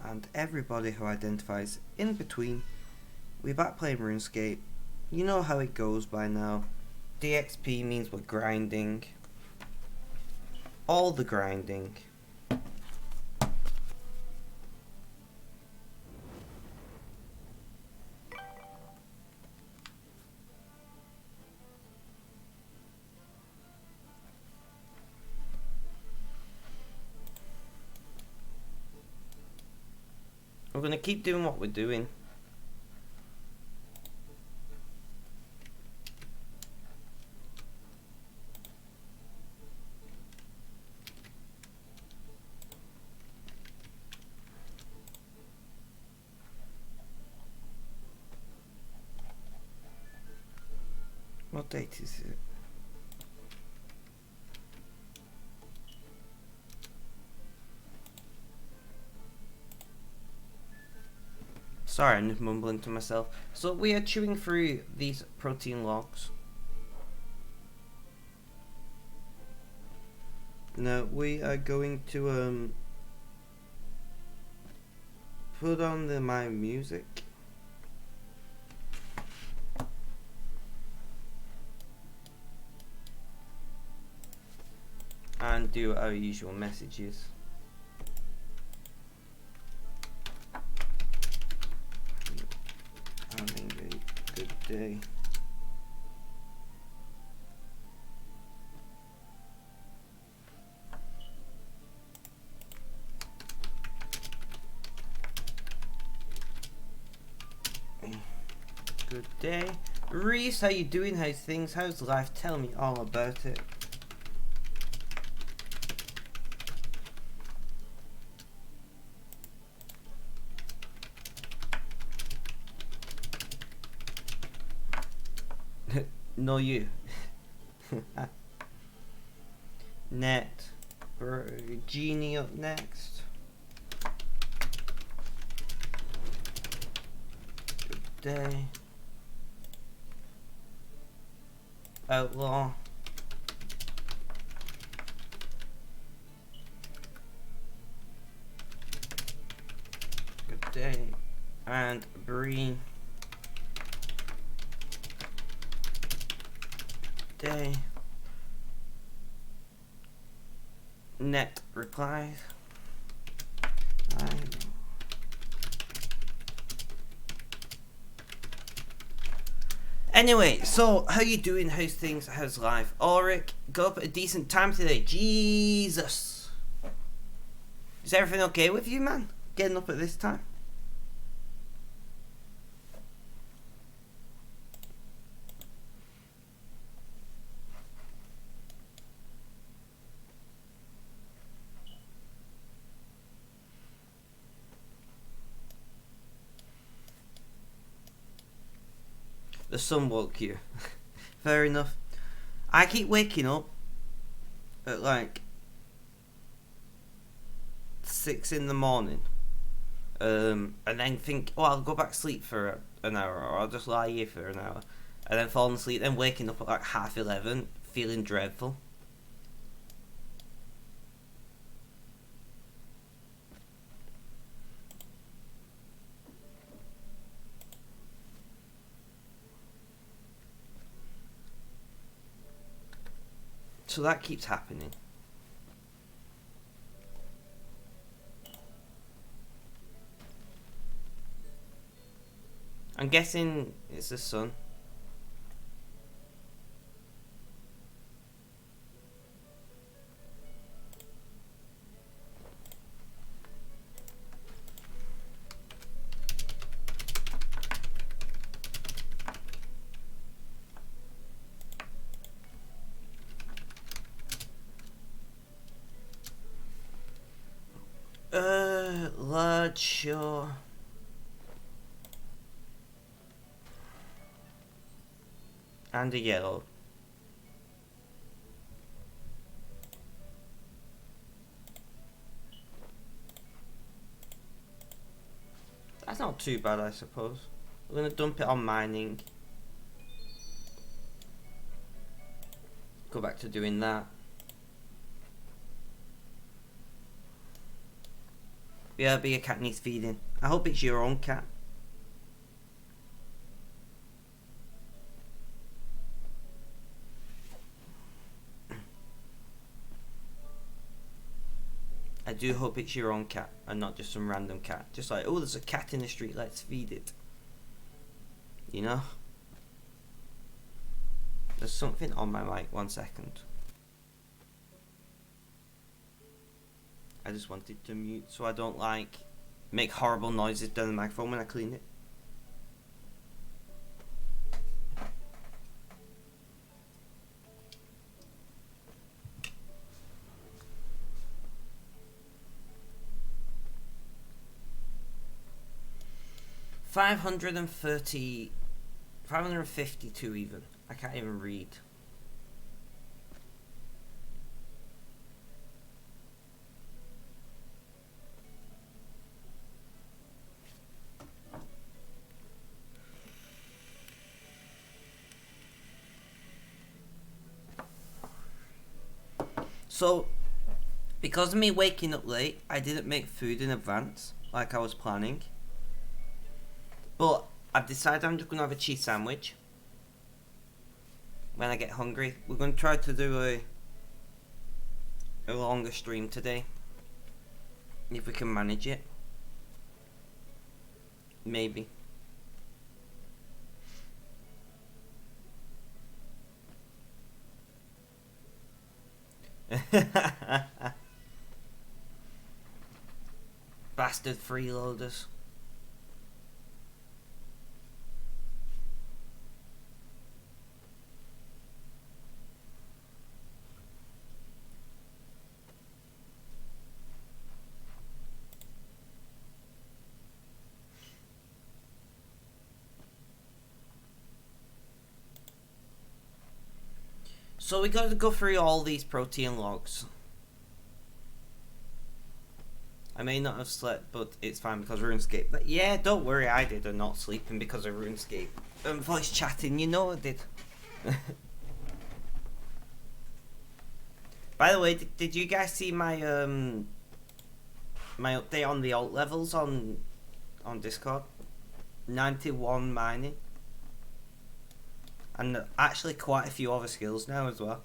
and everybody who identifies in between. We're back playing RuneScape. You know how it goes by now. DXP means we're grinding. All the grinding. We're going to keep doing what we're doing. What date is it? Sorry, I'm just mumbling to myself. So we are chewing through these protein logs. Now we are going to put on my music. And do our usual messages. Having a good day. Good day. Reese, how you doing? How's things? How's life? Tell me all about it. No, you. Net. Genie up next. Good day. Outlaw. Good day. And Bree. Day. Net replies. Anyway, so how you doing? How's things? How's life? Ulrich, got up at a decent time today. Jesus. Is everything okay with you, man? Getting up at this time? The sun woke you. Fair enough. I keep waking up at like 6 in the morning. And then think, oh, I'll go back to sleep for an hour, or I'll just lie here for an hour. And then falling asleep, then waking up at like 11:30, feeling dreadful. So that keeps happening. I'm guessing it's the sun. Large shore. And a yellow. That's not too bad, I suppose. We're gonna dump it on mining. Go back to doing that. but your cat needs feeding. I hope it's your own cat. I do hope it's your own cat and not just some random cat. Just like, oh, there's a cat in the street, let's feed it. You know? There's something on my mic, 1 second. I just wanted to mute so I don't like make horrible noises down the microphone when I clean it. $552 even. I can't even read. So, because of me waking up late, I didn't make food in advance like I was planning. But I've decided I'm just going to have a cheese sandwich when I get hungry. We're going to try to do a longer stream today, if we can manage it. Maybe. Bastard freeloaders. So we got to go through all these protein logs. I may not have slept, but it's fine because RuneScape. But yeah, don't worry, I did a not sleeping because of RuneScape. Voice chatting, you know I did. By the way, did you guys see my my update on the alt levels on Discord? 91 mining. And actually quite a few other skills now as well.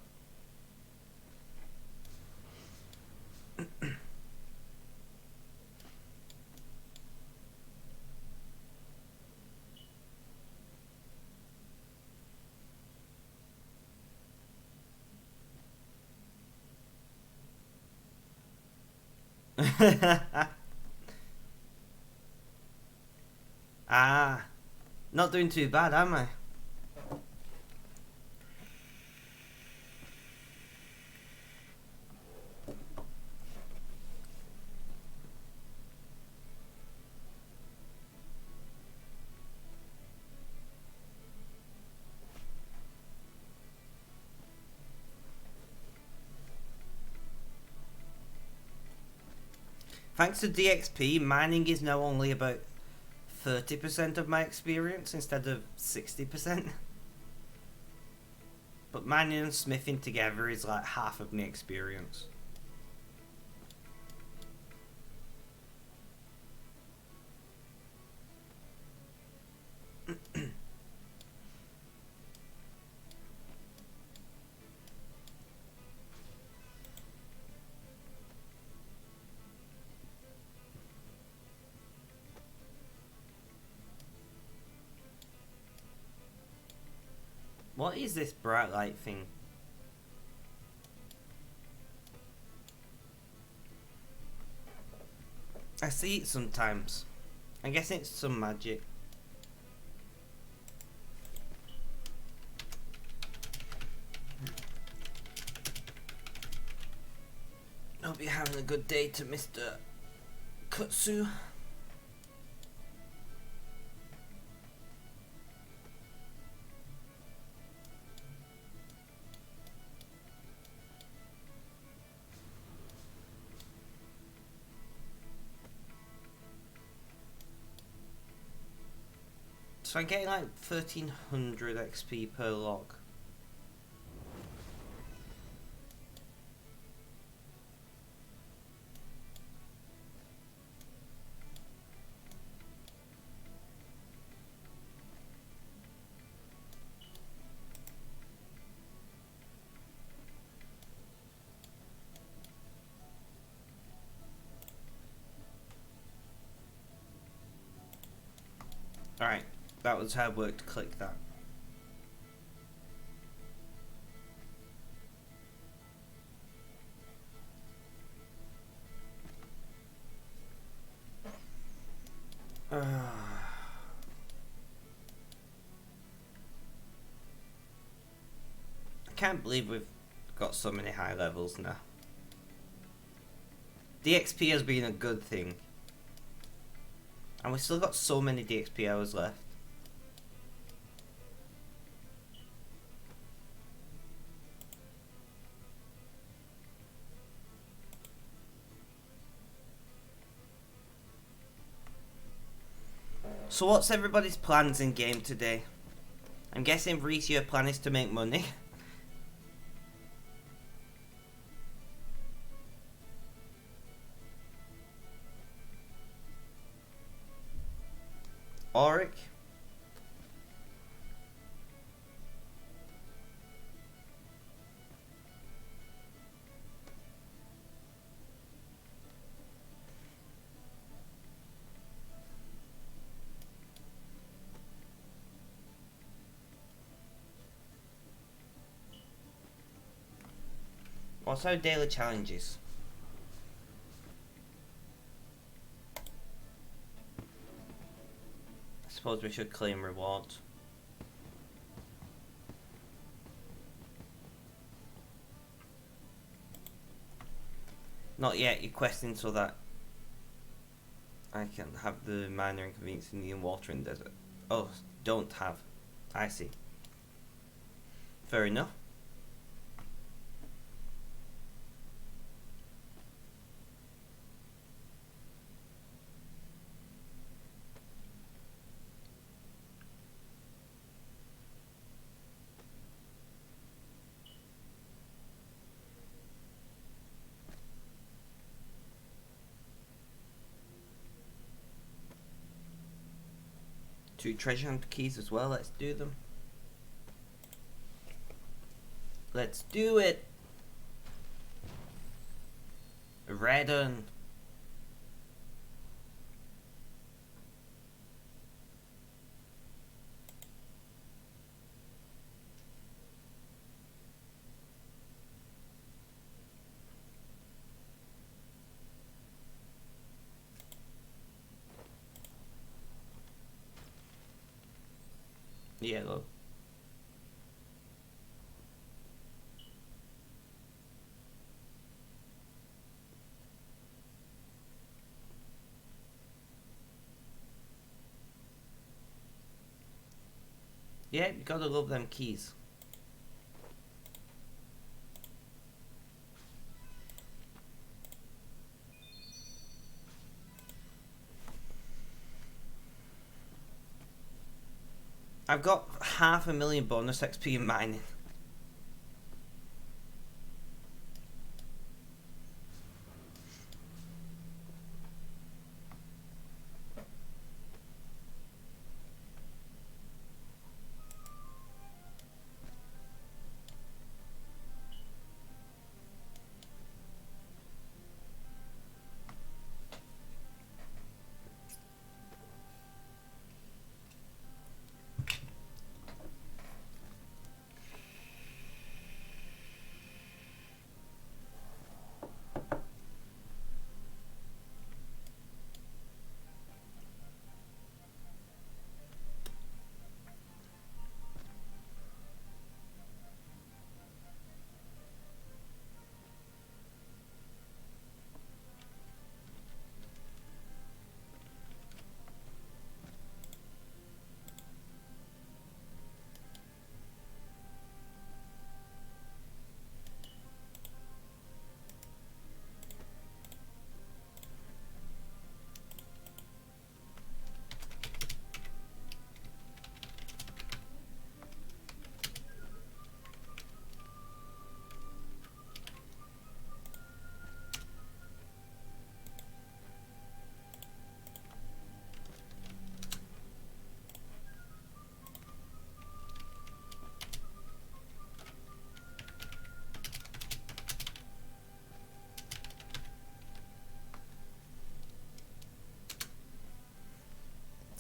Ah, not doing too bad, am I? Thanks to DXP, mining is now only about 30% of my experience instead of 60%. But mining and smithing together is like half of my experience. What is this bright light thing? I see it sometimes. I guess it's some magic. Hope you're having a good day to Mr. Kutsu. So I'm getting like 1300 XP per log. Alright, that was hard work to click that. I can't believe we've got so many high levels now. DXP has been a good thing. And we've still got so many DXP hours left. So what's everybody's plans in game today? I'm guessing Reese, your plan is to make money. Auric? What's our daily challenges? I suppose we should claim rewards. Not yet, you're questing so that I can have the minor inconvenience in the watering desert. Oh, don't have. I see. Fair enough. Two treasure hunt keys as well, let's do them. Let's do it! Redden. Yellow. Yeah, you gotta love them keys. I've got 500,000 bonus XP in mining.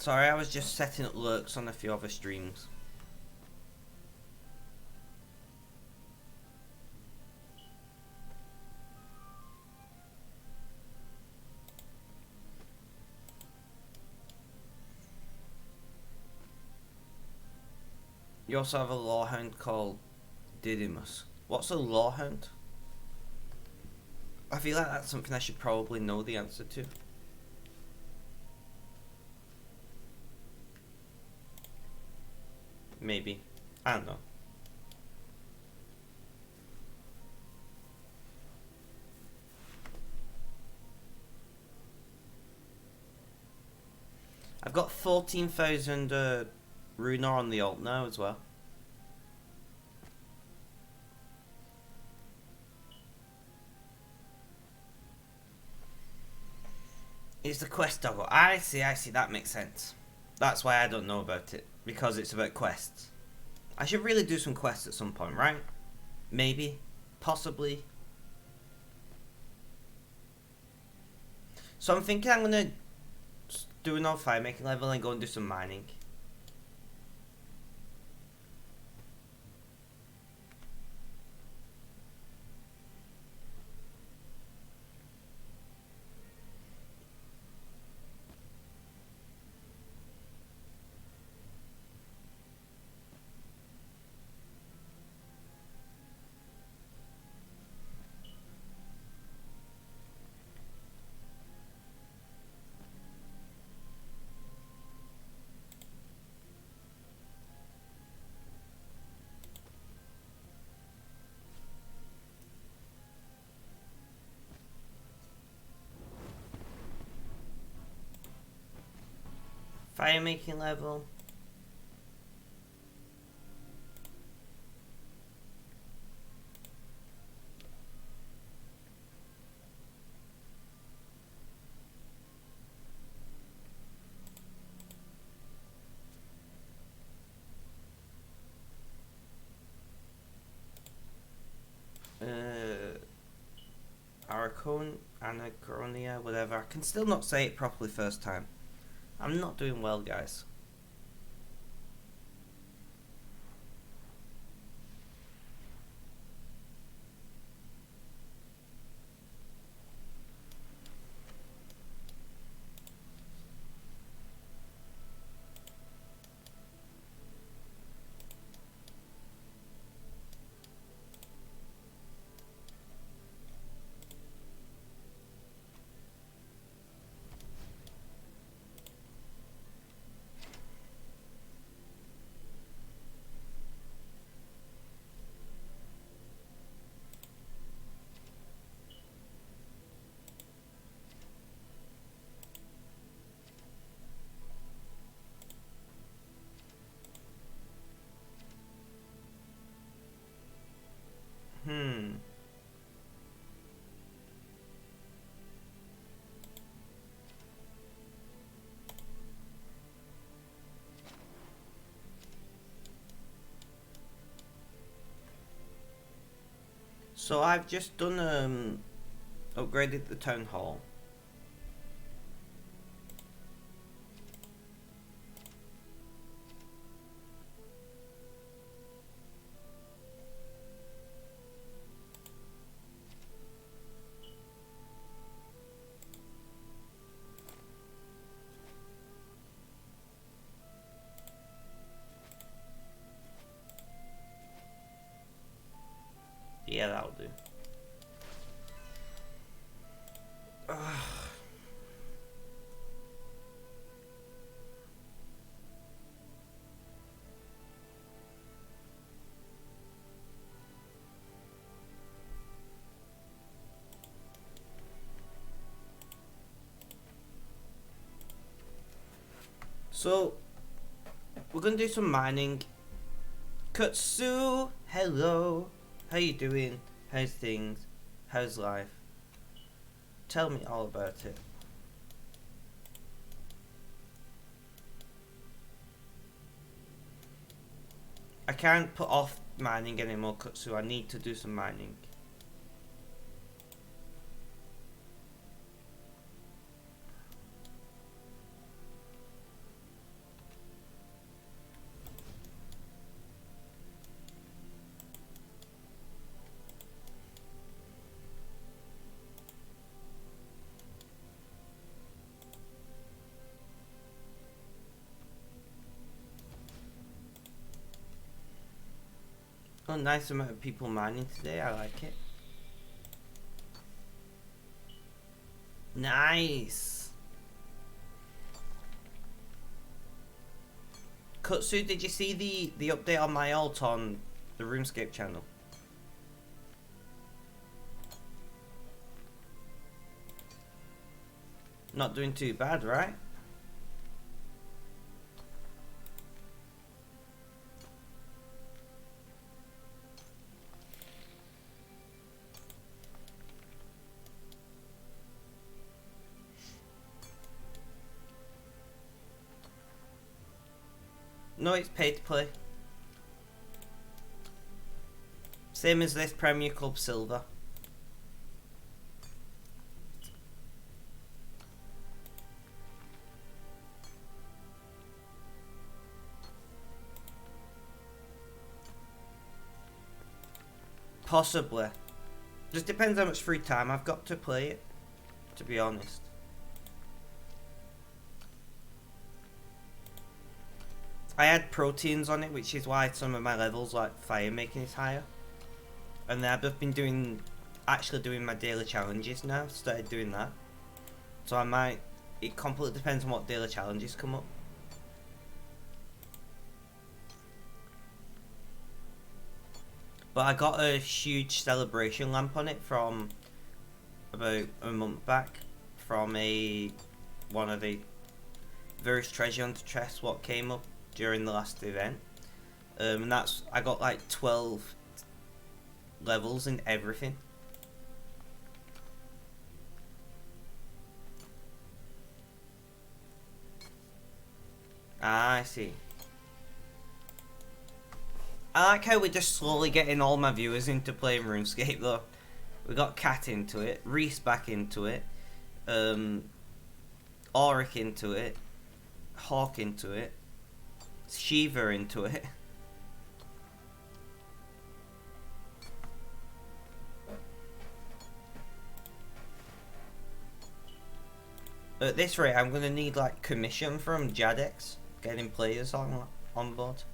Sorry, I was just setting up lurks on a few other streams. You also have a lawhound called Didymus. What's a lawhound? I feel like that's something I should probably know the answer to. Maybe. I don't know. I've got 14,000 Runa on the alt now as well. It's the quest doggo. I see, that makes sense. That's why I don't know about it. Because it's about quests. I should really do some quests at some point, right? Maybe. Possibly. So I'm thinking I'm gonna do another fire making level and go and do some mining. Fire making level. Anachronia, whatever. I can still not say it properly first time. I'm not doing well, guys. So I've just done upgraded the town hall. Yeah, that'll do. So, we're gonna do some mining. Kutsu, hello. How you doing? How's things? How's life? Tell me all about it. I can't put off mining anymore, Kutsu. I need to do some mining. Oh, nice amount of people mining today. I like it. Nice. Kutsu, did you see the update on my alt on the RuneScape channel? Not doing too bad, right? No, it's paid to play. Same as this Premier Club Silver. Possibly. Just depends how much free time I've got to play it, to be honest. I add proteins on it, which is why some of my levels, like fire making, is higher. And then I've just been actually doing my daily challenges now. Started doing that. So I might, it completely depends on what daily challenges come up. But I got a huge celebration lamp on it from about a month back from one of the various treasure hunter chests what came up during the last event. And I got like 12 levels in everything. Ah, I see. I like how we're just slowly getting all my viewers into playing RuneScape though. We got Cat into it, Reese back into it, Auric into it, Hawk into it, Shiva into it. At this rate, I'm gonna need like commission from Jadex getting players on board.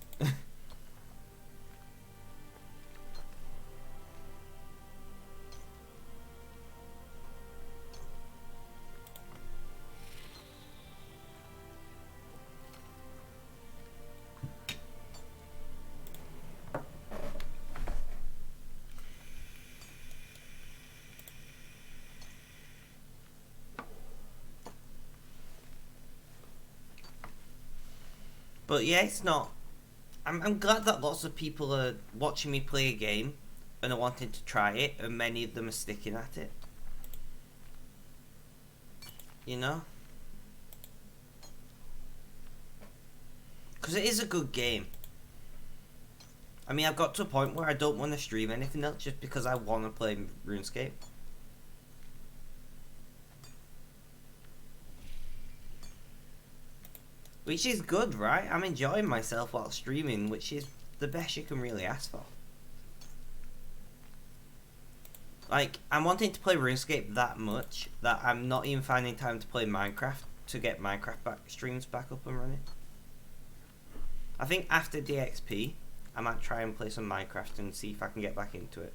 But yeah, it's not. I'm glad that lots of people are watching me play a game and are wanting to try it, and many of them are sticking at it. You know? Because it is a good game. I mean, I've got to a point where I don't want to stream anything else just because I want to play RuneScape. Which is good, right? I'm enjoying myself while streaming, which is the best you can really ask for. Like, I'm wanting to play RuneScape that much that I'm not even finding time to play Minecraft to get Minecraft streams back up and running. I think after DXP, I might try and play some Minecraft and see if I can get back into it.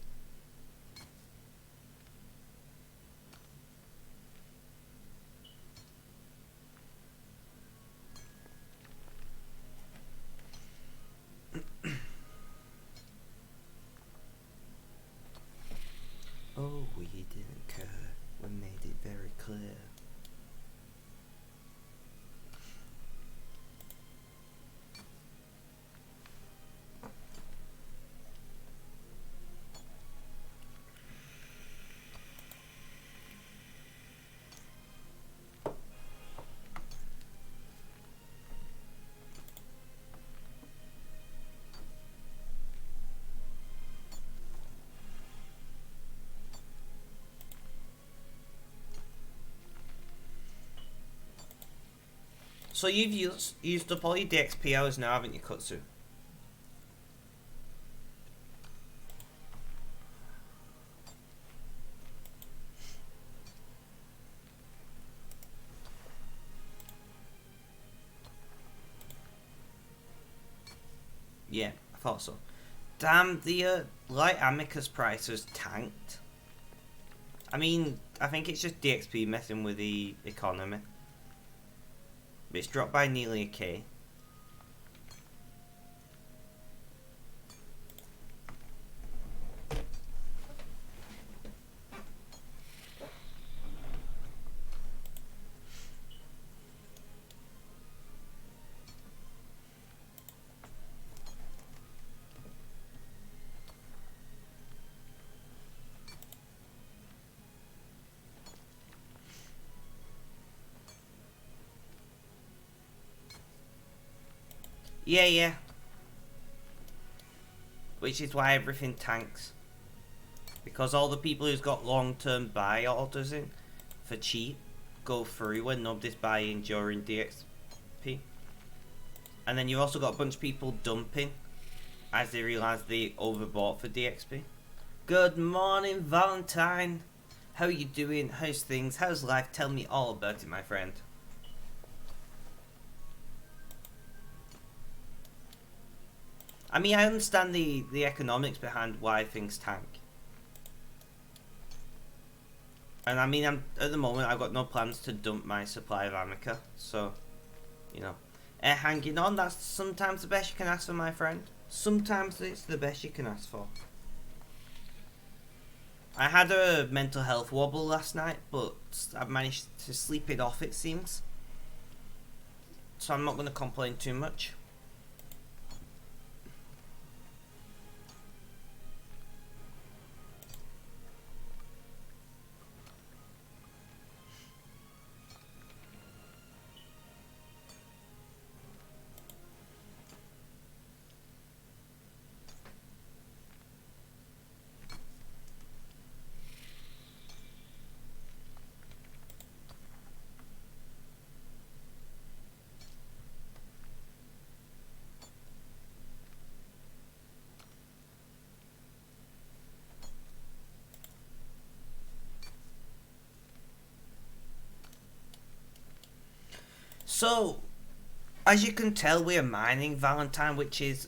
Oh, we didn't care. We made it very clear. So you've used up all your DXP hours now, haven't you, Kutsu? Yeah, I thought so. Damn, the light amicus price has tanked. I mean, I think it's just DXP messing with the economy. But it's dropped by nearly a K. Yeah. Which is why everything tanks. Because all the people who's got long-term buy orders in for cheap go through when nobody's buying during DXP. And then you've also got a bunch of people dumping as they realise they overbought for DXP. Good morning, Valentine. How you doing? How's things? How's life? Tell me all about it, my friend. I mean, I understand the economics behind why things tank. And I mean, at the moment, I've got no plans to dump my supply of Amica. So, you know. Hanging on, that's sometimes the best you can ask for, my friend. Sometimes it's the best you can ask for. I had a mental health wobble last night, but I've managed to sleep it off, it seems. So I'm not going to complain too much. So, as you can tell, we are mining, Valentine, which is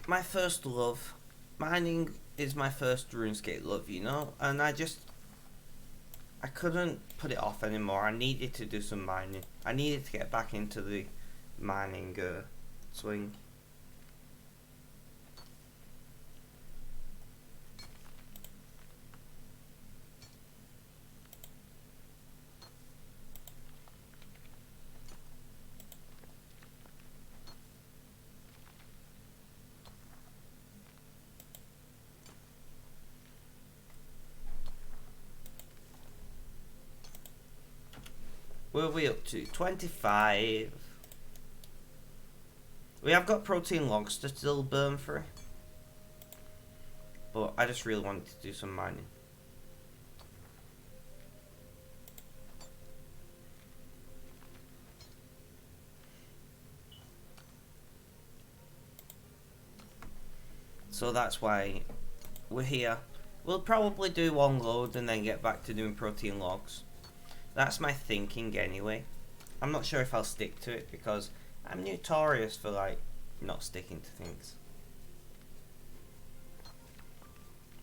my first love. Mining is my first RuneScape love, you know? And I couldn't put it off anymore. I needed to do some mining. I needed to get back into the mining swing. Where are we up to? 25. We have got protein logs to still burn through. But I just really wanted to do some mining. So that's why we're here. We'll probably do one load and then get back to doing protein logs. That's my thinking anyway. I'm not sure if I'll stick to it because I'm notorious for like not sticking to things.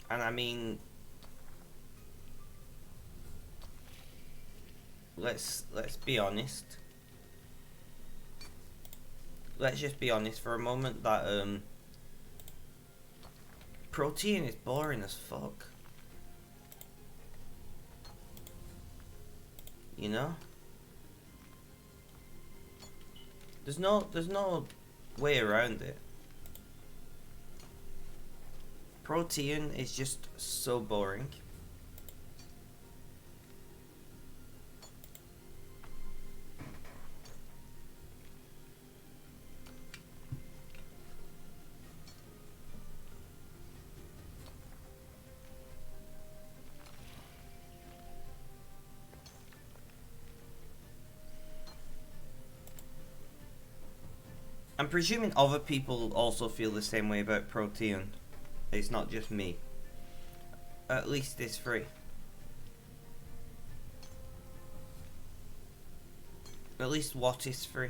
And I mean, let's be honest. Let's just be honest for a moment that protein is boring as fuck. You know? There's no way around it. Protein is just so boring. I'm presuming other people also feel the same way about protein. It's not just me. At least it's free. At least what is free?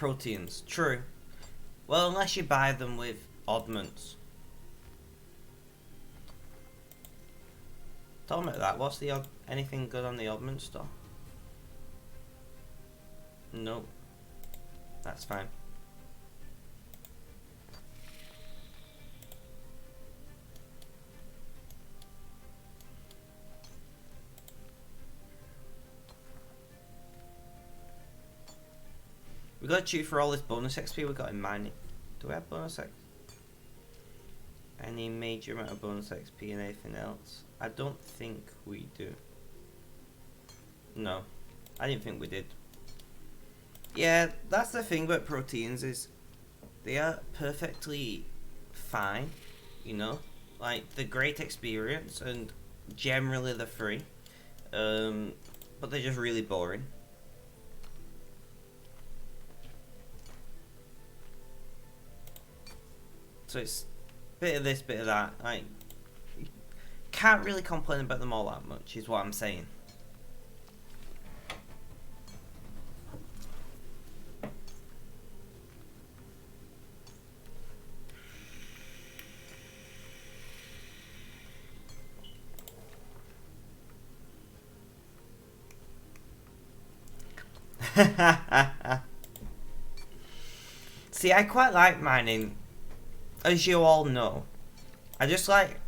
proteins. True. Well, unless you buy them with oddments. Tell me that. What's the anything good on the oddment store? Nope. That's fine. We got to chew for all this bonus XP we got in mining. Do we have bonus XP? Any major amount of bonus XP and anything else? I don't think we do. No, I didn't think we did. Yeah, that's the thing about proteins is they are perfectly fine, you know, like they're great experience and generally they're free, but they're just really boring. So it's bit of this, bit of that. Like, can't really complain about them all that much, is what I'm saying. See, I quite like mining, as you all know. I just like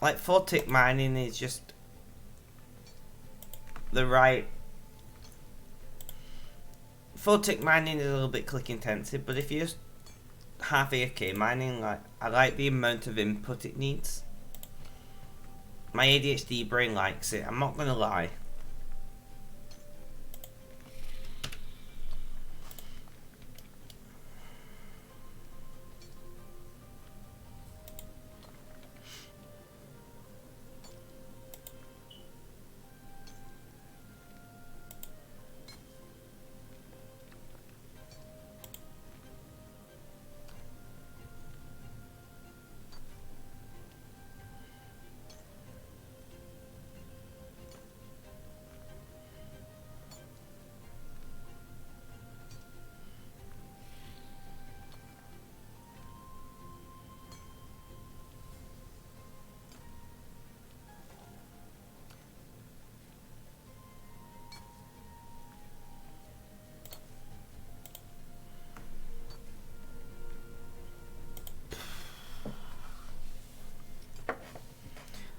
4-tick mining is just the right. 4-tick mining is a little bit click intensive, but if you just half AFK mining, like I like the amount of input it needs. My ADHD brain likes it, I'm not gonna lie.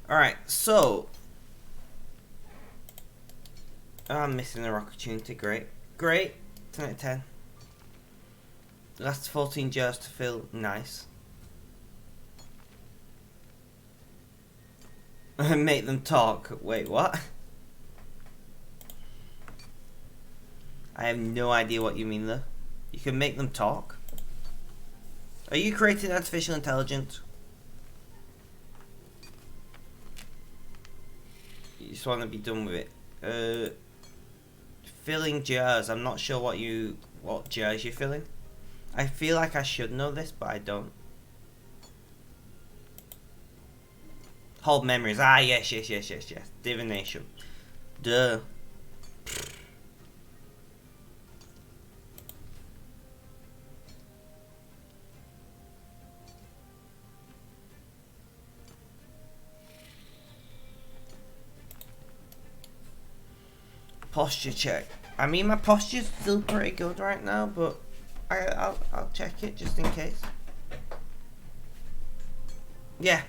Alright, so I'm missing a rock opportunity, great. Great, 10 out of 10. Last 14 jars to fill, nice. Make them talk, wait, what? I have no idea what you mean there. You can make them talk? Are you creating artificial intelligence? You just want to be done with it. Filling jars. I'm not sure what jars you're filling. I feel like I should know this, but I don't. Hold memories. Ah, yes. Divination. Duh. Posture check. I mean, my posture's still pretty good right now, but I'll check it just in case. Yeah.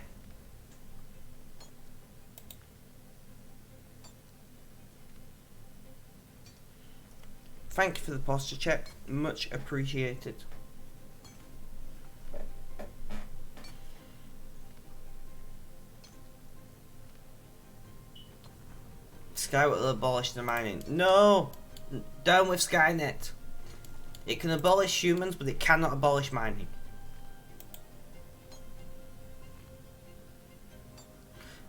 Thank you for the posture check. Much appreciated. Sky will abolish the mining. No! Down with Skynet. It can abolish humans, but it cannot abolish mining.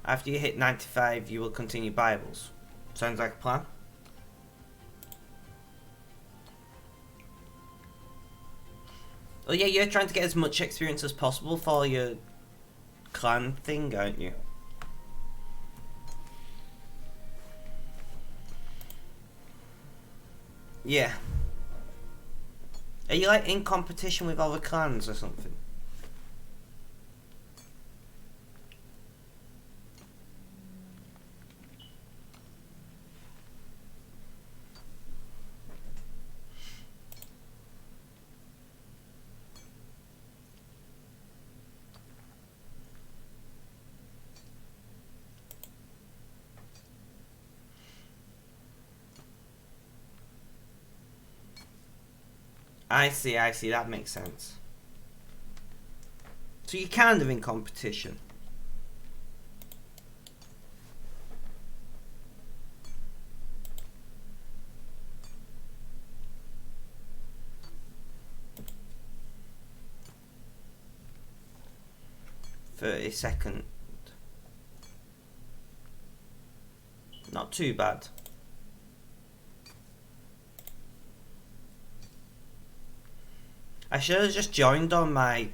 After you hit 95, you will continue Bibles. Sounds like a plan. Oh yeah, you're trying to get as much experience as possible for your clan thing, aren't you? Yeah. Are you like in competition with other clans or something? I see, that makes sense. So you're kind of in competition. £30. Not too bad. I should have just joined on my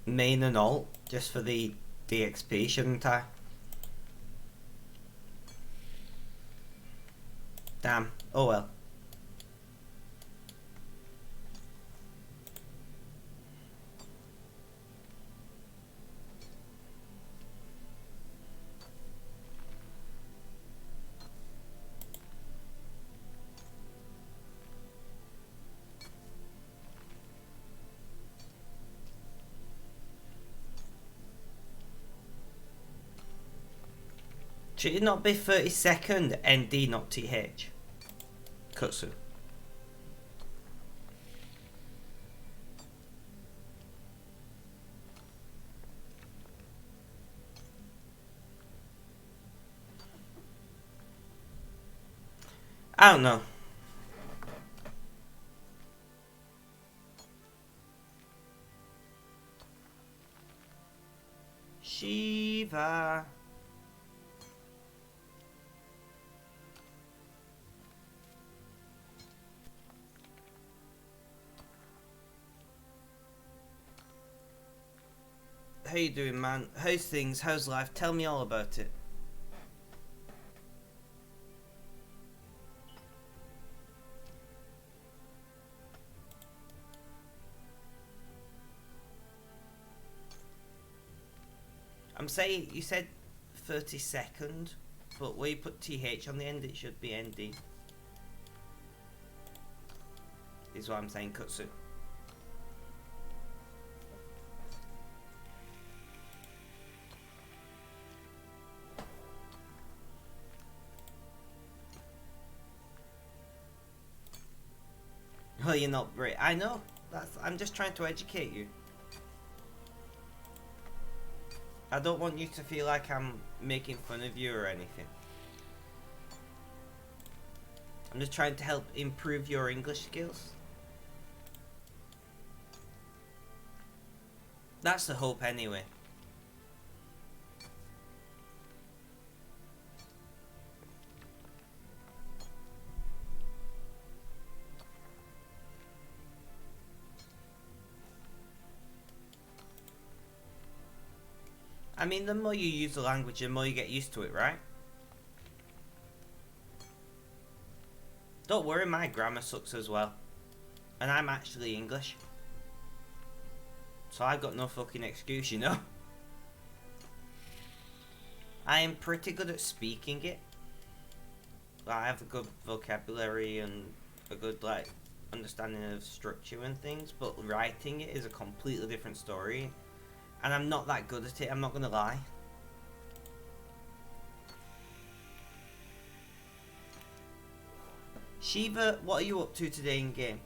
main and alt just for the XP, shouldn't I? Damn. Oh well. Should it not be 32nd ND, not TH? Kutsu. I don't know. Shiva. How you doing, man? How's things? How's life? Tell me all about it. I'm saying, you said 32nd, but where you put TH on the end, it should be ND. Is what I'm saying, Kutsu. Oh, you're not Brit. I know. I'm just trying to educate you. I don't want you to feel like I'm making fun of you or anything. I'm just trying to help improve your English skills. That's the hope anyway. I mean, the more you use the language, the more you get used to it, right? Don't worry, my grammar sucks as well. And I'm actually English. So I've got no fucking excuse, you know? I am pretty good at speaking it. I have a good vocabulary and a good, like, understanding of structure and things, but writing it is a completely different story. And I'm not that good at it, I'm not gonna lie. Shiva, what are you up to today in game?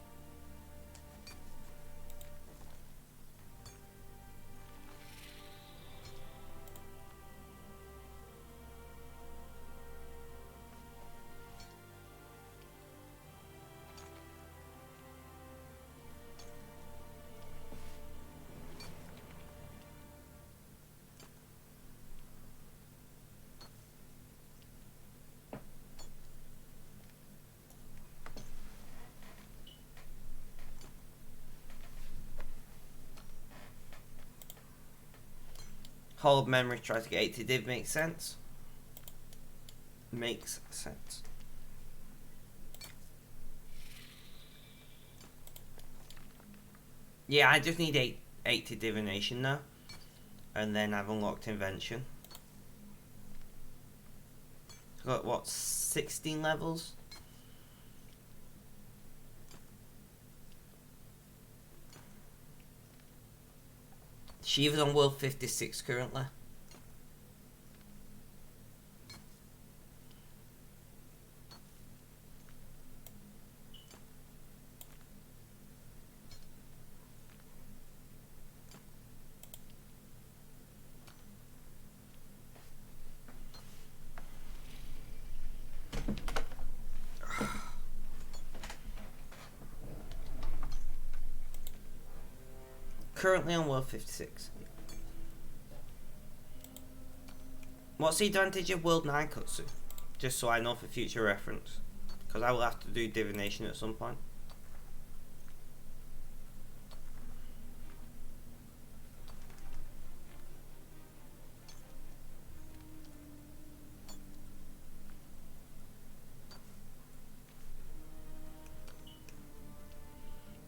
Hold memory, try to get 80 div, makes sense. Makes sense. Yeah, I just need 80 divination now. And then I've unlocked invention. Got what, 16 levels? Shiva's on world 56 currently. Currently on world 56. What's the advantage of world 9 Kutsu? Just so I know for future reference. Because I will have to do divination at some point.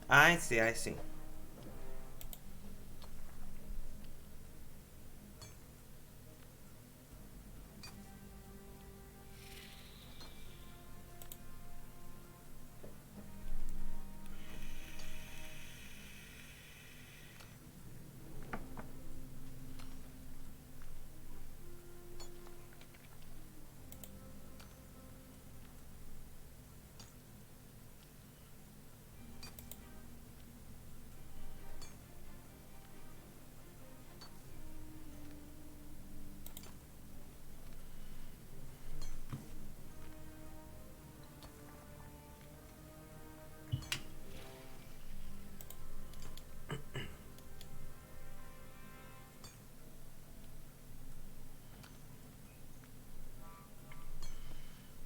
I see, I see.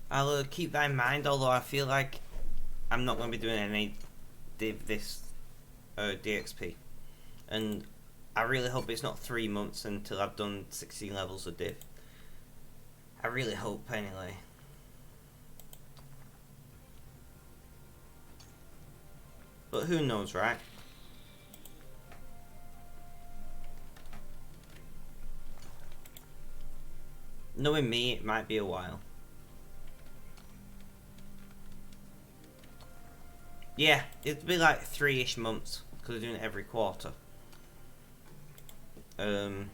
I'll keep that in mind, although I feel like I'm not going to be doing any div this DXP. And I really hope it's not 3 months until I've done 16 levels of div. I really hope, anyway. But who knows, right? Knowing me, it might be a while. Yeah, it'd be like 3-ish months, because we're doing it every quarter. So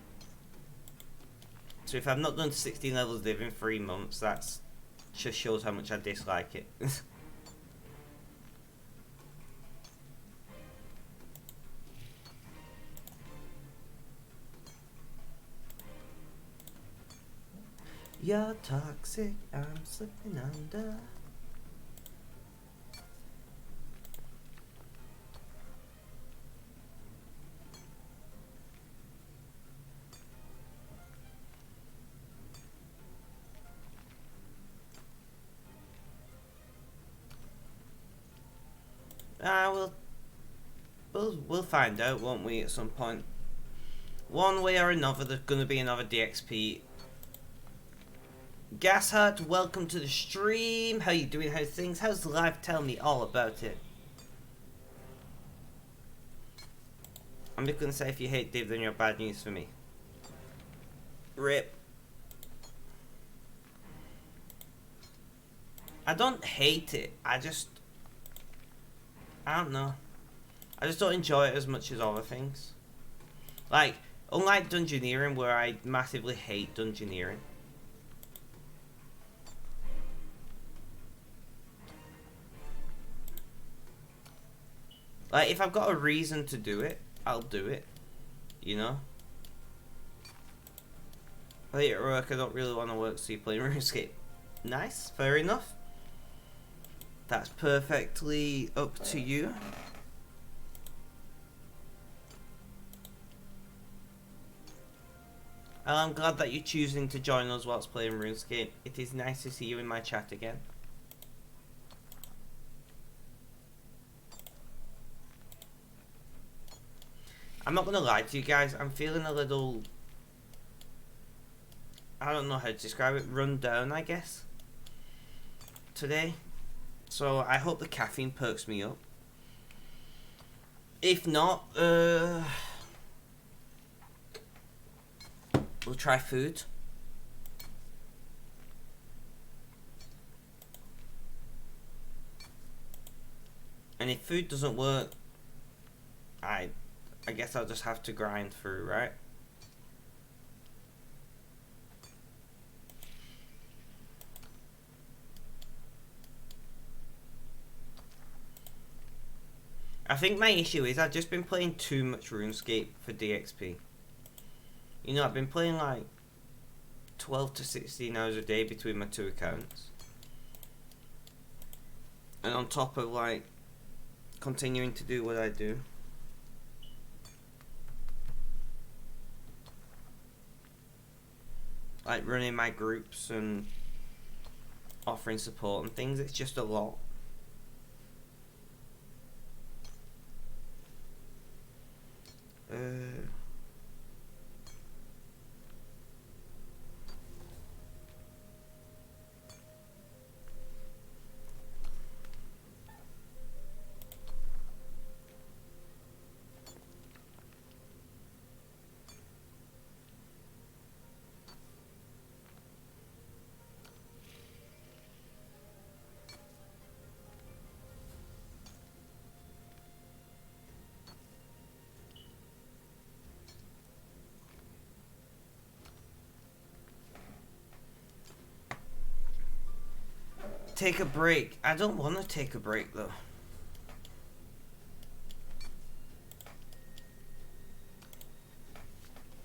if I've not done 16 levels div in 3 months, that's just shows how much I dislike it. You're toxic, I'm slipping under. We'll find out, won't we, at some point. One way or another, there's gonna be another DXP. Gashart, welcome to the stream. How you doing? How's things? How's the live? Tell me all about it. I'm just gonna say, if you hate Div, then you're bad news for me. Rip. I don't hate it. I don't know. I just don't enjoy it as much as other things. Like, unlike Dungeoneering, where I massively hate Dungeoneering. Like, if I've got a reason to do it, I'll do it. You know? Like, at work, I don't really want to work, so you play RuneScape. Nice, fair enough. That's perfectly up to you. And I'm glad that you're choosing to join us whilst playing RuneScape. It is nice to see you in my chat again. I'm not gonna lie to you guys, I'm feeling a little... I don't know how to describe it, run down, I guess, today. So I hope the caffeine perks me up. If not, we'll try food. And if food doesn't work, I guess I'll just have to grind through, right? I think my issue is I've just been playing too much RuneScape for DXP. You know, I've been playing like 12 to 16 hours a day between my two accounts. And on top of like continuing to do what I do. Like running my groups and offering support and things, it's just a lot. Take a break. I don't want to take a break though.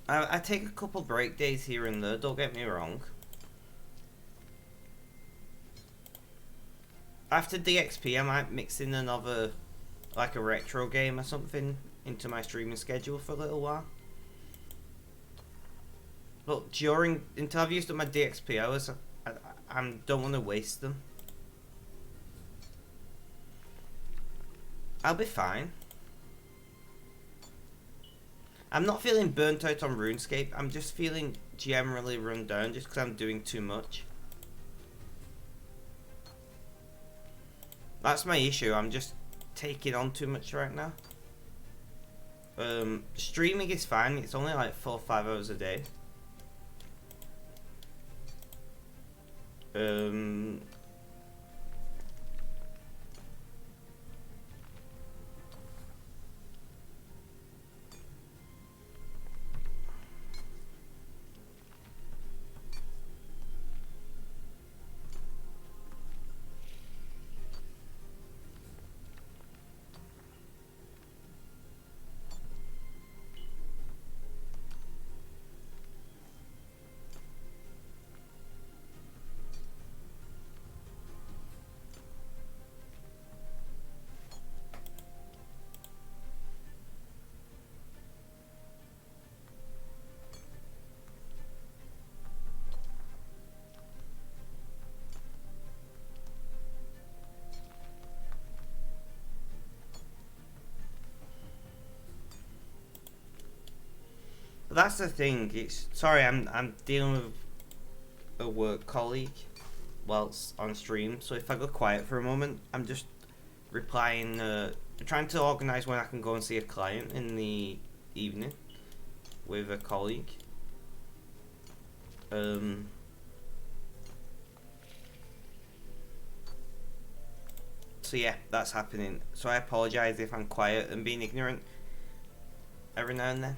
I take a couple break days here and there, don't get me wrong. After DXP I might mix in another, like a retro game or something, into my streaming schedule for a little while. But until I've used up my DXP hours, I don't want to waste them. I'll be fine. I'm not feeling burnt out on RuneScape. I'm just feeling generally run down just because I'm doing too much. That's my issue. I'm just taking on too much right now. Streaming is fine. It's only like 4 or 5 hours a day. But that's the thing. Sorry, I'm dealing with a work colleague whilst on stream. So if I go quiet for a moment, I'm just replying. Trying to organise when I can go and see a client in the evening with a colleague. So yeah, that's happening. So I apologise if I'm quiet and being ignorant every now and then.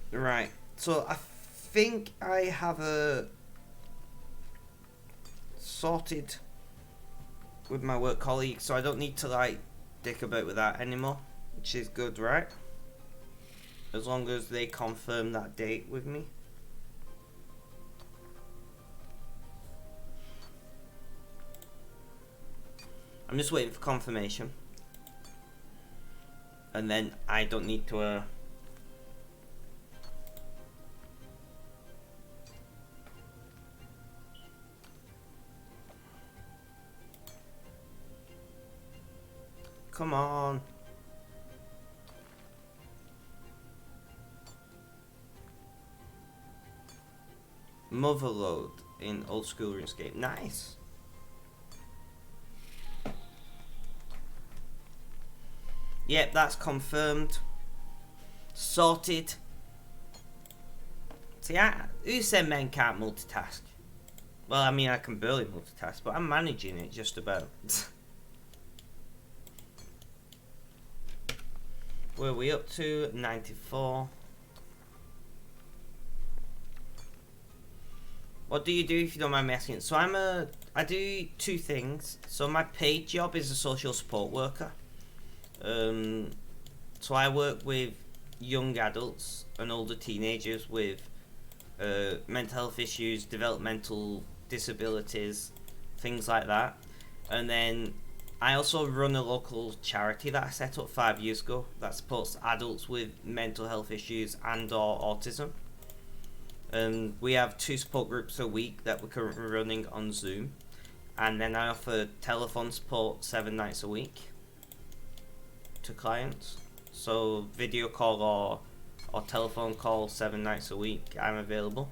Right, so I think I have a sorted with my work colleague, so I don't need to like dick about with that anymore, which is good, right? As long as they confirm that date with me. I'm just waiting for confirmation. And then I don't need to come on. Motherload in old school RuneScape. Nice. Yep, that's confirmed. Sorted. See, who said men can't multitask? Well, I mean, I can barely multitask, but I'm managing it just about. Where are we up to? 94. What do you do if you don't mind me asking? So I do two things. So my paid job is a social support worker. So I work with young adults and older teenagers with mental health issues, developmental disabilities, things like that. And then I also run a local charity that I set up 5 years ago that supports adults with mental health issues and or autism. We have 2 support groups a week that we're currently running on Zoom, and then I offer telephone support 7 nights a week to clients. So video call or telephone call 7 nights a week, I'm available,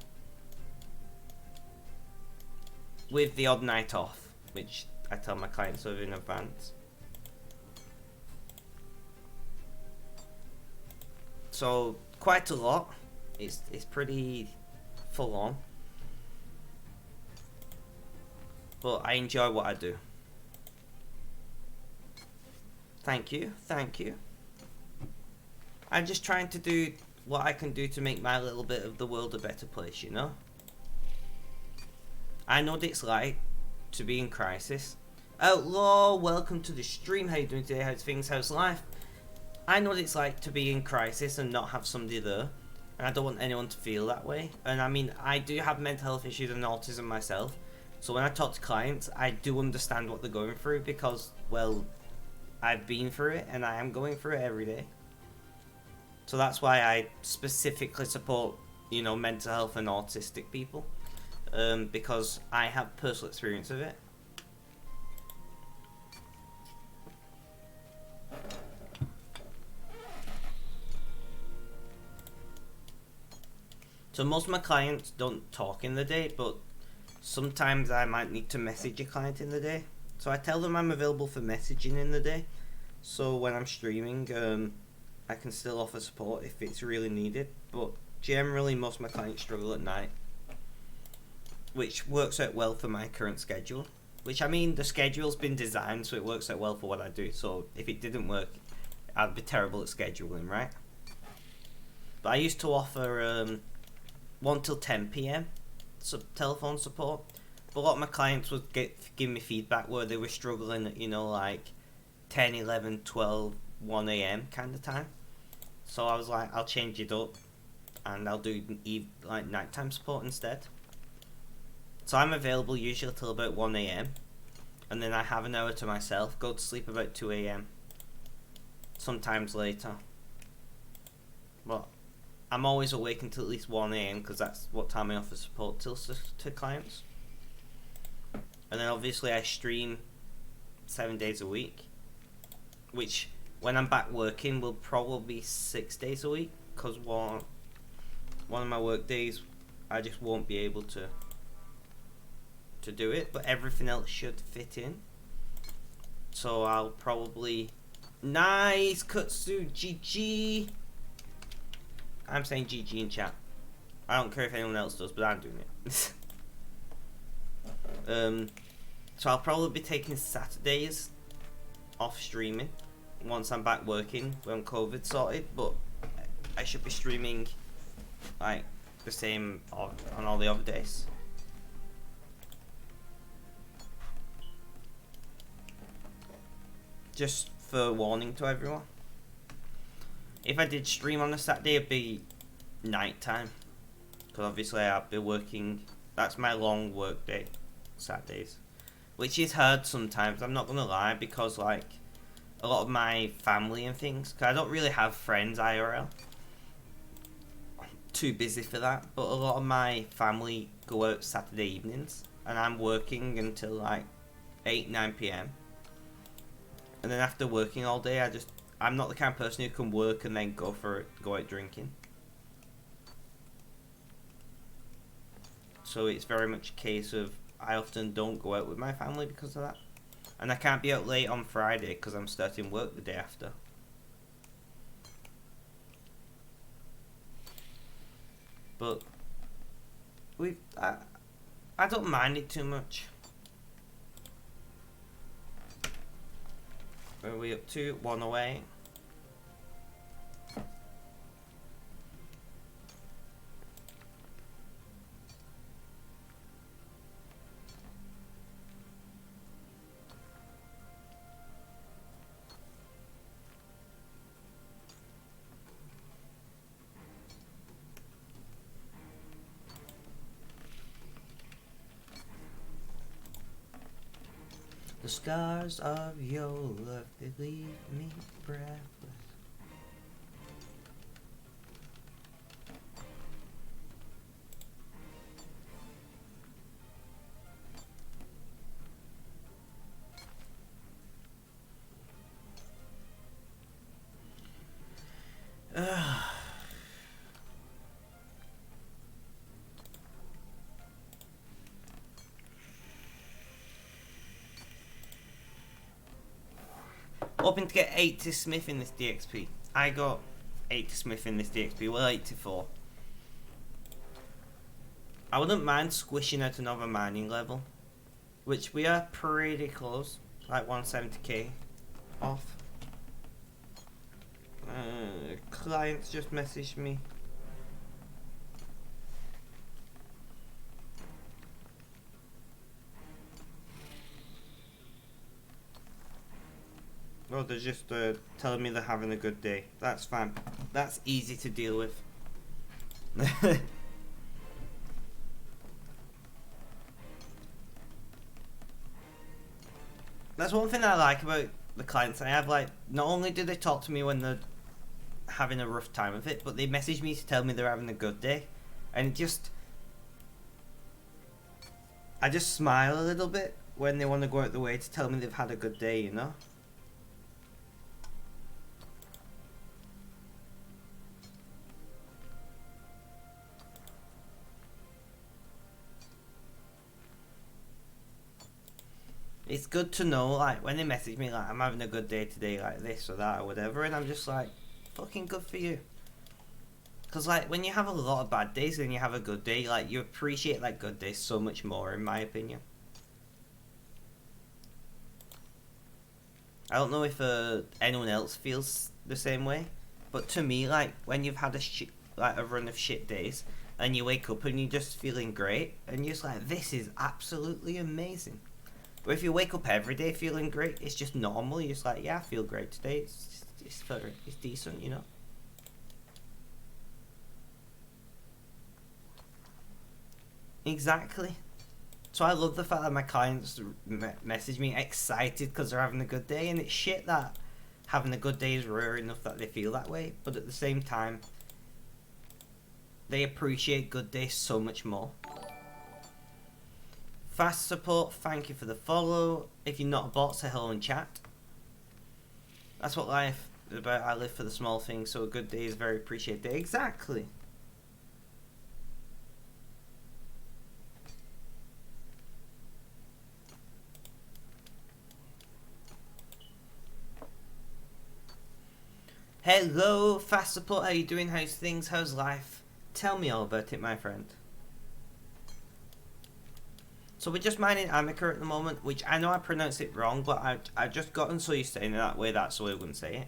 with the odd night off, which I tell my clients of in advance. So quite a lot. It's pretty full on, but I enjoy what I do. Thank you, thank you. I'm just trying to do what I can do to make my little bit of the world a better place, you know? I know what it's like to be in crisis. Outlaw, welcome to the stream. How you doing today? How's things? How's life? I know what it's like to be in crisis and not have somebody there. And I don't want anyone to feel that way. And I mean, I do have mental health issues and autism myself. So when I talk to clients, I do understand what they're going through because, well, I've been through it and I am going through it every day. So that's why I specifically support, you know, mental health and autistic people. Because I have personal experience of it. So most of my clients don't talk in the day, but sometimes I might need to message a client in the day. So I tell them I'm available for messaging in the day. So when I'm streaming, I can still offer support if it's really needed. But generally most of my clients struggle at night, which works out well for my current schedule. Which, I mean, the schedule's been designed so it works out well for what I do. So if it didn't work, I'd be terrible at scheduling, right? But I used to offer 1 till 10 p.m. Telephone support. But a lot of my clients would give me feedback where they were struggling at, you know, like 10, 11, 12, 1 a.m. kind of time. So I was like, I'll change it up and I'll do like nighttime support instead. So I'm available usually till about 1 a.m. and then I have an hour to myself, go to sleep about 2 a.m. sometimes later. But I'm always awake until at least 1 a.m. because that's what time I offer support till to clients. And then obviously I stream 7 days a week, which when I'm back working will probably be 6 days a week because one of my work days I just won't be able to do it, but everything else should fit in. So I'll probably... Nice, Kutsu, GG. I'm saying GG in chat. I don't care if anyone else does, but I'm doing it. So I'll probably be taking Saturdays off streaming once I'm back working when COVID's sorted, but I should be streaming like the same on all the other days. Just for warning to everyone. If I did stream on a Saturday, it'd be night time. Because obviously I'll be working. That's my long work day, Saturdays. which is hard sometimes. I'm not gonna lie, because like a lot of my family and things, because I don't really have friends IRL. Too busy for that. But a lot of my family go out Saturday evenings, and I'm working until like 8-9 p.m. And then after working all day, I'm not the kind of person who can work and then go out drinking. So it's very much a case of I often don't go out with my family because of that. And I can't be out late on Friday because I'm starting work the day after. But I don't mind it too much. Where are we up to? 1 away. The scars of your love, they leave me breathless. Hoping to get 80 Smith in this DXP. I got 80 Smith in this DXP, well 84. I wouldn't mind squishing out another mining level, which we are pretty close, like 170k off. Clients just messaged me. Oh, they're just telling me they're having a good day. That's fine. That's easy to deal with. That's one thing I like about the clients I have. Like, not only do they talk to me when they're having a rough time of it, but they message me to tell me they're having a good day. And I just smile a little bit when they want to go out the way to tell me they've had a good day, you know? It's good to know, like, when they message me, like, I'm having a good day today, like this or that or whatever, and I'm just like, fucking good for you. Because, like, when you have a lot of bad days and you have a good day, like, you appreciate that good day so much more, in my opinion. I don't know if anyone else feels the same way, but to me, like, when you've had a run of shit days, and you wake up and you're just feeling great, and you're just like, this is absolutely amazing. But if you wake up every day feeling great, it's just normal. You're just like, yeah, I feel great today. It's decent, you know. Exactly. So I love the fact that my clients message me excited because they're having a good day, and it's shit that having a good day is rare enough that they feel that way. But at the same time, they appreciate good days so much more. Fast support, thank you for the follow. If you're not a bot, say hello in chat. That's what life is about. I live for the small things, so a good day is very appreciated. Exactly. Hello, fast support. How you doing? How's things? How's life? Tell me all about it, my friend. So we're just mining Amica at the moment, which I know I pronounced it wrong, but I've just gotten so used to saying it that way, that's the way I wouldn't say it.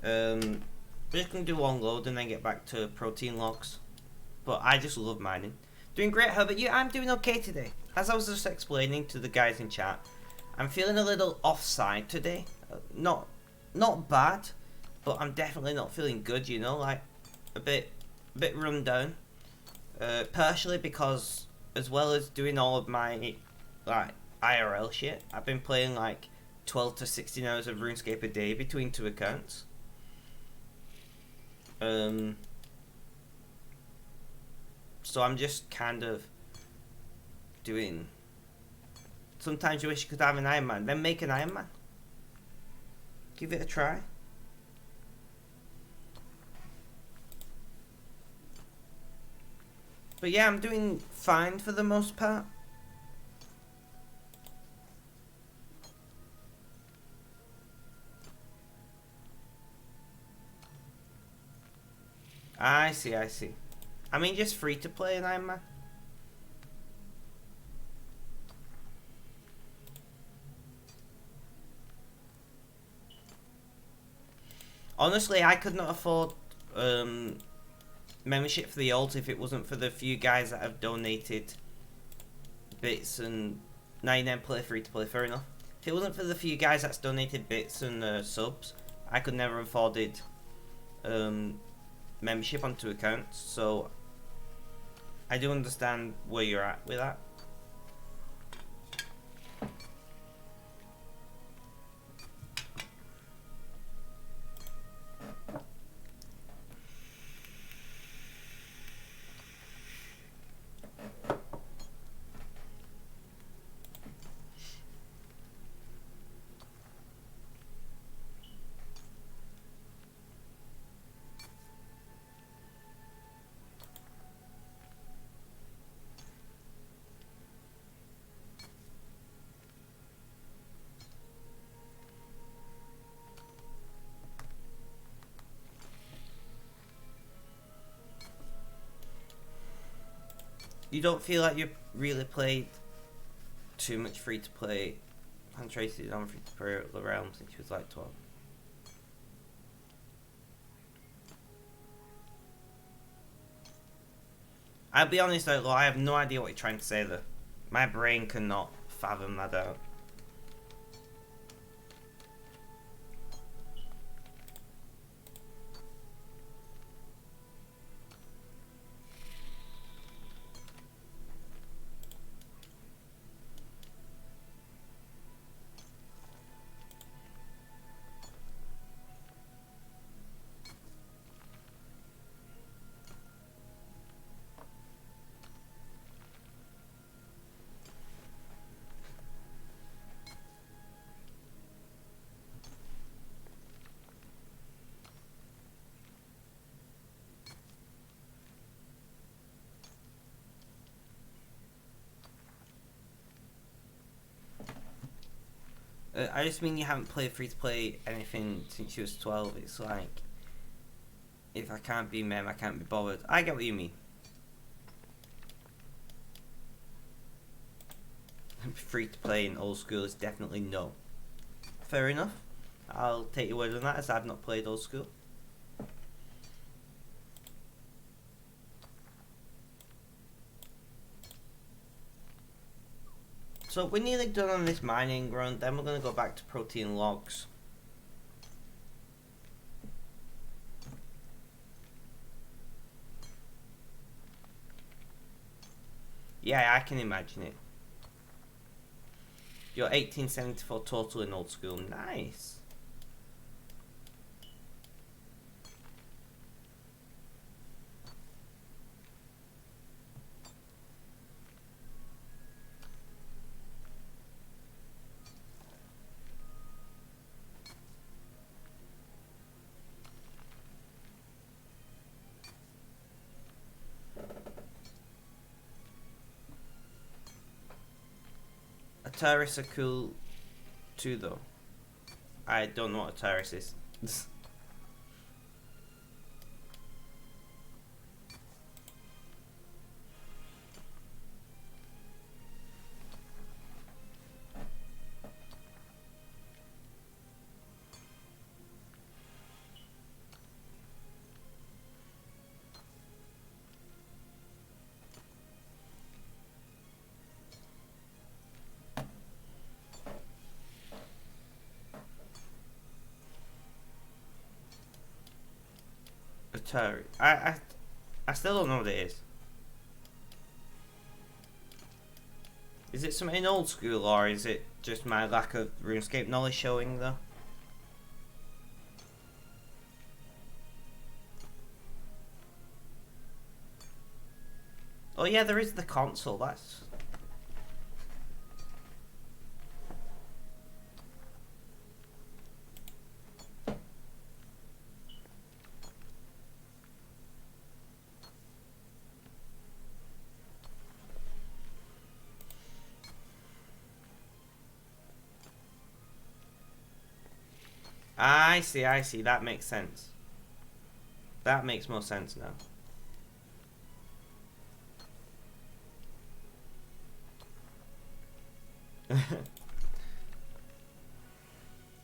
We're just going to do one load and then get back to protein logs. But I just love mining. Doing great, how about you? I'm doing okay today. As I was just explaining to the guys in chat, I'm feeling a little offside today. Not bad, but I'm definitely not feeling good, you know, like a bit run down. Partially because, as well as doing all of my like IRL shit. I've been playing like 12 to 16 hours of RuneScape a day between two accounts. So I'm just kind of doing. Sometimes you wish you could have an Iron Man, then make an Iron Man. Give it a try. But yeah, I'm doing fine for the most part. I see, I see. I mean, just free to play an Iron Man. Honestly, I could not afford membership for the alt if it wasn't for the few guys that have donated bits and 99 play free to play. Fair enough. If it wasn't for the few guys that's donated bits and subs, I could never have afforded membership on two accounts. So I do understand where you're at with that. You don't feel like you've really played too much free to play penetrated on free to play the realm since you was like 12? I'll be honest though, I have no idea what you're trying to say there. My brain cannot fathom that out. I just mean you haven't played free to play anything since you was 12. It's like, if I can't be mem, I can't be bothered. I get what you mean. Free to play in old school is definitely no. Fair enough. I'll take your word on that, as I've not played old school. So we're nearly done on this mining run, then we're going to go back to protein logs. Yeah, I can imagine it. You're 1874 total in old school. Nice. Terrace are cool too, though. I don't know what a terrace is. Atari. I still don't know what it is. Is it something old school, or is it just my lack of RuneScape knowledge showing though? Oh yeah, there is the console, that's... I see, that makes sense. That makes more sense now.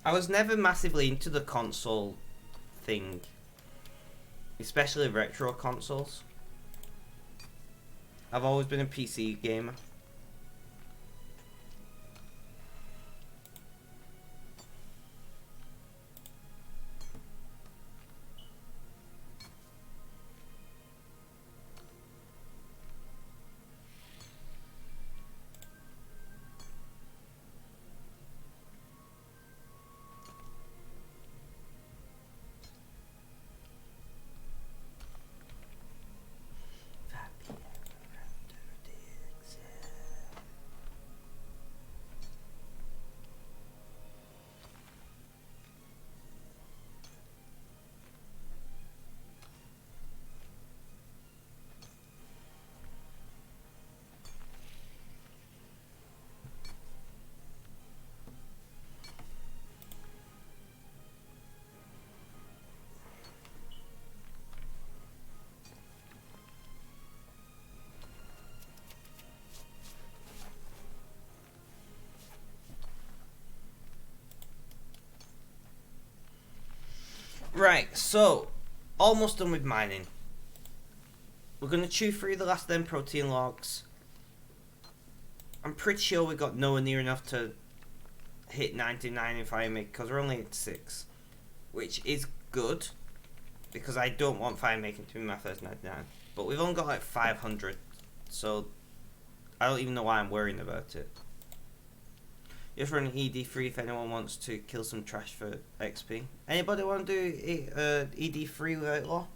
I was never massively into the console thing, especially retro consoles. I've always been a PC gamer. Right, so almost done with mining. We're gonna chew through the last of them protein logs. I'm pretty sure we got nowhere near enough to hit 99 in fire make because we're only at 6, which is good because I don't want fire making to be my first 99. But we've only got like 500, so I don't even know why I'm worrying about it. Just run ED3 if anyone wants to kill some trash for XP. Anybody want to do ED3 with Outlaw?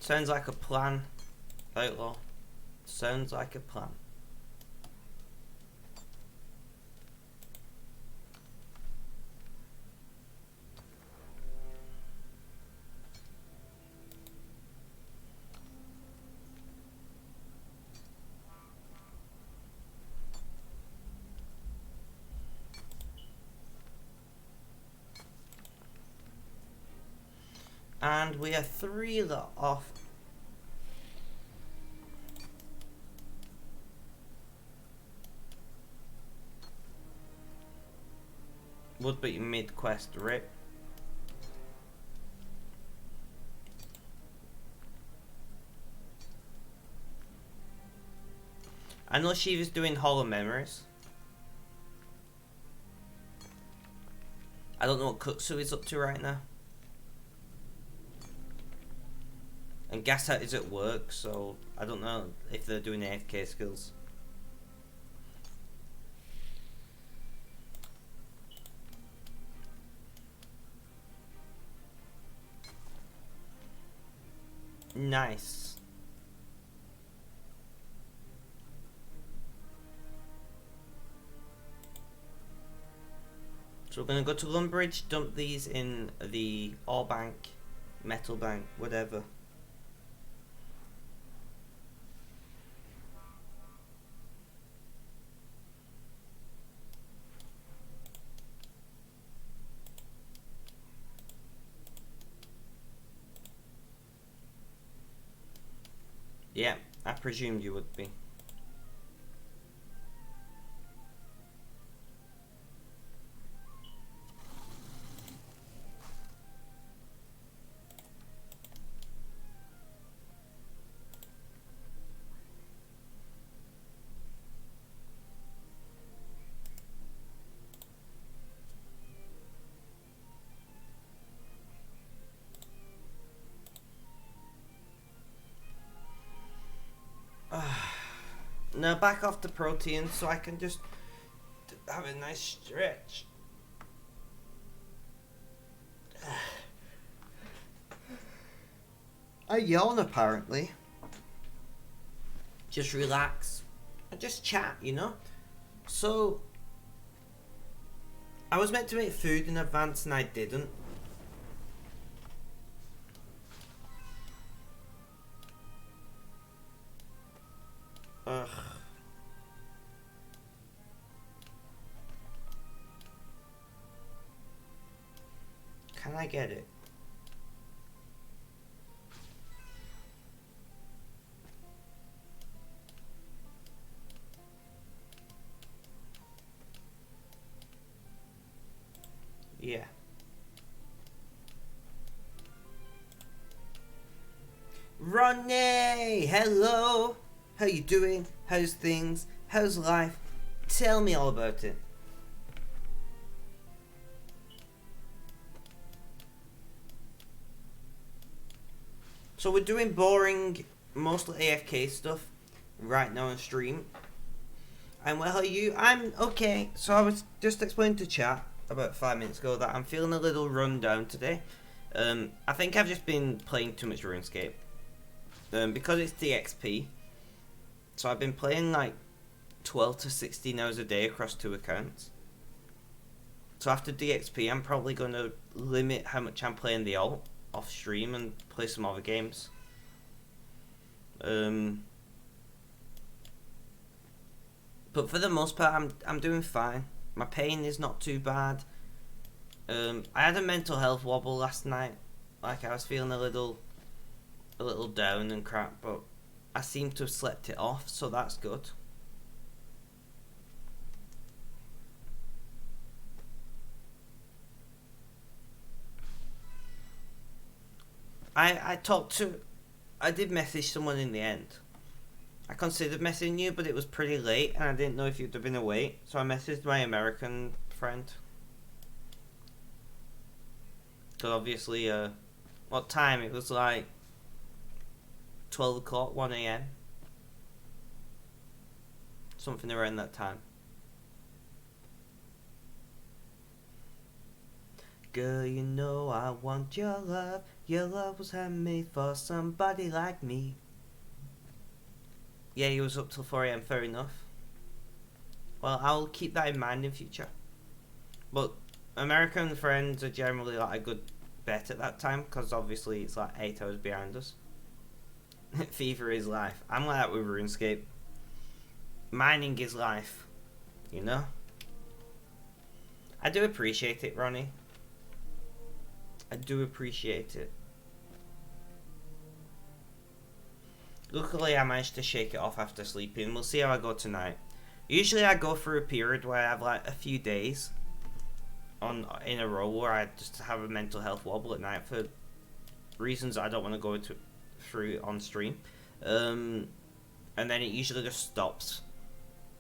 Sounds like a plan, Outlaw. Sounds like a plan. And we are 3 that off. Would be mid quest rip. I know Shiva's doing Hollow Memories. I don't know what Kutsu is up to right now. And Gashat is at work, so I don't know if they're doing AFK skills. Nice. So we're gonna go to Lumbridge, dump these in the ore bank, metal bank, whatever. Yeah, I presumed you would be. Now back off the protein so I can just have a nice stretch. I yawn apparently. Just relax and just chat, you know? So, I was meant to make food in advance and I didn't. Ugh. Can I get it? Yeah. Ronnie! Hello! How you doing? How's things? How's life? Tell me all about it. So we're doing boring, mostly AFK stuff right now on stream. And well, how are you? I'm okay. So I was just explaining to chat about 5 minutes ago that I'm feeling a little run down today. I think I've just been playing too much RuneScape. Because it's DXP. So I've been playing like 12 to 16 hours a day across 2 accounts. So after DXP, I'm probably going to limit how much I'm playing the alt off stream and play some other games. But for the most part, I'm doing fine. My pain is not too bad. I had a mental health wobble last night. Like I was feeling a little down and crap, but I seem to have slept it off, so that's good. I did message someone in the end. I considered messaging you, but it was pretty late, and I didn't know if you'd have been awake, so I messaged my American friend. Because obviously, what time? It was like 12 o'clock, 1 a.m. Something around that time. Girl, you know I want your love. Your love was handmade for somebody like me. Yeah, he was up till 4 a.m, fair enough. Well, I'll keep that in mind in future. But American friends are generally like a good bet at that time, because obviously it's like 8 hours behind us. Fever is life. I'm like that with RuneScape. Mining is life. You know? I do appreciate it, Ronnie. I do appreciate it. Luckily, I managed to shake it off after sleeping. We'll see how I go tonight. Usually I go through a period where I have like a few days in a row where I just have a mental health wobble at night for reasons I don't want to go through on stream. And then it usually just stops.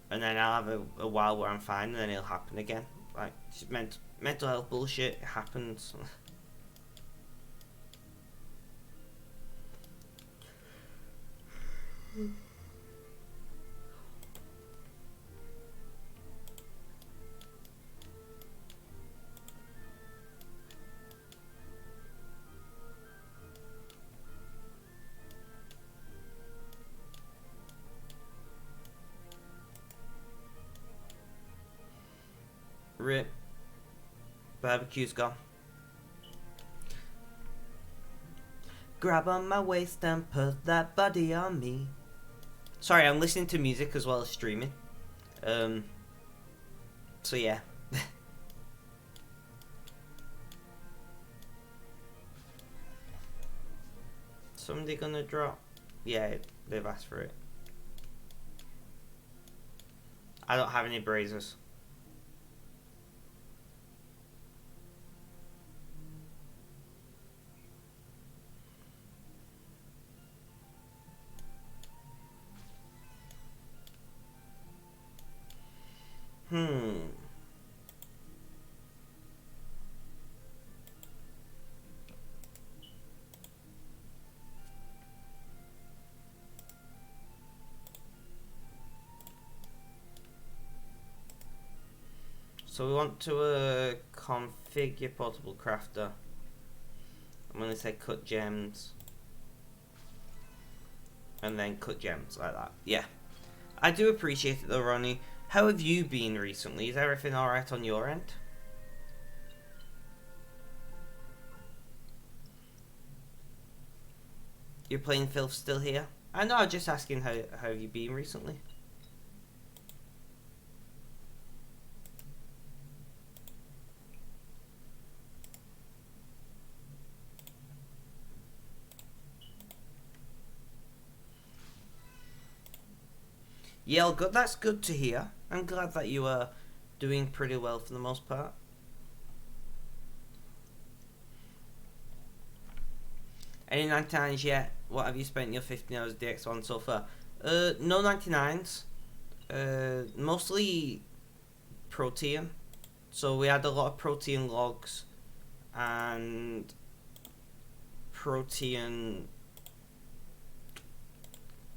And then I'll have a while where I'm fine, and then it'll happen again. Like, it's just mental health bullshit. It happens. Rip. Barbecue's gone. Grab on my waist and put that body on me. Sorry, I'm listening to music as well as streaming. So yeah. Somebody gonna drop? Yeah, they've asked for it. I don't have any brazers. So we want to configure portable crafter. I'm going to say cut gems. And then cut gems like that. Yeah. I do appreciate it though, Ronnie. How have you been recently? Is everything alright on your end? You're playing Filth still here? I know, I'm just asking how have you been recently? Yeah, all good. That's good to hear. I'm glad that you are doing pretty well for the most part. Any 99s yet? What have you spent your 15 hours of DX1 so far? No 99s. Mostly protein. So we had a lot of protein logs and protein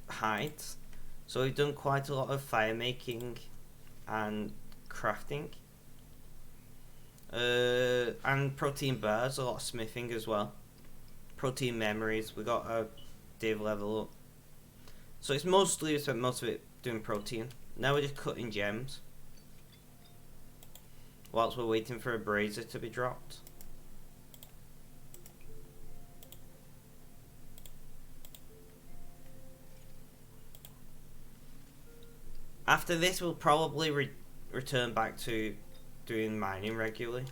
hides. So we've done quite a lot of fire making and crafting. And protein bars, a lot of smithing as well. Protein memories, we got a div level up. So it's mostly, we spent most of it doing protein. Now we're just cutting gems. Whilst we're waiting for a brazier to be dropped. After this, we'll probably return back to doing mining regularly.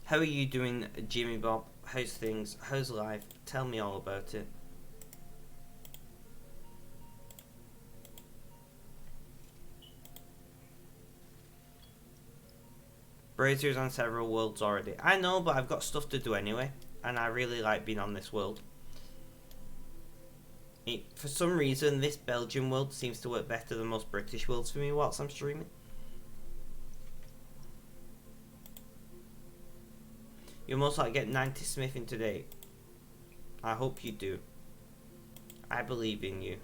How are you doing, Jimmy Bob? How's things? How's life? Tell me all about it. Brazier's on several worlds already. I know, but I've got stuff to do anyway. And I really like being on this world. For some reason, this Belgian world seems to work better than most British worlds for me whilst I'm streaming. You'll most likely get 90 smithing today. I hope you do. I believe in you.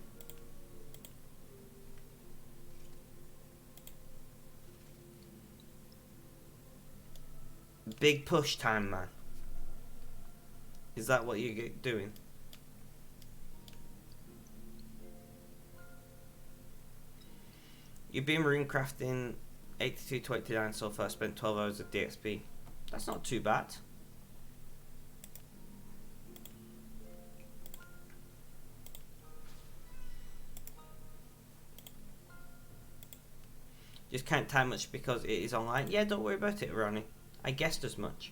Big push time, man. Is that what you're doing? You've been rune crafting 82 to 89 so far. Spent 12 hours of DXP. That's not too bad. Just can't time much because it is online. Yeah, don't worry about it, Ronnie. I guessed as much.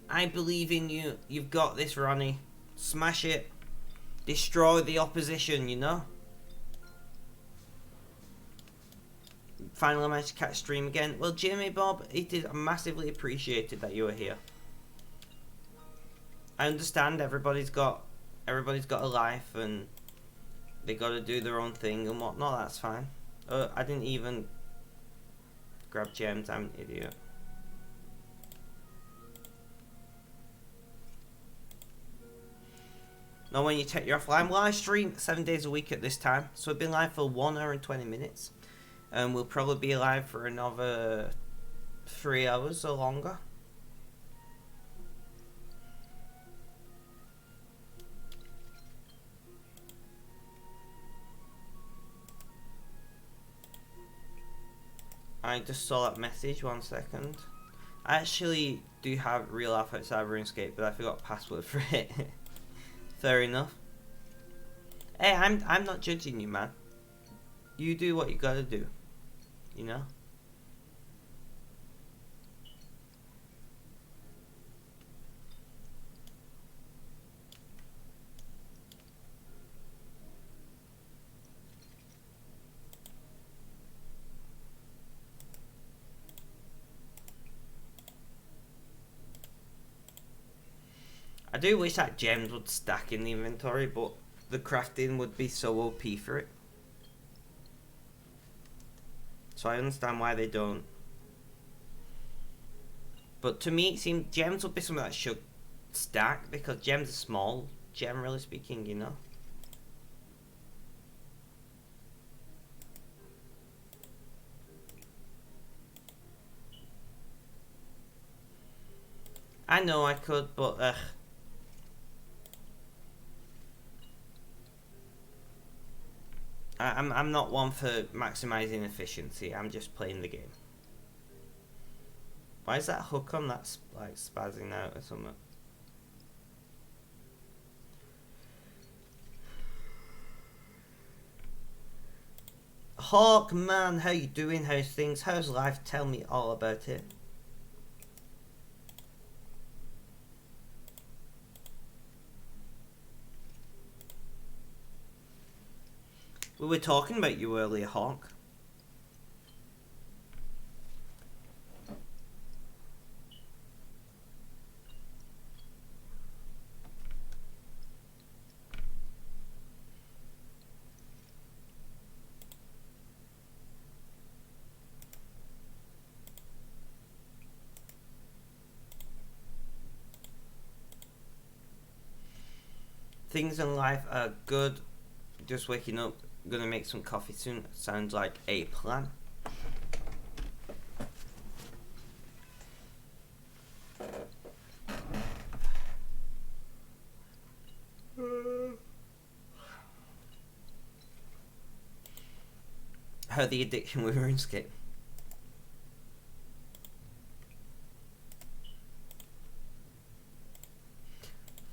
I believe in you. You've got this, Ronnie. Smash it. Destroy the opposition, you know? Finally managed to catch stream again. Well, Jimmy Bob, it is massively appreciated that you are here. I understand everybody's got a life and they got to do their own thing and whatnot. That's fine. I didn't even grab gems. I'm an idiot. Now when you take your offline live stream 7 days a week at this time, so we've been live for 1 hour and 20 minutes, and we'll probably be live for another 3 hours or longer. I just saw that message, 1 second. I actually do have real life outside RuneScape, but I forgot password for it. Fair enough. Hey, I'm not judging you, man. You do what you gotta do. You know? I do wish that gems would stack in the inventory, but the crafting would be so OP for it. So I understand why they don't. But to me, it seems gems would be something that should stack because gems are small, generally speaking, you know. I know I could, but I'm not one for maximizing efficiency. I'm just playing the game. Why is that hook on that like spazzing out or something? Hawk man, how you doing? How's things? How's life? Tell me all about it. We were talking about you earlier, Hawk. Things in life are good. Just waking up. Gonna make some coffee soon. Sounds like a plan. How the addiction with RuneScape.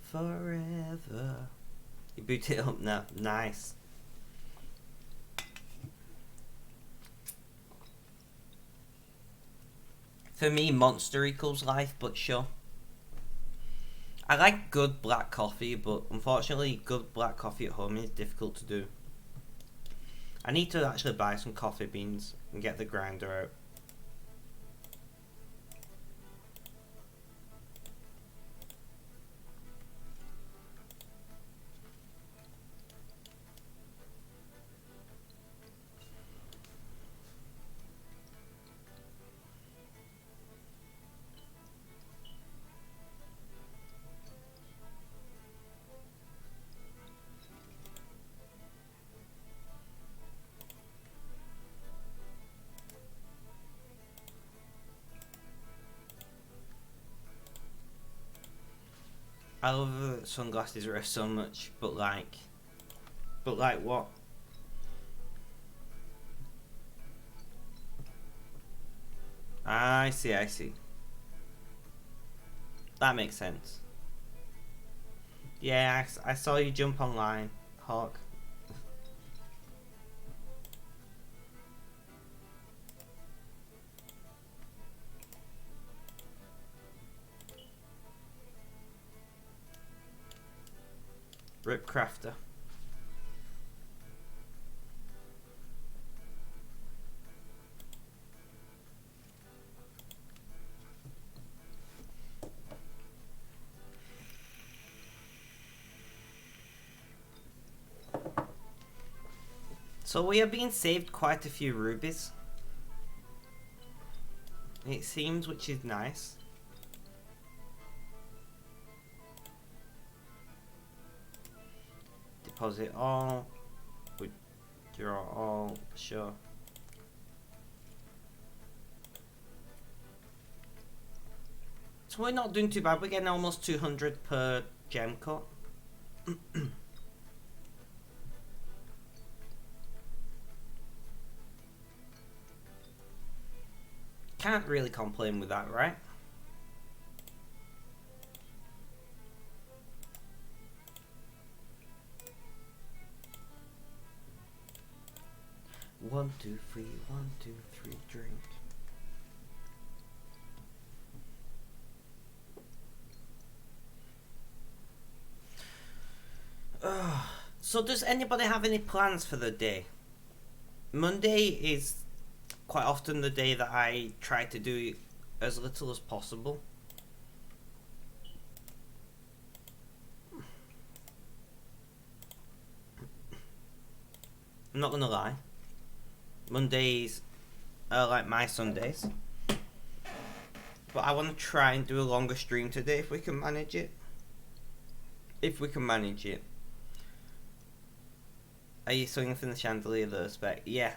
Forever. You boot it up now. Nice. For me, monster equals life, but sure. I like good black coffee, but unfortunately, good black coffee at home is difficult to do. I need to actually buy some coffee beans and get the grinder out. I love the sunglasses rest so much, but like what? I see, I see. That makes sense. Yeah, I saw you jump online, Hawk. Rip Crafter. So we have been saved quite a few rubies. It seems, which is nice. Deposit all. Withdraw all. Sure. So we're not doing too bad. We're getting almost 200 per gem cut. Can't really complain with that, right? One, two, three, 1, 2, 3, drink. So does anybody have any plans for the day? Monday is quite often the day that I try to do as little as possible. I'm not gonna lie. Mondays are like my Sundays. But I want to try and do a longer stream today if we can manage it. if we can manage it. Are you swinging from the chandelier though, Spec? Yeah.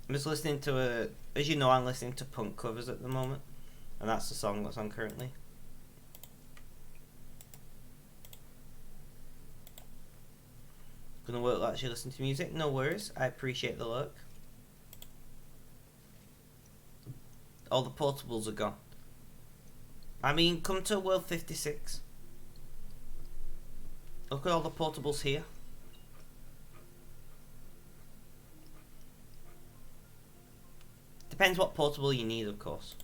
I'm just listening to as you know, I'm listening to punk covers at the moment. And that's the song that's on currently. Gonna work like actually listen to music? No worries, I appreciate the look. All the portables are gone. I mean, come to World 56. Look at all the portables here. Depends what portable you need, of course.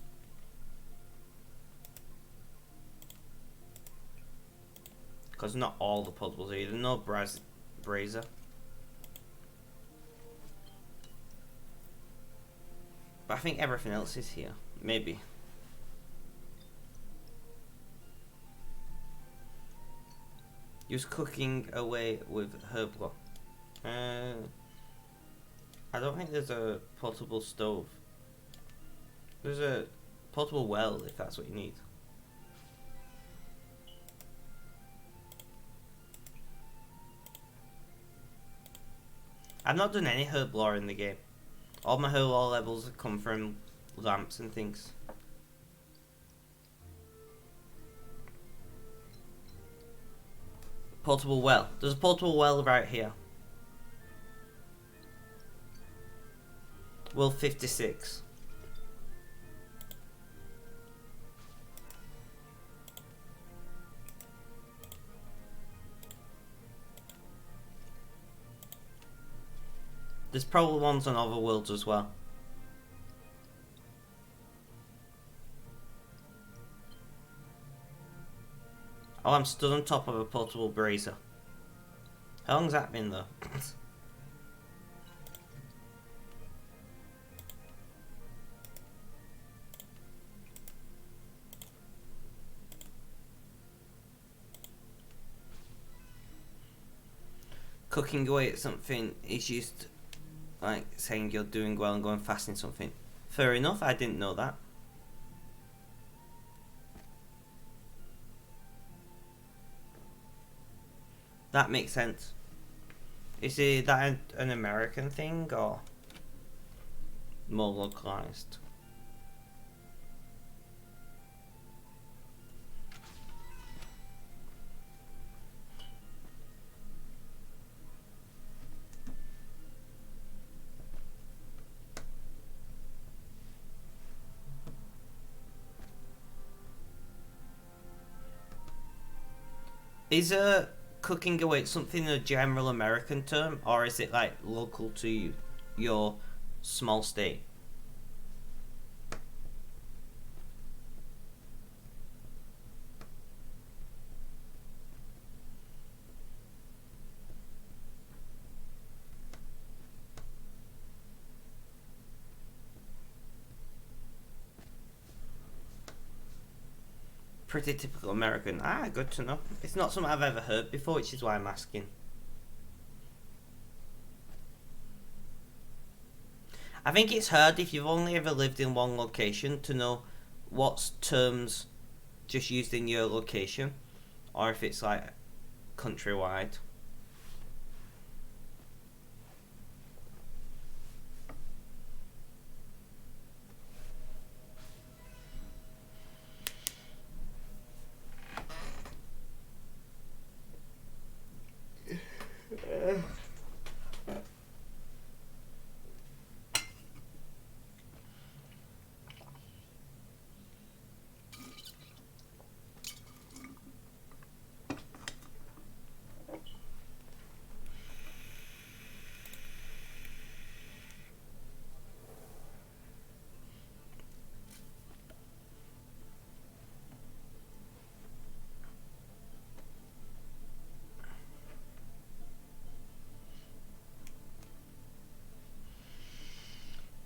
Because not all the portables are either. No brazier. But I think everything else is here. Maybe. Use cooking away with herb block. I don't think there's a portable stove. There's a portable well if that's what you need. I've not done any herb lore in the game. All my herb lore levels have come from lamps and things. Portable well. There's a portable well right here. World 56. There's probably ones on other worlds as well. Oh, I'm stood on top of a portable brazier. How long's that been though? Cooking away at something is used like saying you're doing well and going fast in something. Fair enough, I didn't know that. That makes sense. Is that an American thing or more localized? Is cooking away something a general American term, or is it like local to your small state? Pretty typical American. Ah, good to know. It's not something I've ever heard before, which is why I'm asking. I think it's hard if you've only ever lived in one location to know what's terms just used in your location, or if it's like countrywide.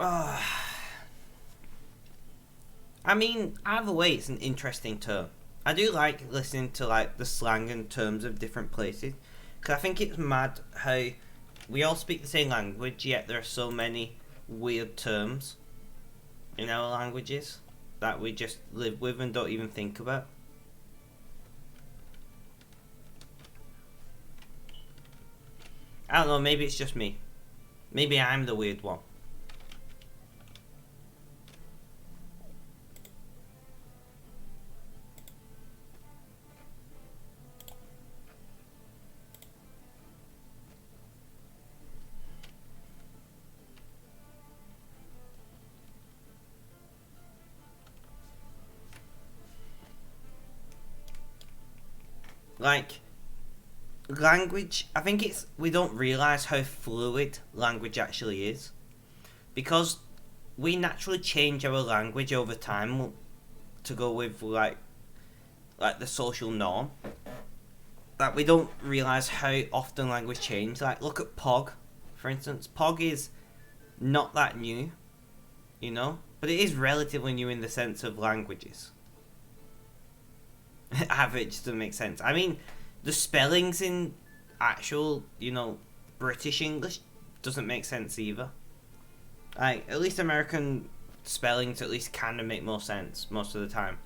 Uh, I mean, either way, it's an interesting term. I do like listening to like the slang and terms of different places, because I think it's mad how we all speak the same language, yet there are so many weird terms in our languages that we just live with and don't even think about. I don't know, maybe it's just me. Maybe I'm the weird one. Like, language, I think it's, we don't realise how fluid language actually is. Because we naturally change our language over time to go with, like the social norm. Like, we don't realise how often language change. Like, look at Pog, for instance. Pog is not that new, you know? But it is relatively new in the sense of languages. Average doesn't make sense. I mean, the spellings in actual, you know, British English doesn't make sense either. Like, at least American spellings at least kind of make more sense most of the time.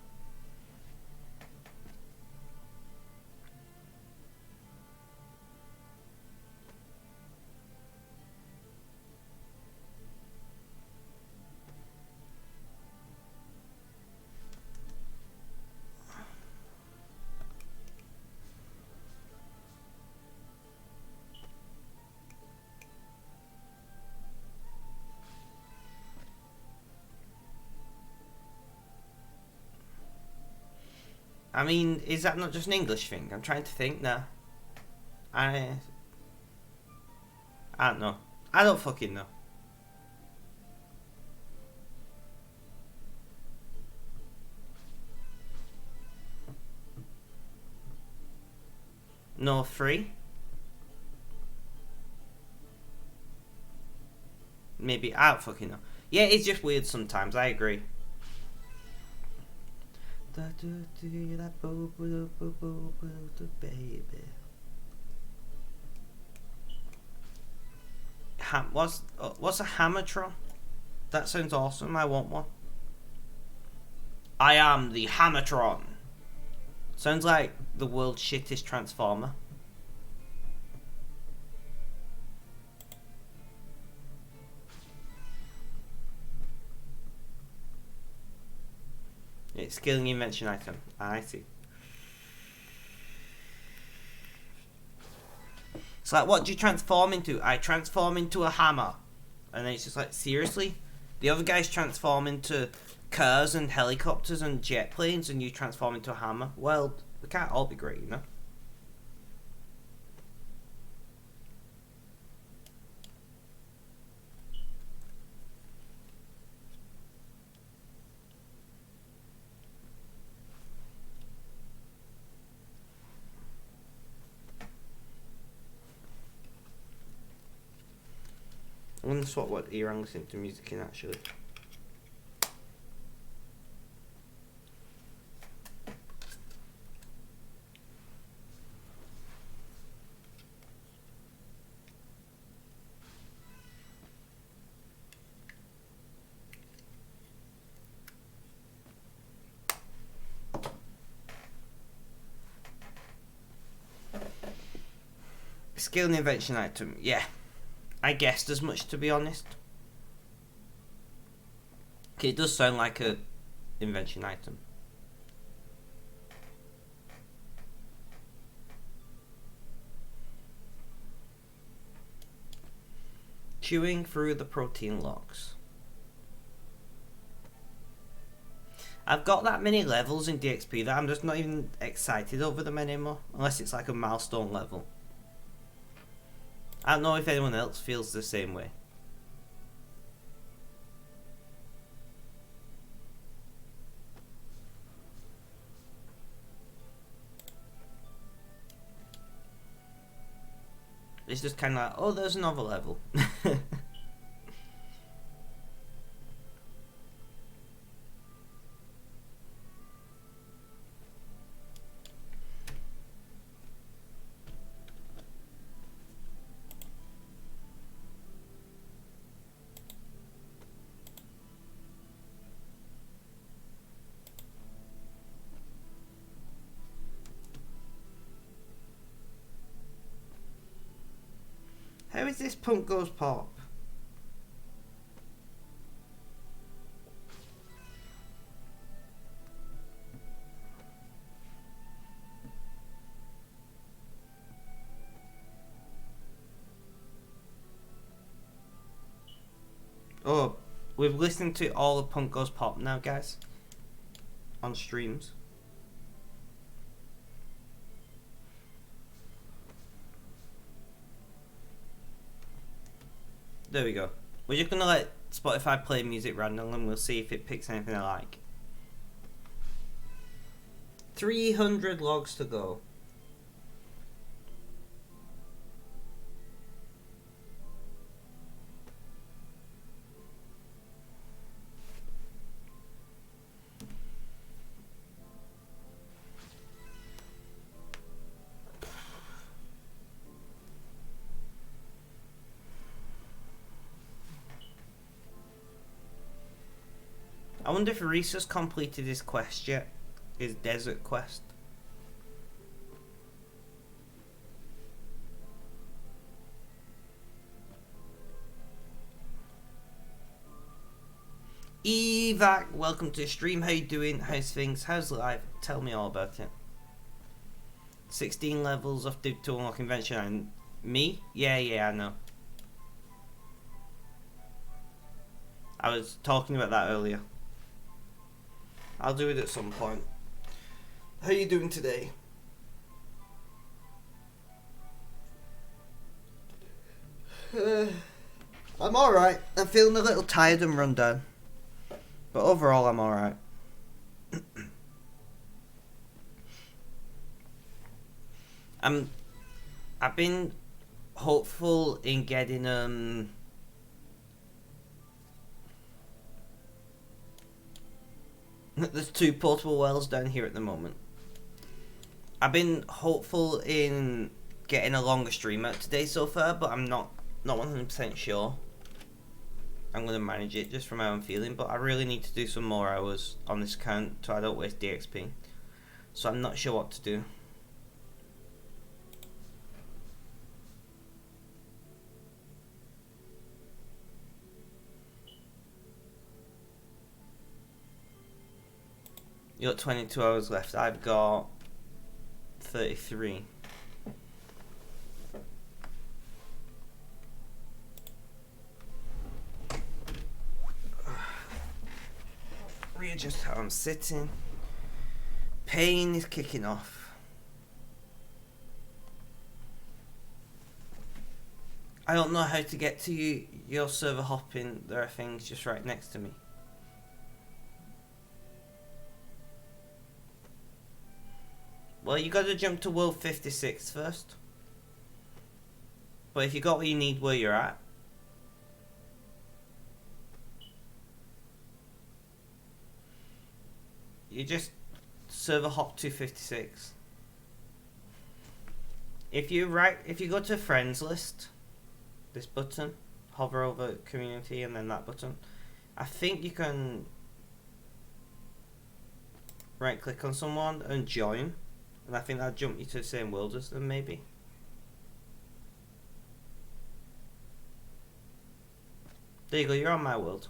I mean, is that not just an English thing? I'm trying to think now. I don't know. I don't fucking know. No, free? Maybe, I don't fucking know. Yeah, it's just weird sometimes, I agree. What's a Hammertron? That sounds awesome, I want one. I am the Hammertron. Sounds like the world's shittest transformer. It's skilling invention item. I see. It's like, what do you transform into? I transform into a hammer. And then it's just like, seriously? The other guys transform into cars and helicopters and jet planes, and you transform into a hammer? Well, we can't all be great, you know? I wonder what ear I'm listening to music in, actually. Skill and invention item, yeah. I guessed as much, to be honest. Okay, it does sound like a invention item. Chewing through the protein logs. I've got that many levels in DXP that I'm just not even excited over them anymore, unless it's like a milestone level. I don't know if anyone else feels the same way. It's just kind of like, oh, there's another level. is this punk goes pop? Oh, we've listened to all of Punk Goes Pop now, guys. On streams. There we go. We're just gonna let Spotify play music randomly and we'll see if it picks anything I like. 300 logs to go. I wonder if Reese's completed his quest yet. His desert quest. Evac, welcome to the stream. How you doing? How's things? How's life? Tell me all about it. 16 levels of to unlock invention and me? Yeah, I know. I was talking about that earlier. I'll do it at some point. How are you doing today? I'm alright. I'm feeling a little tired and run down. But overall, I'm alright. I've been hopeful in getting there's 2 portable wells down here at the moment. I've been hopeful in getting a longer stream out today so far, but I'm not 100% sure. I'm going to manage it just from my own feeling, but I really need to do some more hours on this account so I don't waste DXP. So I'm not sure what to do. You got 22 hours left. I've got 33. Readjust how I'm sitting. Pain is kicking off. I don't know how to get to you. Your server hopping. There are things just right next to me. Well, you gotta jump to world 56 first. But if you got what you need where you're at, you just server hop to 56. If you go to friends list, this button, hover over community and then that button, I think you can right click on someone and join. And I think that'll jump you to the same world as them, maybe. There you go, you're on my world.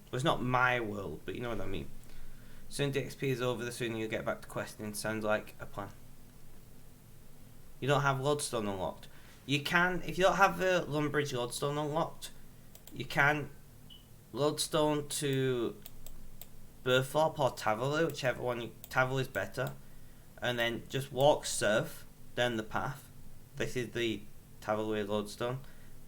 Well, it's not my world, but you know what I mean. Soon DXP is over, the sooner you get back to questing. Sounds like a plan. You don't have Lodestone unlocked. You can, if you don't have the Lumbridge Lodestone unlocked, you can Lodestone to Burthorpe or Tavaler, whichever one. Tavaler is better. And then just walk south down the path. This is the Tavaler Lodestone.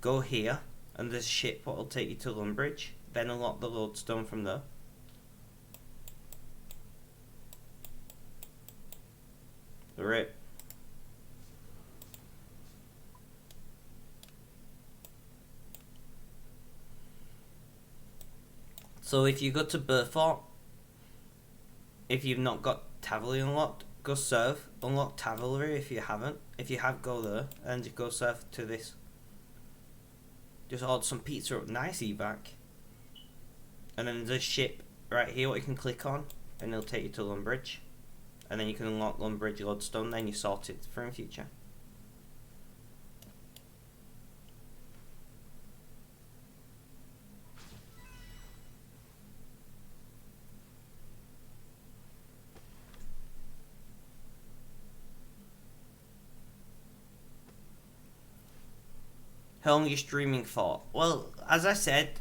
Go here, and there's a ship that will take you to Lumbridge. Then unlock the Lodestone from there. Rip. So if you go to Burthorpe, if you've not got Tavaler unlocked, go south, unlock Tavaler if you haven't. If you have, go there, and just go south to this. Just order some pizza up, nice evac. And then there's a ship right here what you can click on, and it'll take you to Lumbridge. And then you can unlock Lumbridge Lodestone, then you sort it for in future. How long are you streaming for? Well, as I said,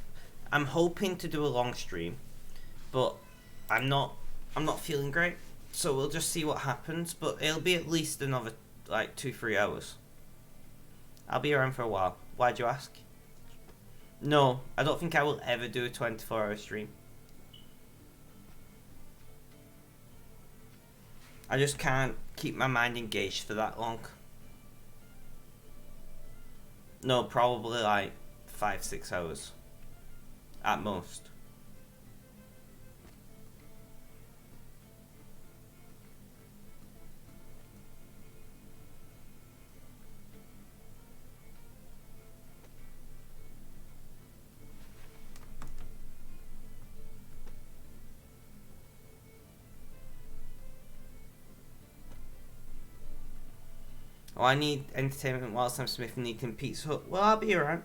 I'm hoping to do a long stream, but I'm not feeling great, so we'll just see what happens. But it'll be at least another like 2-3 hours. I'll be around for a while. Why'd you ask? No, I don't think I will ever do a 24-hour stream. I just can't keep my mind engaged for that long. No, probably like 5-6 hours at most. Oh, I need entertainment whilst I'm smithing and eating Pizza Hut. Well, I'll be around.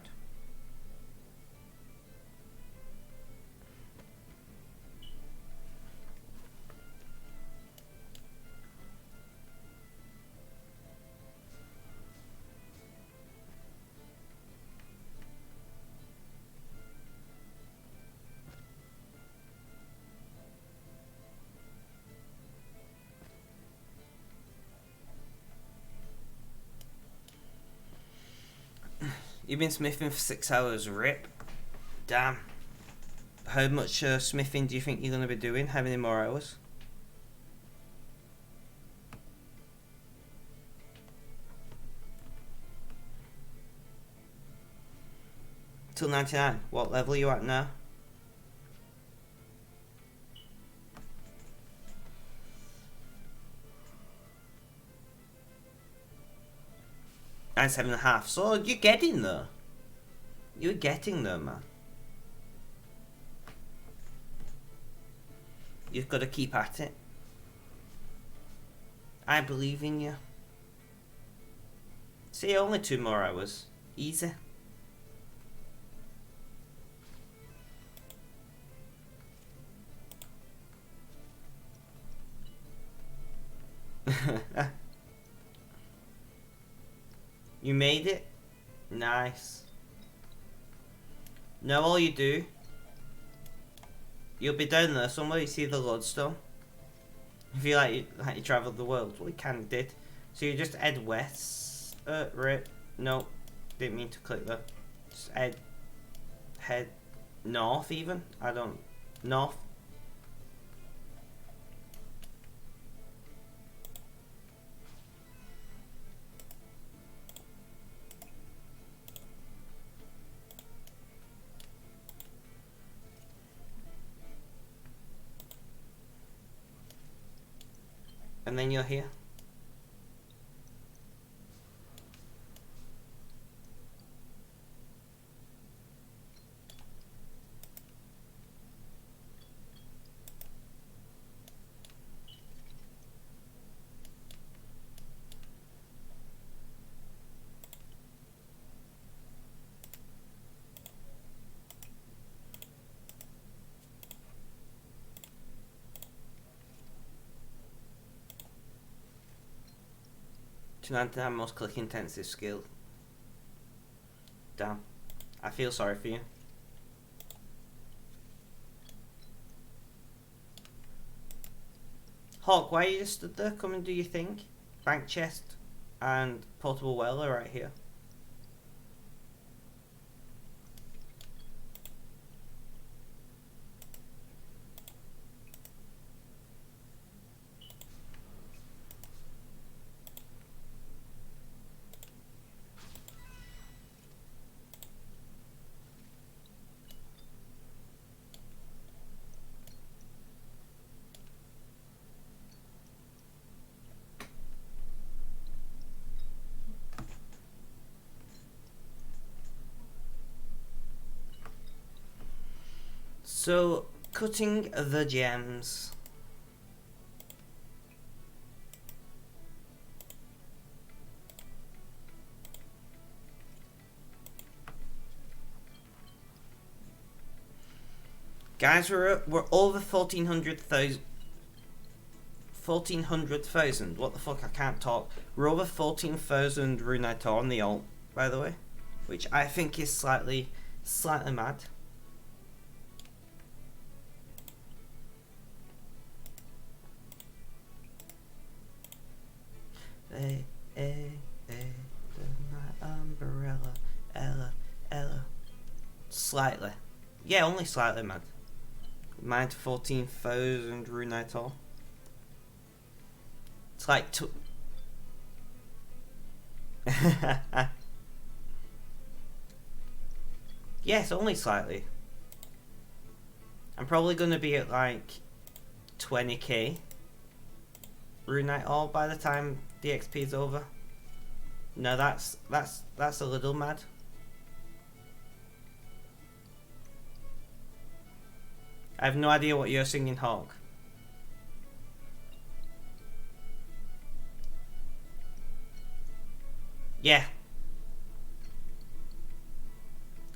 You've been smithing for 6 hours, rip. Damn. How much smithing do you think you're going to be doing? How many more hours? Till 99. What level are you at now? And 7.5. So you're getting there. You're getting there, man. You've got to keep at it. I believe in you. See, only 2 more hours. Easy. You made it? Nice. Now all you do, you'll be down there somewhere, you see the lodestone. If you like you travelled the world. Well, you kinda did. So you just head west. Right. No. Didn't mean to click that. Just head north even. I don't north. And then you're here. To 99 most click intensive skill. Damn. I feel sorry for you. Hawk, why you just stood there? Come and do your thing. Bank chest and portable well are right here. So, cutting the gems. Guys, we're over 1,400,000. 1,400,000. What the fuck? I can't talk. We're over 14,000 Runeite on the alt, by the way. which I think is slightly mad. My umbrella, Ella. Slightly. Yeah, only slightly mad. Mine to 14,000 rune at all. It's like yes, only slightly. I'm probably gonna be at like 20k rune night all by the time the XP is over. No, that's a little mad. I have no idea what you're singing, Hawk. Yeah.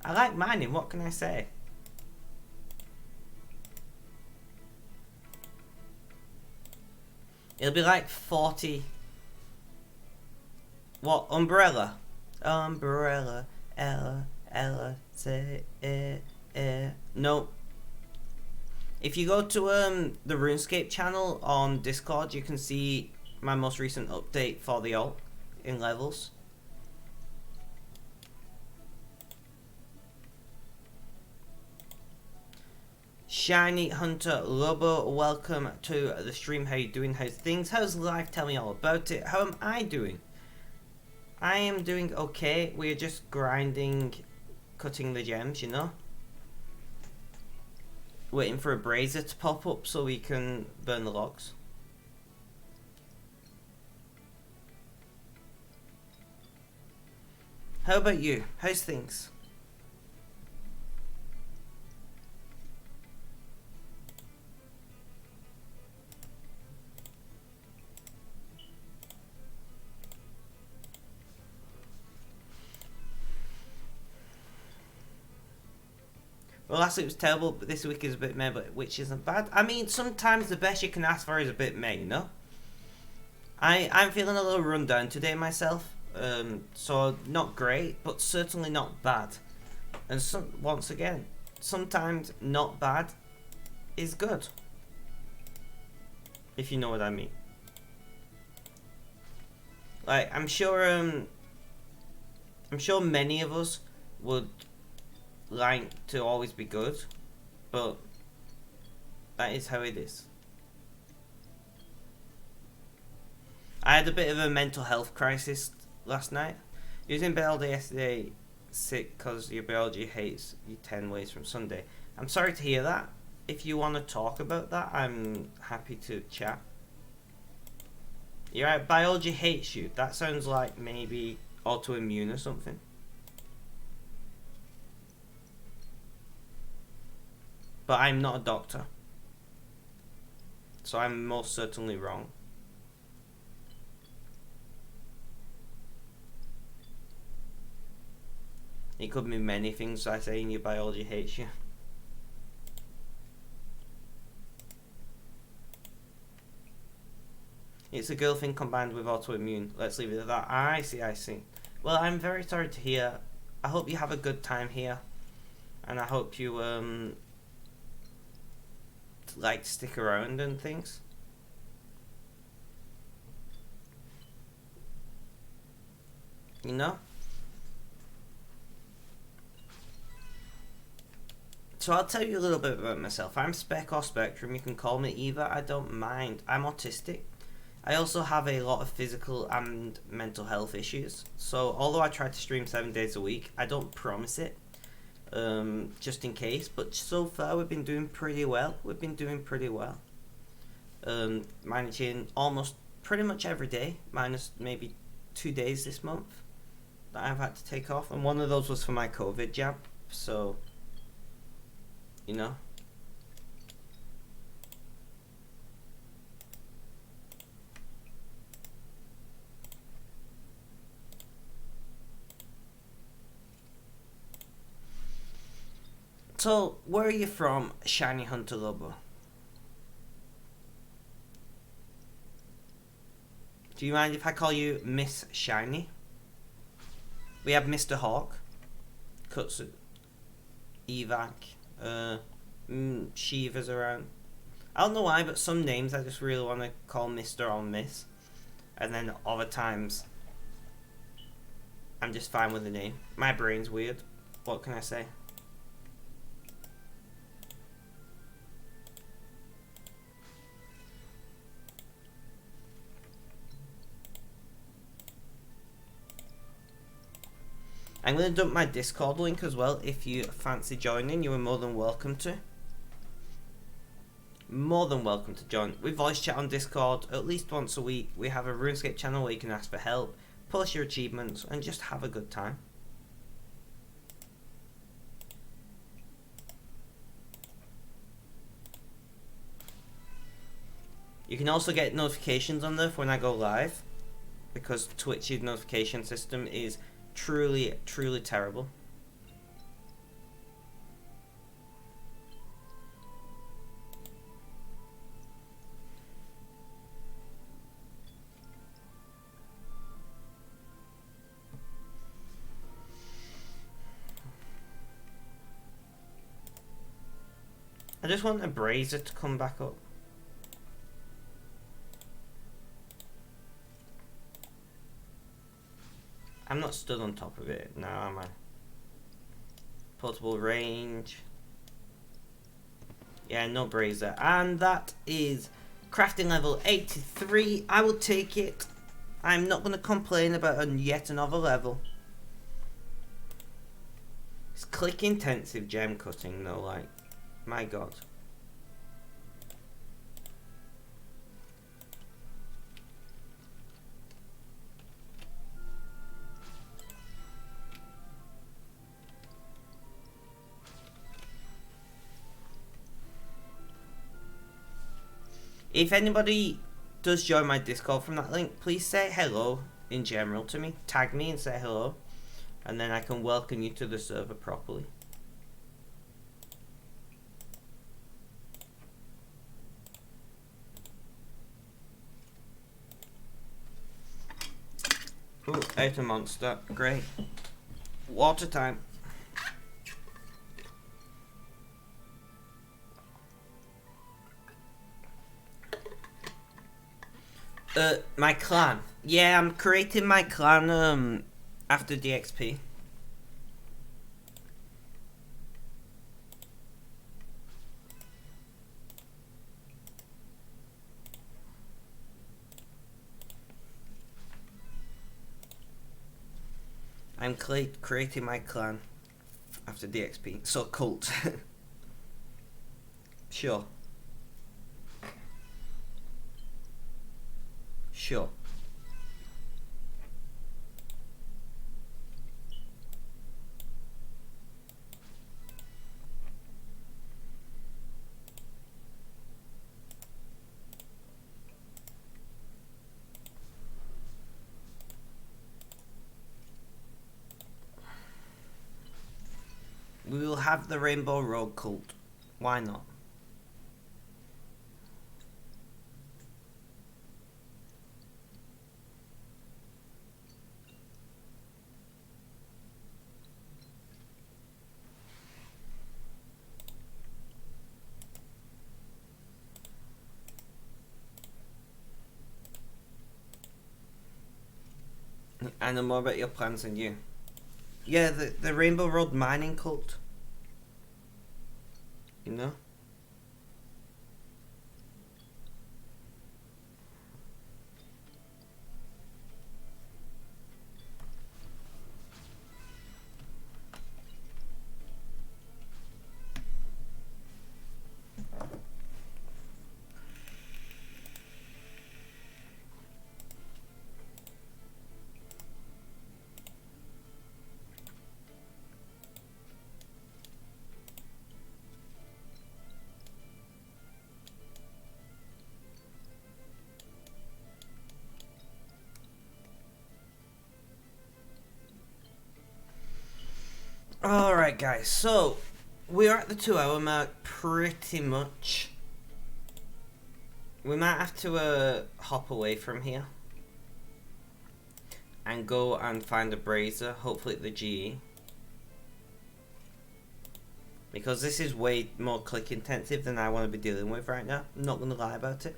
I like mining, what can I say? It'll be like 40. What? Umbrella? Umbrella, Ella, say, no. If you go to the RuneScape channel on Discord, you can see my most recent update for the alt in levels. Shiny Hunter Lobo, welcome to the stream. How you doing? How's things? How's life? Tell me all about it. How am I doing? I am doing okay. We're just grinding, cutting the gems, you know. Waiting for a brazier to pop up so we can burn the logs. How about you? How's things? Well, last week was terrible, but this week is a bit meh, but which isn't bad. I mean, sometimes the best you can ask for is a bit meh, you know? I'm feeling a little run down today myself. So not great, but certainly not bad. And once again, sometimes not bad is good. If you know what I mean. Like, I'm sure many of us would like to always be good, but that is how it is. I had a bit of a mental health crisis last night. I was in bed all day yesterday, sick because your biology hates you 10 ways from Sunday. I'm sorry to hear that. If you want to talk about that, I'm happy to chat. You're right, biology hates you. That sounds like maybe autoimmune or something. But I'm not a doctor. So I'm most certainly wrong. It could be many things I say in your biology hates you. It's a girl thing combined with autoimmune. Let's leave it at that. I see. Well, I'm very sorry to hear. I hope you have a good time here. And I hope you like stick around and things. You know? So I'll tell you a little bit about myself. I'm Spec or Spectrum. You can call me either. I don't mind. I'm autistic. I also have a lot of physical and mental health issues. So although I try to stream 7 days a week, I don't promise it. Just in case. But so far we've been doing pretty well. Managing almost pretty much every day, minus maybe 2 days this month that I've had to take off. And one of those was for my COVID jab. So, you know. So, where are you from, Shiny Hunter Lobo? Do you mind if I call you Miss Shiny? We have Mr. Hawk. Cuts evac. Shiva's around. I don't know why, but some names I just really want to call Mr. or Miss. And then other times, I'm just fine with the name. My brain's weird. What can I say? I'm going to dump my Discord link as well. If you fancy joining, you are more than welcome to. More than welcome to join. We voice chat on Discord at least once a week. We have a RuneScape channel where you can ask for help, post your achievements, and just have a good time. You can also get notifications on there for when I go live, because Twitch's notification system is truly, truly terrible. I just want a brazier to come back up. I'm not stood on top of it now, am I? Portable range. Yeah, no brazier. And that is crafting level 83. I will take it. I'm not going to complain about yet another level. It's click intensive gem cutting though, like, my god. If anybody does join my Discord from that link, please say hello in general to me. Tag me and say hello. And then I can welcome you to the server properly. Ooh, ate a monster. Great. Water time. My clan. Yeah, I'm creating my clan after DXP. I'm creating my clan after DXP. So cult. Sure. Sure. We will have the Rainbow Road cult. Why not? I know more about your plans than you. Yeah, the Rainbow Road mining cult. You know? Alright guys, so we're at the 2-hour mark pretty much. We might have to hop away from here and go and find a brazier, hopefully at the GE. Because this is way more click intensive than I want to be dealing with right now. I'm not going to lie about it.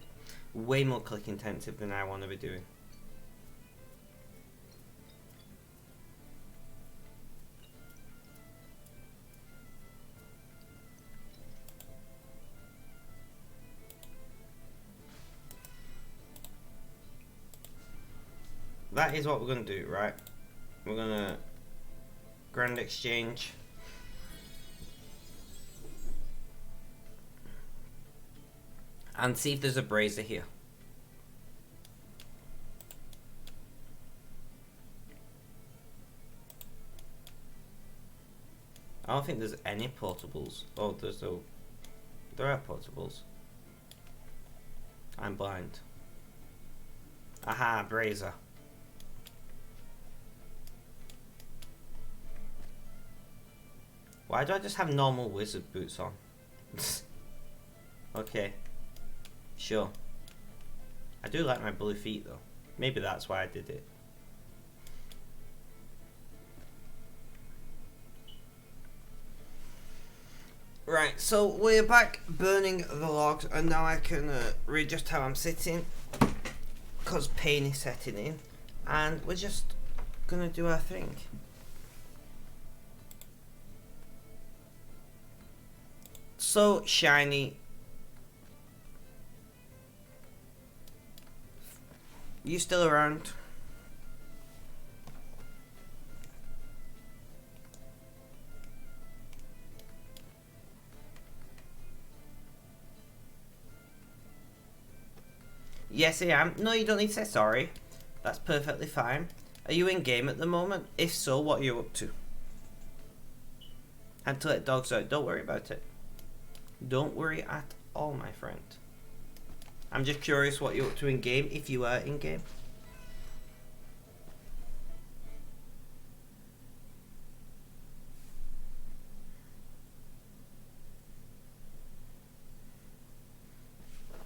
Way more click intensive than I want to be doing. That is what we're going to do, right? We're going to Grand Exchange. And see if there's a brazier here. I don't think there's any portables. Oh, there are portables. I'm blind. Aha, brazier. Why do I just have normal wizard boots on? Okay. Sure. I do like my blue feet though. Maybe that's why I did it. Right, so we're back burning the logs, and now I can readjust how I'm sitting because pain is setting in, and we're just gonna do our thing. So shiny. You still around? Yes, I am. No, you don't need to say sorry. That's perfectly fine. Are you in game at the moment? If so, what are you up to? Had to let dogs out. Don't worry about it. Don't worry at all, my friend. I'm just curious what you're up to in game, if you are in game.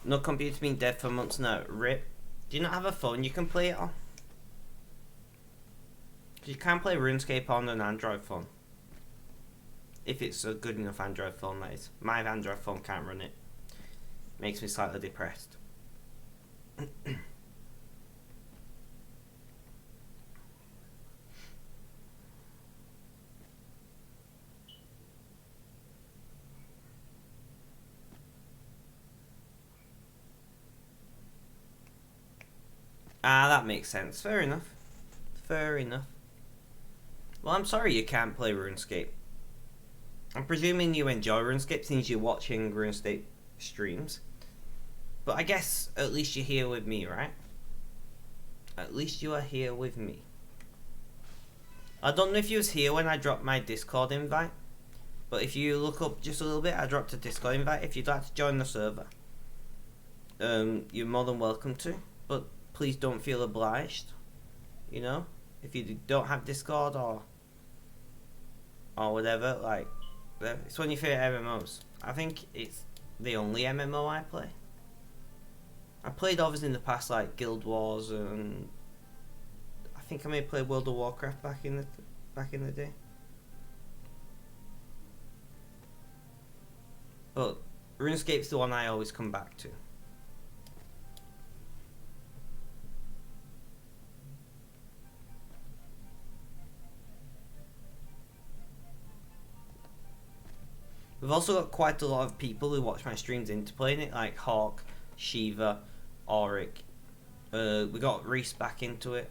No computer's been dead for months now. Rip. Do you not have a phone you can play it on? You can play RuneScape on an Android phone. If it's a good enough Android phone, that is. My Android phone can't run it. Makes me slightly depressed. Ah, that makes sense. Fair enough. Fair enough. Well, I'm sorry you can't play RuneScape. I'm presuming you enjoy RuneScape since you're watching RuneScape streams. But I guess at least you're here with me, right? At least you are here with me. I don't know if you was here when I dropped my Discord invite. But if you look up just a little bit, I dropped a Discord invite. If you'd like to join the server, you're more than welcome to. But please don't feel obliged. You know? If you don't have Discord or whatever, like, it's one of your favourite MMOs. I think it's the only MMO I play. I played others in the past, like Guild Wars, and I think I may play World of Warcraft back in the day. But RuneScape's the one I always come back to. We've also got quite a lot of people who watch my streams into playing it, like Hawk, Shiva, Auric. We got Reese back into it.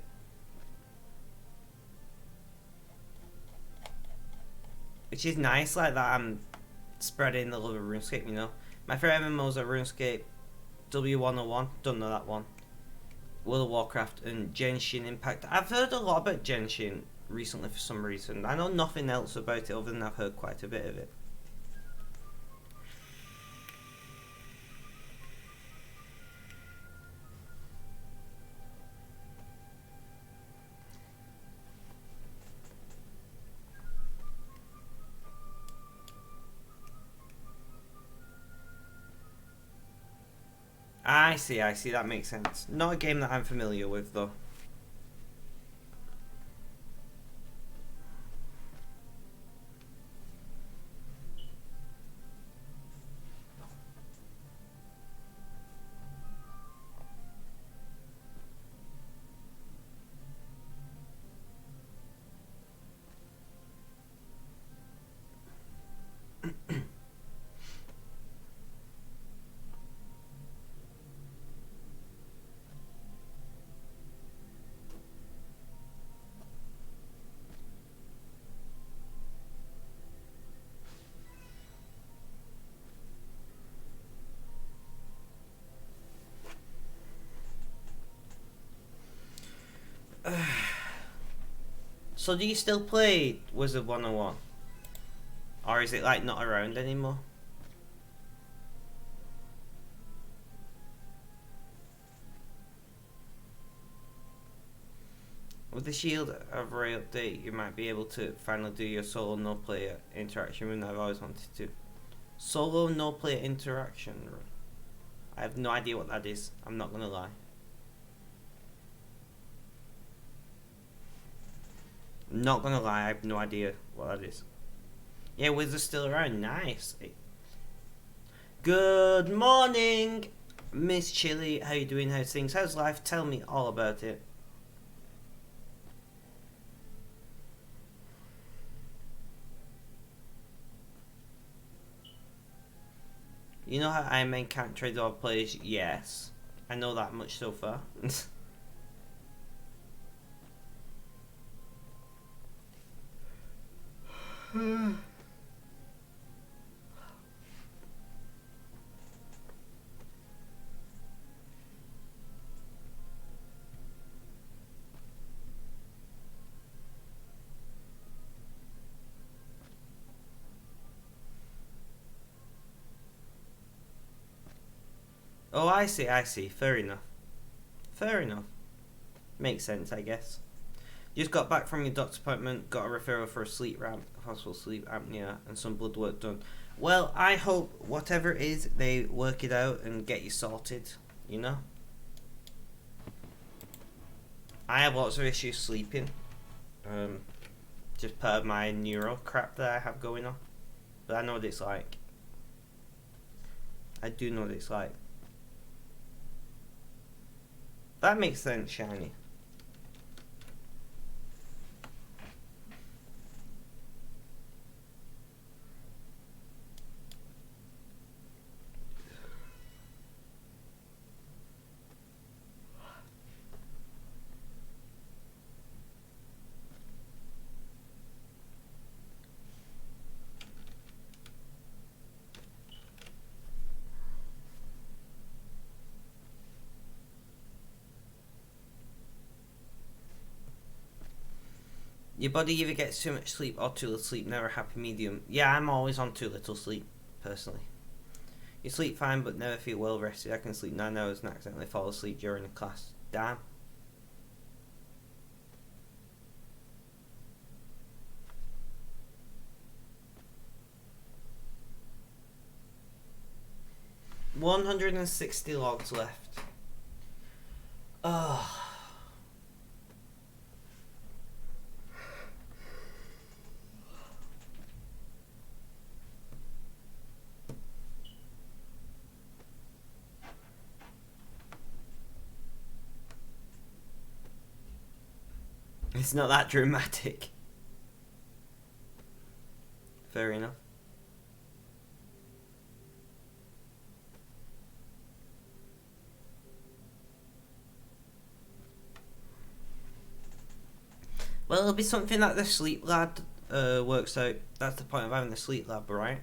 Which is nice, like that I'm spreading the love of RuneScape, you know. My favourite MMOs are RuneScape, W101, don't know that one, World of Warcraft, and Genshin Impact. I've heard a lot about Genshin recently for some reason. I know nothing else about it other than I've heard quite a bit of it. I see, that makes sense. Not a game that I'm familiar with, though. So do you still play Wizard 101? Or is it like not around anymore? With the Shield Array update, you might be able to finally do your solo no player interaction run I've always wanted to. Solo no player interaction run. I have no idea what that is. I'm not gonna lie. I'm not gonna lie. I have no idea what that is. Yeah, Wizard's still around. Nice. Good morning, Miss Chili. How you doing? How's things? How's life? Tell me all about it. You know how Iron Man can't trade off players? Yes. I know that much so far. Oh, I see, I see. Fair enough. Fair enough. Makes sense, I guess. Just got back from your doctor's appointment, got a referral for a sleep ramp, possible sleep apnea, and some blood work done. Well, I hope whatever it is, they work it out and get you sorted, you know? I have lots of issues sleeping. Just part of my neuro crap that I have going on. But I know what it's like. I do know what it's like. That makes sense, Shiny. Your body either gets too much sleep or too little sleep, never a happy medium. Yeah, I'm always on too little sleep, personally. You sleep fine but never feel well rested. I can sleep 9 hours and accidentally fall asleep during a class. Damn. $160 logs left. Ugh. It's not that dramatic. Fair enough. Well, it'll be something that the sleep lab works out. That's the point of having the sleep lab, right?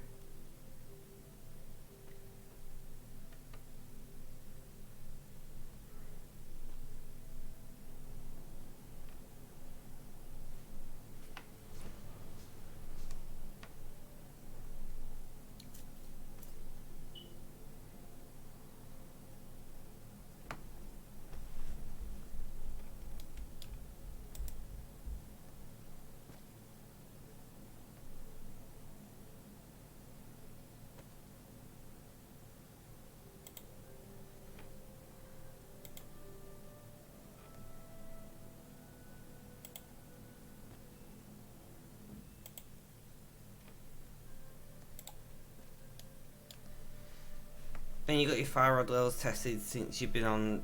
And you got your thyroid levels tested since you've been on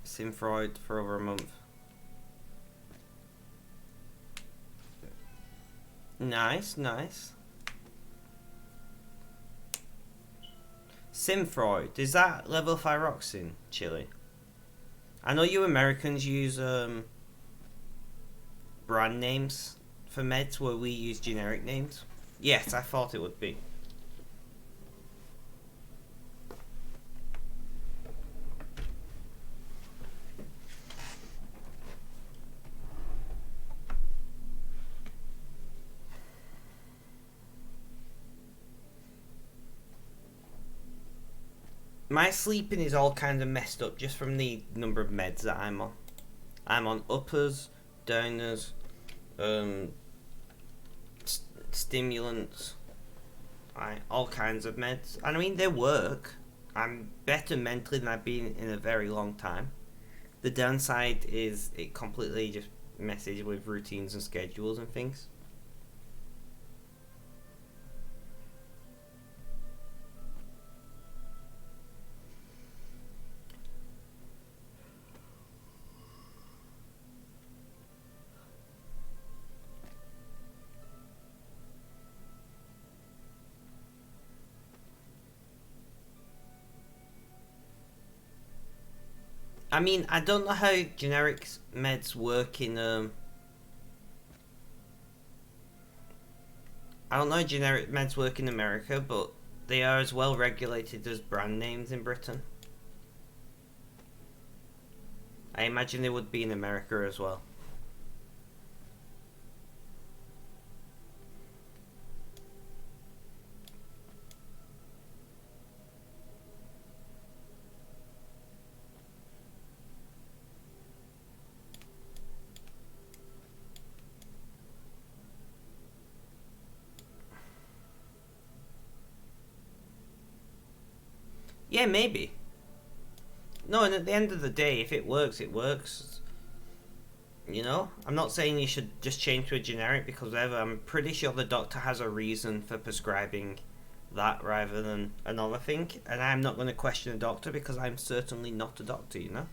Synthroid for over a month. Nice, nice. Synthroid, is that levothyroxine, Chili? I know you Americans use brand names for meds where we use generic names. Yes, I thought it would be. My sleeping is all kind of messed up just from the number of meds that I'm on. I'm on uppers, downers, stimulants, all kinds of meds. And I mean, they work. I'm better mentally than I've been in a very long time. The downside is it completely just messes with routines and schedules and things. I mean, I don't know how generic meds work in I don't know how generic meds work in America, but they are as well regulated as brand names in Britain. I imagine they would be in America as well. Yeah, maybe. No, and at the end of the day, if it works, it works. You know? I'm not saying you should just change to a generic because whatever. I'm pretty sure the doctor has a reason for prescribing that rather than another thing. And I'm not going to question a doctor because I'm certainly not a doctor, you know?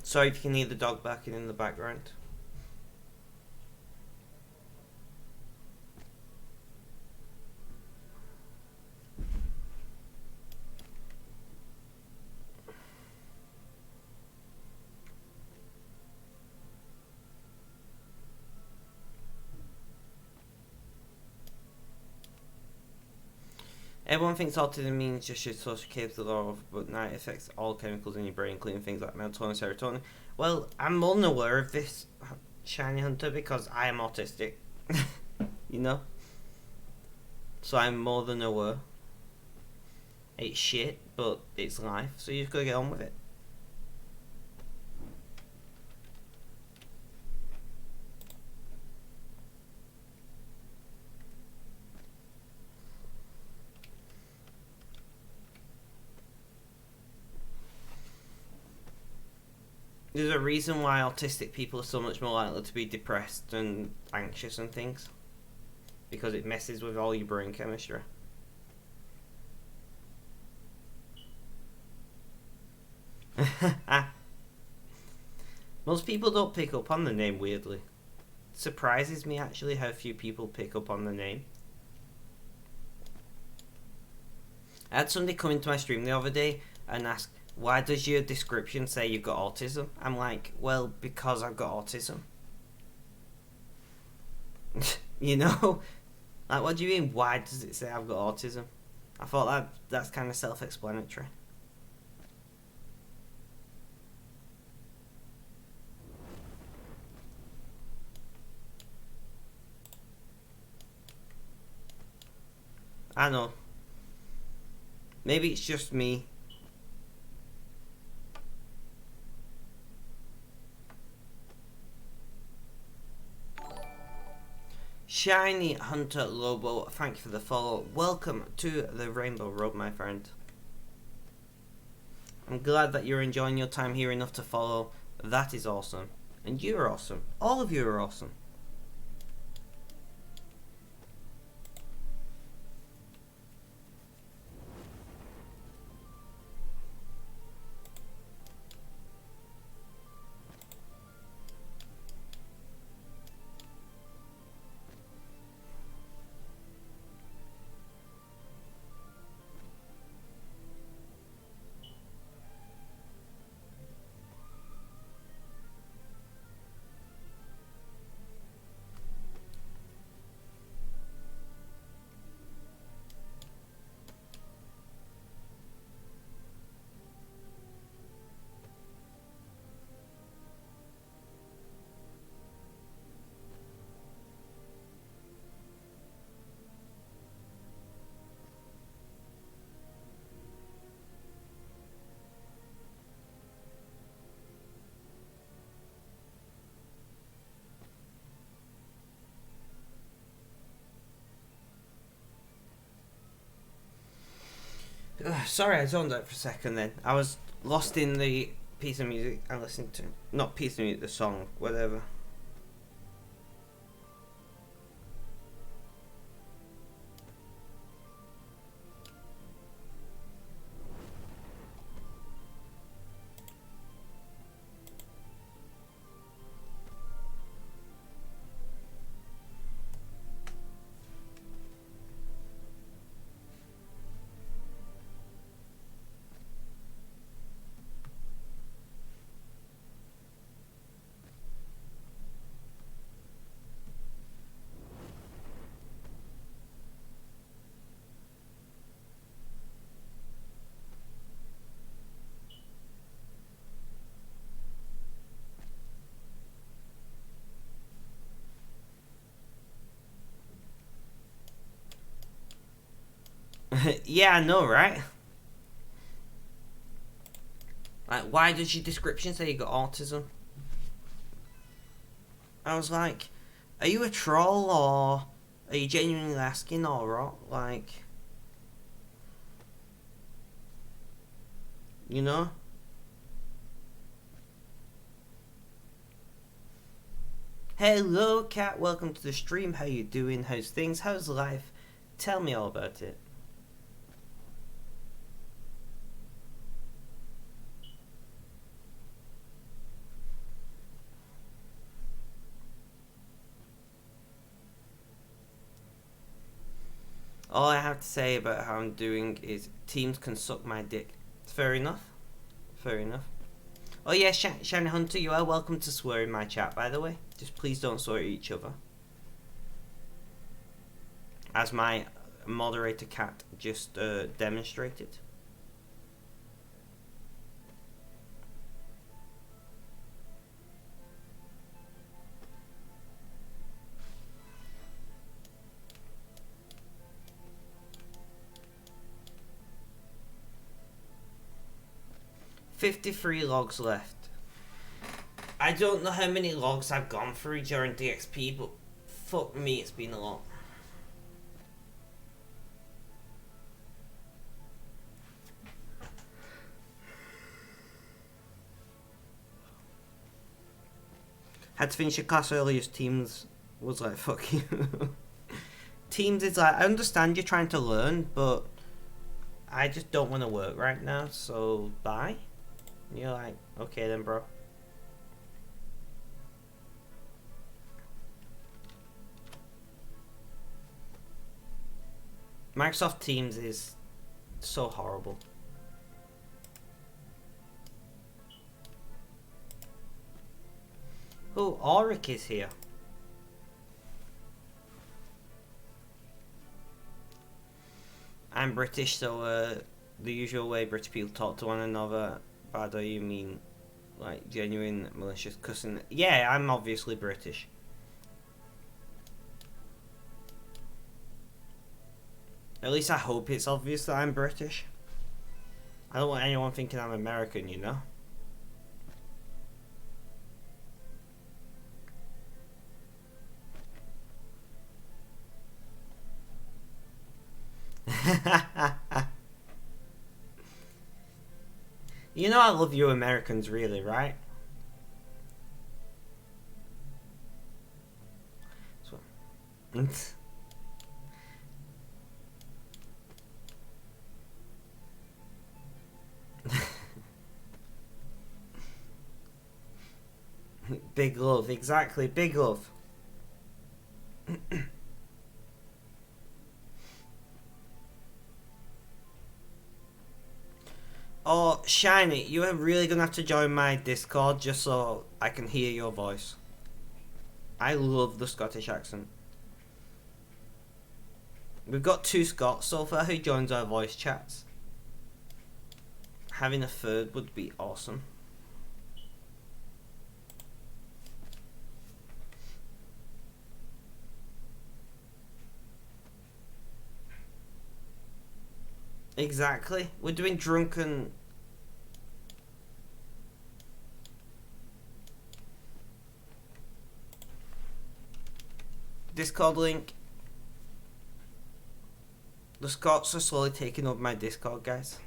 Sorry if you can hear the dog barking in the background. Everyone thinks autism means just your social capability, but now it affects all chemicals in your brain, including things like melatonin and serotonin. Well, I'm unaware of this, Shiny Hunter, because I am autistic. You know? So I'm more than aware. It's shit, but it's life, so you just gotta get on with it. There's a reason why autistic people are so much more likely to be depressed and anxious and things. Because it messes with all your brain chemistry. Most people don't pick up on the name, weirdly. It surprises me actually how few people pick up on the name. I had somebody come into my stream the other day and ask, why does your description say you've got autism? I'm like, well, because I've got autism. You know? Like, what do you mean, why does it say I've got autism? I thought that's kind of self-explanatory. I know. Maybe it's just me. Shiny Hunter Lobo, thank you for the follow. Welcome to the Rainbow Road, my friend. I'm glad that you're enjoying your time here enough to follow. That is awesome. And you're awesome. All of you are awesome. Sorry, I zoned out for a second then. I was lost in the piece of music I listened to. Not piece of music, the song, whatever. Yeah, I know, right? Like, why does your description say you got autism? I was like, are you a troll or are you genuinely asking or what? Like, you know? Hello, cat. Welcome to the stream. How you doing? How's things? How's life? Tell me all about it. All I have to say about how I'm doing is teams can suck my dick. Fair enough. Fair enough. Oh yeah, Shiny Hunter, you are welcome to swear in my chat, by the way. Just please don't swear at each other. As my moderator cat just demonstrated. $53 logs left. I don't know how many logs I've gone through during DXP, but fuck me, it's been a lot. Had to finish a class early as Teams was like, fuck you. Teams is like, I understand you're trying to learn, but I just don't want to work right now, so bye. And you're like, okay then, bro. Microsoft Teams is so horrible. Oh, Auric is here. I'm British, so the usual way British people talk to one another. By that you mean like genuine malicious cussing? Yeah, I'm obviously British. At least I hope it's obvious that I'm British. I don't want anyone thinking I'm American, you know? You know I love you Americans, really, right? So, big love, exactly, big love. Oh, Shiny, you are really gonna have to join my Discord just so I can hear your voice. I love the Scottish accent. We've got 2 Scots so far who joins our voice chats. Having a third would be awesome. Exactly. We're doing drunken... Discord link. The Scots are slowly taking over my Discord, guys.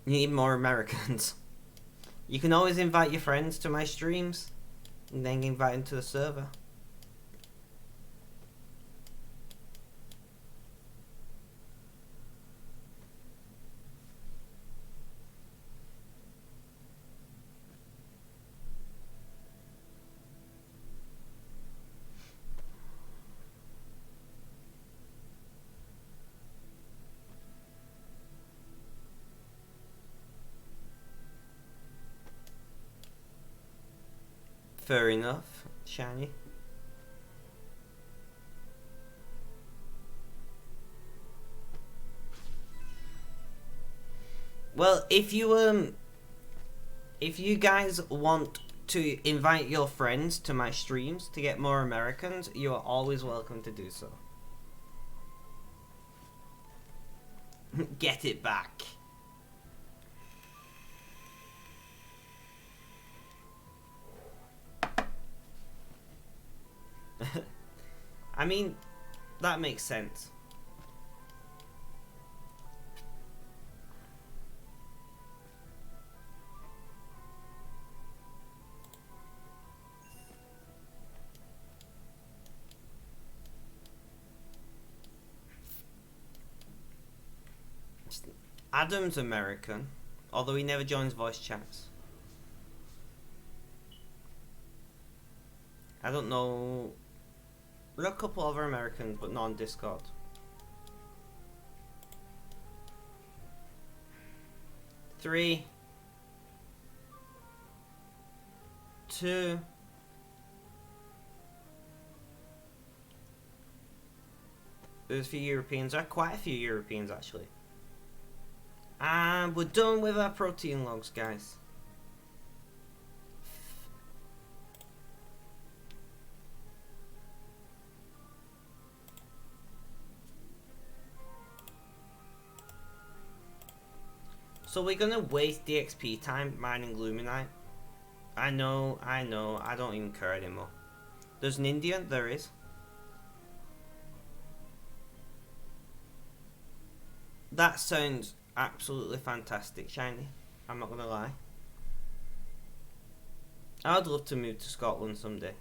You need more Americans. You can always invite your friends to my streams and then invite them to the server. Fair enough, Shiny. Well, if you guys want to invite your friends to my streams to get more Americans, you are always welcome to do so. Get it back. I mean, that makes sense. Adam's American, although he never joins voice chats. I don't know. There are a couple other Americans, but not on Discord. Three, two, there's a few Europeans. There are quite a few Europeans actually. And we're done with our protein logs, guys. So we're gonna waste the XP time mining Luminite. I know, I don't even care anymore. There's an Indian? There is. That sounds absolutely fantastic, Shiny. I'm not gonna lie. I'd love to move to Scotland someday.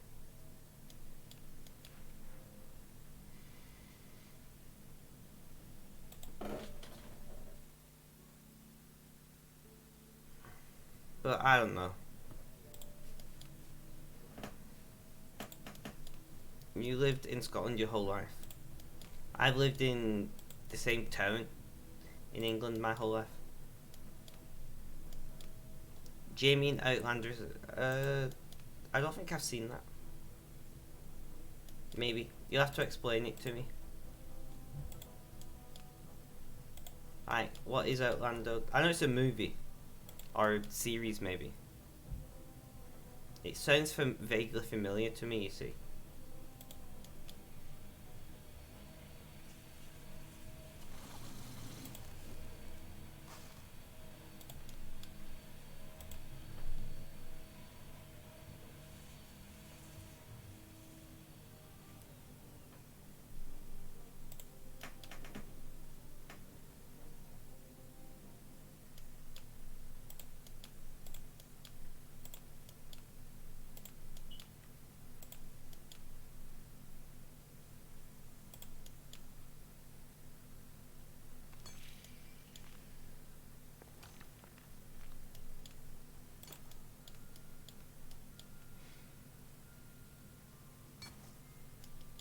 But I don't know. You lived in Scotland your whole life. I've lived in the same town in England my whole life. Jamie and Outlanders, I don't think I've seen that. Maybe. You'll have to explain it to me. Right, what is Outlander? I know it's a movie. Or series, maybe. It sounds vaguely familiar to me, you see.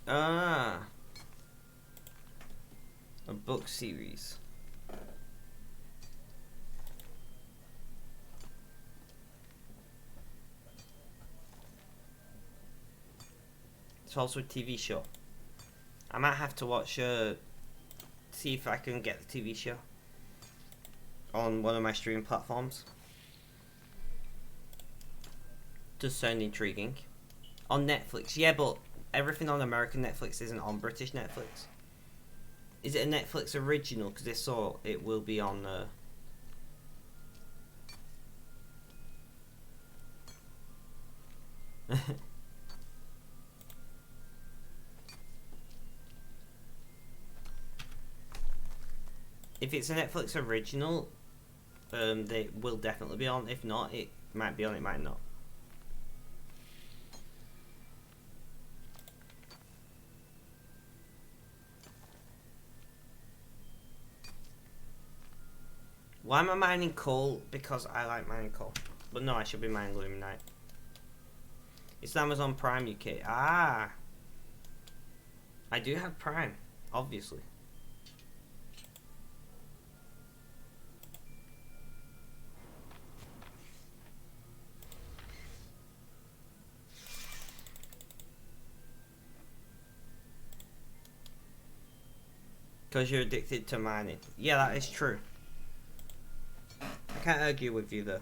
Ah, a book series. It's also a TV show. I might have to watch, see if I can get the TV show on one of my streaming platforms. Does sound intriguing. On Netflix, yeah, but everything on American Netflix isn't on British Netflix. Is it a Netflix original? Because if so, it will be on. If it's a Netflix original, they will definitely be on. If not, it might be on. It might not. Why am I mining coal? Because I like mining coal. But no, I should be mining Luminite. It's Amazon Prime UK. Ah! I do have Prime, obviously. Because you're addicted to mining. Yeah, that is true. I can't argue with you though.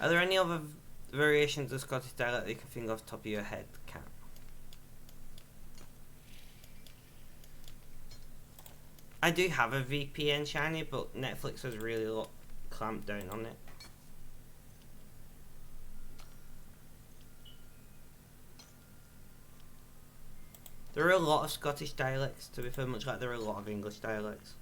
Are there any other variations of Scottish dialect that you can think off the top of your head, Cat? I do have a VPN, Shiny, but Netflix has really clamped down on it. There are a lot of Scottish dialects, to be fair, much like there are a lot of English dialects.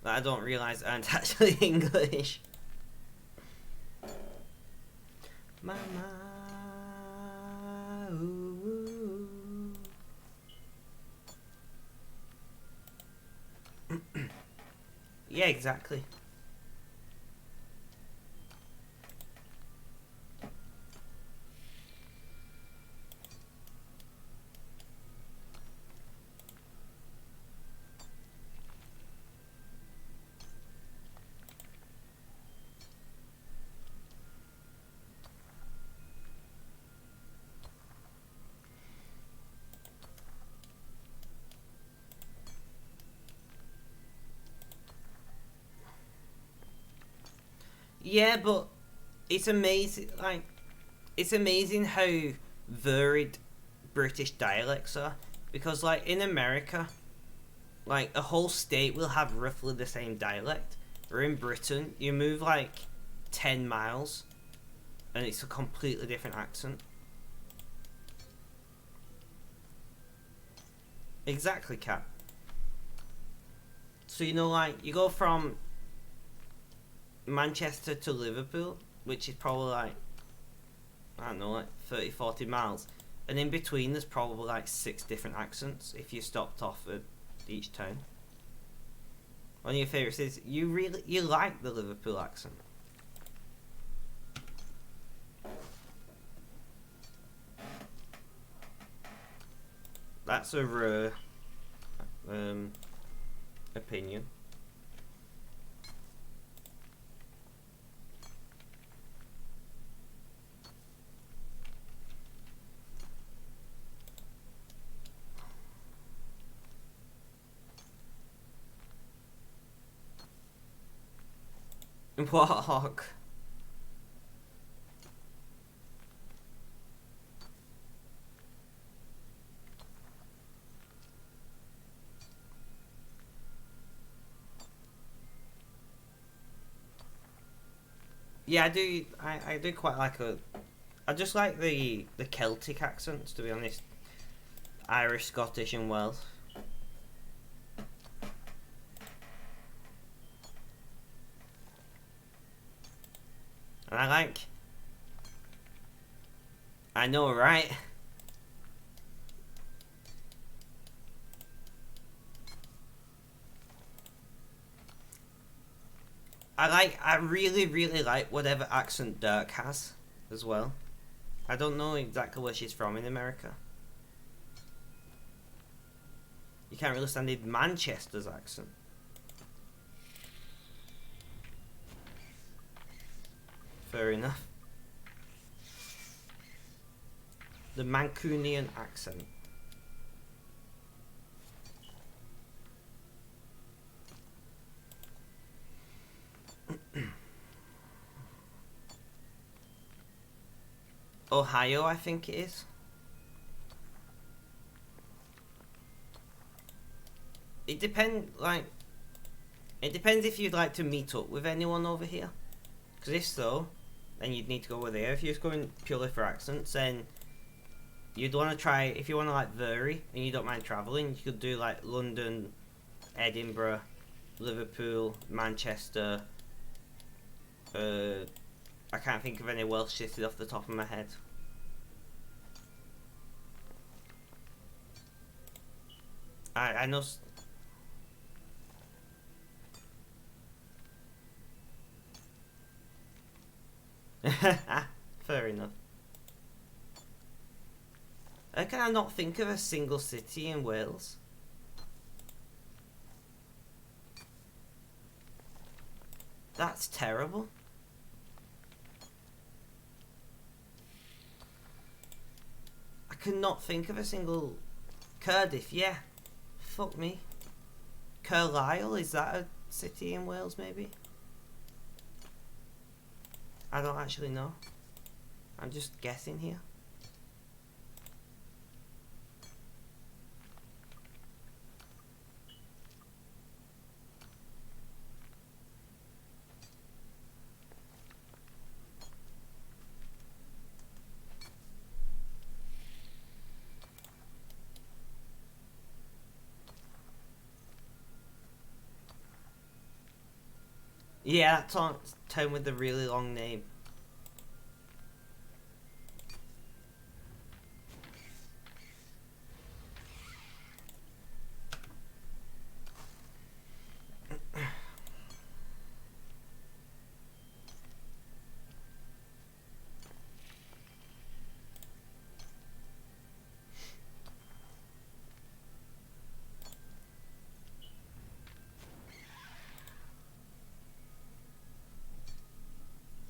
That I don't realise aren't actually English. Mama, ooh. Yeah, exactly. Yeah, but it's amazing. Like, it's amazing how varied British dialects are. Because, like, in America, like, a whole state will have roughly the same dialect. Or in Britain, you move, like, 10 miles, and it's a completely different accent. Exactly, Cat. So, you know, like, you go from Manchester to Liverpool, which is probably like, I don't know, like 30, 40 miles. And in between, there's probably like 6 different accents if you stopped off at each town. One of your favourites is, you like the Liverpool accent. That's a rare opinion. What hawk? Yeah, I do. I do quite like a. I just like the Celtic accents, to be honest. Irish, Scottish, and Welsh. And I like. I know, right? I really, really like whatever accent Dirk has as well. I don't know exactly where she's from in America. You can't really stand in Manchester's accent. Fair enough. The Mancunian accent. Ohio, I think it is. It depends, like, it depends if you'd like to meet up with anyone over here. Because if so, then you'd need to go over there. If you're just going purely for accents, then you'd want to try, if you want to like vary and you don't mind travelling, you could do like London, Edinburgh, Liverpool, Manchester. I can't think of any Welsh cities off the top of my head. I know. Fair enough. Can I not think of a single city in Wales? That's terrible. I cannot think of a single. Cardiff, yeah. Fuck me. Carlisle, is that a city in Wales maybe? I don't actually know. I'm just guessing here. Yeah, that's on town with the really long name.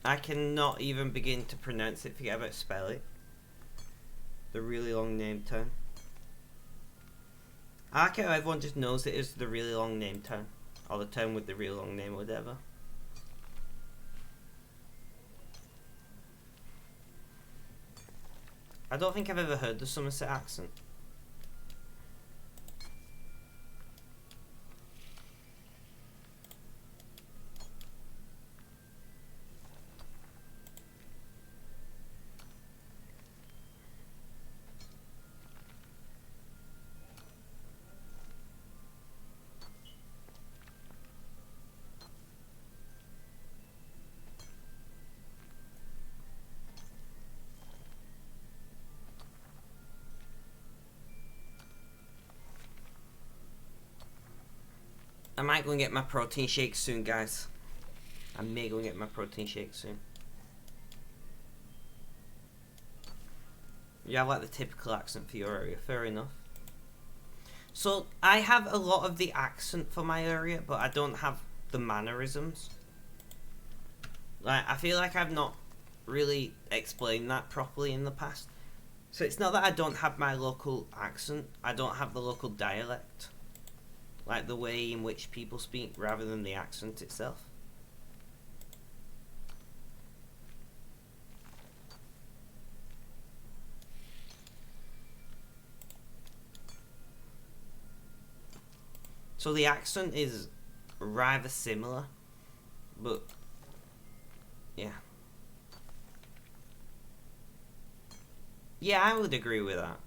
I cannot even begin to pronounce it, forget about spell it. The really long name town. I like how everyone just knows it as the really long name town. Or the town with the really long name or whatever. I don't think I've ever heard the Somerset accent. I might go and get my protein shake soon, guys. I may go and get my protein shake soon. You have like the typical accent for your area, fair enough. So, I have a lot of the accent for my area, but I don't have the mannerisms. Like, I feel like I've not really explained that properly in the past. So it's not that I don't have my local accent, I don't have the local dialect. Like the way in which people speak rather than the accent itself. So the accent is rather similar, but Yeah. Yeah, I would agree with that.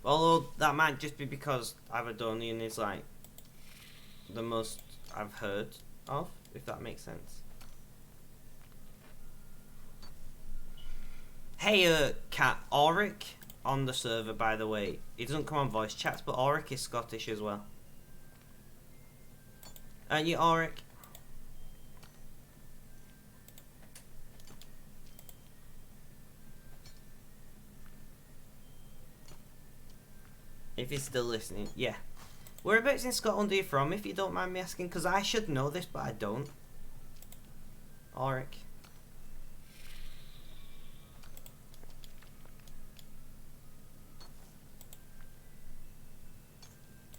Although that might just be because Aberdonian is like the most I've heard of, if that makes sense. Hey, Cat, Auric on the server, by the way. He doesn't come on voice chats, but Auric is Scottish as well. Aren't you, Auric? If he's still listening, yeah. Whereabouts in Scotland are you from, if you don't mind me asking? Because I should know this, but I don't. Auric.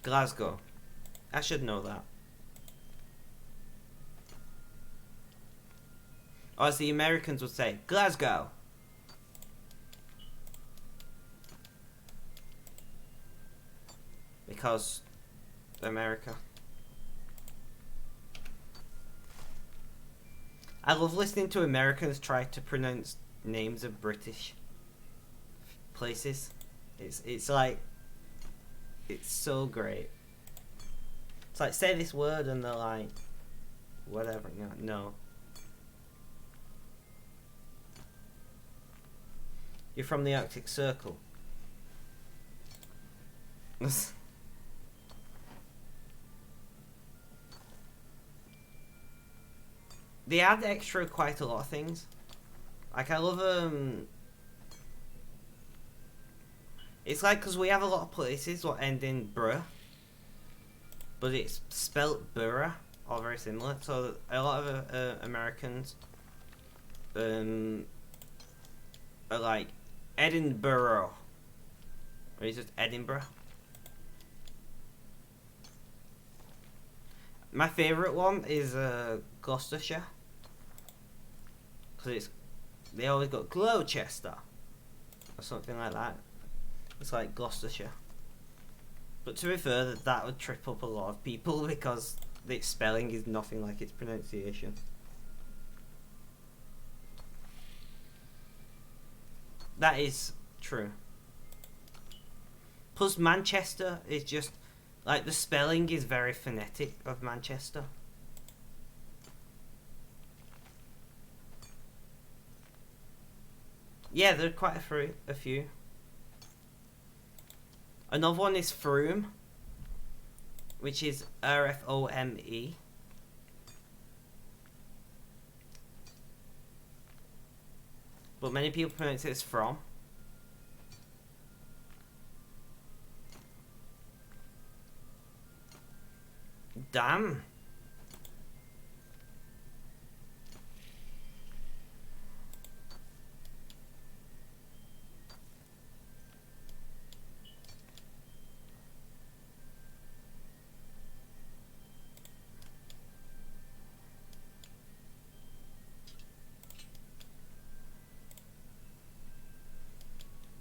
Glasgow. I should know that. Or as the Americans would say, Glasgow. Because America. I love listening to Americans try to pronounce names of British places. It's like, it's so great. It's like, say this word and they're like, whatever. No. You're from the Arctic Circle. They add extra quite a lot of things. Like, I love it's like, because we have a lot of places that end in bruh, but it's spelt borough, or very similar. So a lot of Americans are like Edinburgh, or is it Edinburgh? My favourite one is Gloucestershire, because they always got Gloucester or something like that. It's like Gloucestershire. But to be fair, that would trip up a lot of people because its spelling is nothing like its pronunciation. That is true. Plus Manchester is just, like, the spelling is very phonetic of Manchester. Yeah, there are quite a few. Another one is Frome, which is Rfome. But many people pronounce it as from. Damn.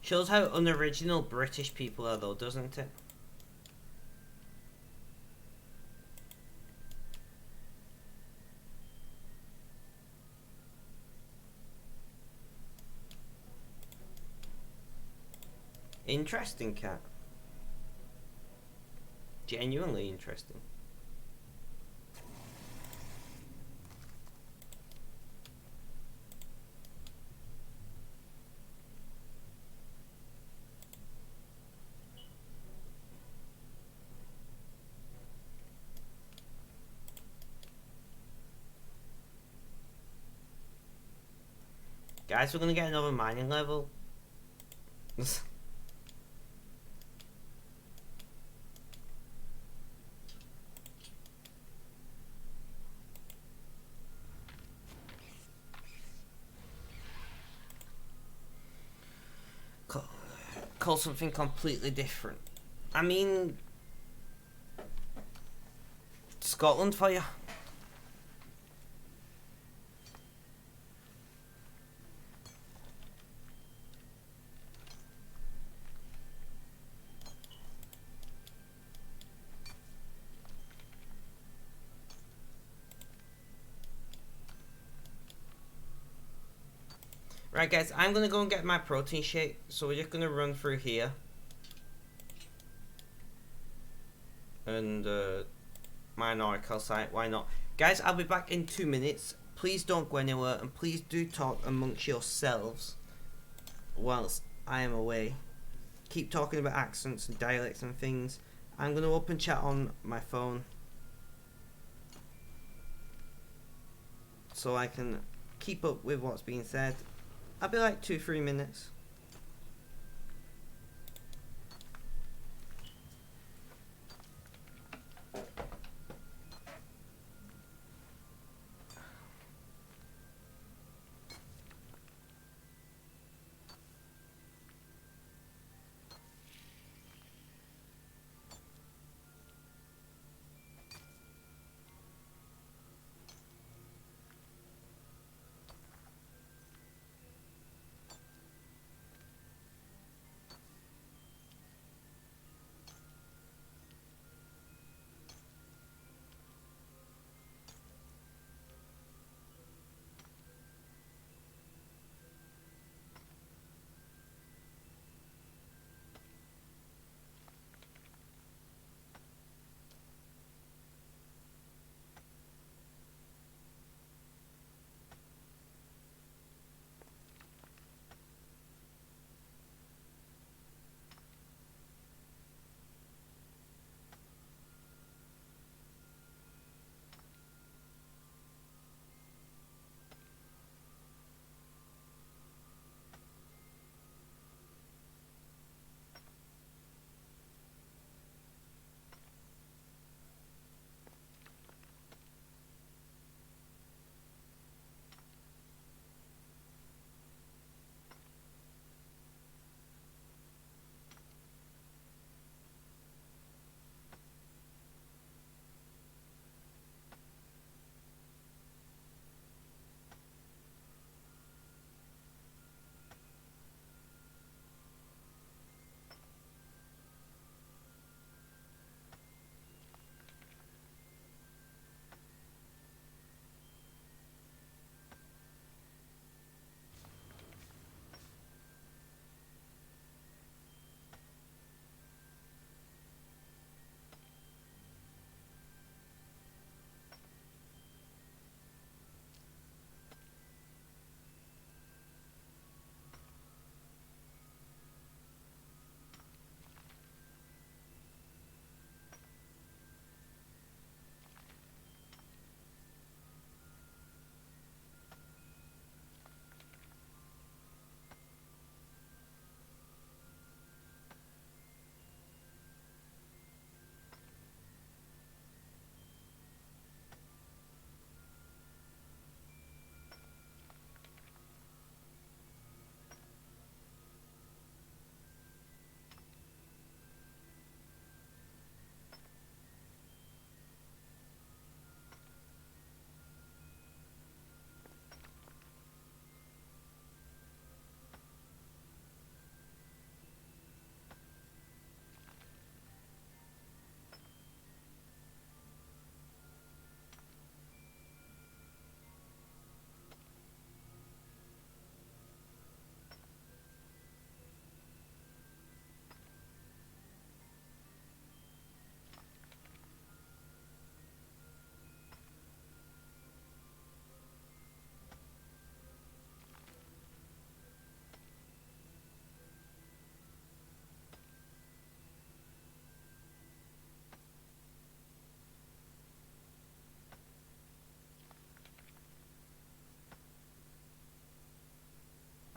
Shows how unoriginal British people are, though, doesn't it? Interesting, Cat. Genuinely interesting. Guys, we're gonna get another mining level. Call something completely different. I mean, Scotland for you. Right, guys, I'm gonna go and get my protein shake. So we're just gonna run through here. And mine Oracle site, why not? Guys, I'll be back in 2 minutes. Please don't go anywhere, and please do talk amongst yourselves whilst I am away. Keep talking about accents and dialects and things. I'm going to open chat on my phone so I can keep up with what's being said. I'll be like 2-3 minutes.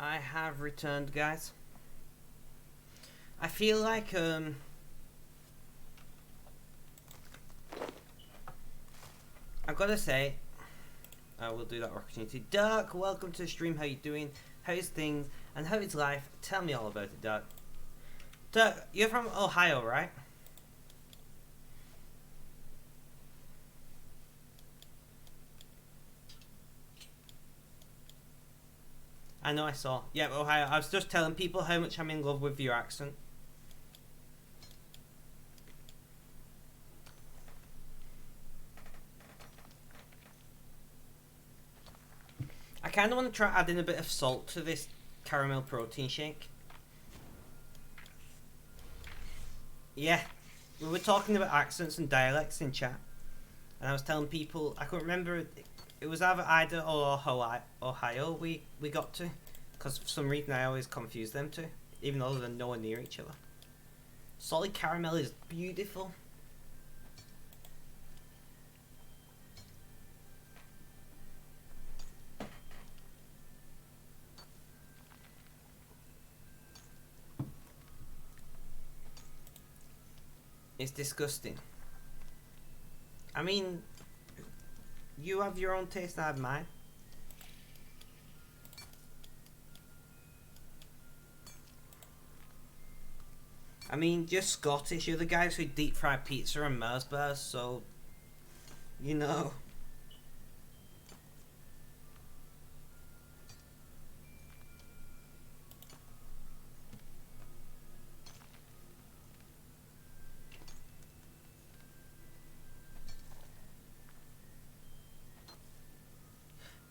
I have returned, guys. I feel like I've got to say, I will do that opportunity. Dark, welcome to the stream. How you doing? How's things? And how is life? Tell me all about it, Dark. Dark, you're from Ohio, right? I know I saw. Yeah, Ohio. I was just telling people how much I'm in love with your accent. I kind of want to try adding a bit of salt to this caramel protein shake. Yeah, we were talking about accents and dialects in chat, and I was telling people I couldn't remember. It was either Idaho or Ohio we got to, because for some reason I always confuse them two, even though they're nowhere near each other. Solid caramel is beautiful. It's disgusting. I mean, you have your own taste, I have mine. I mean, you're Scottish, you're the guys who deep fry pizza and Mars bars, so, you know.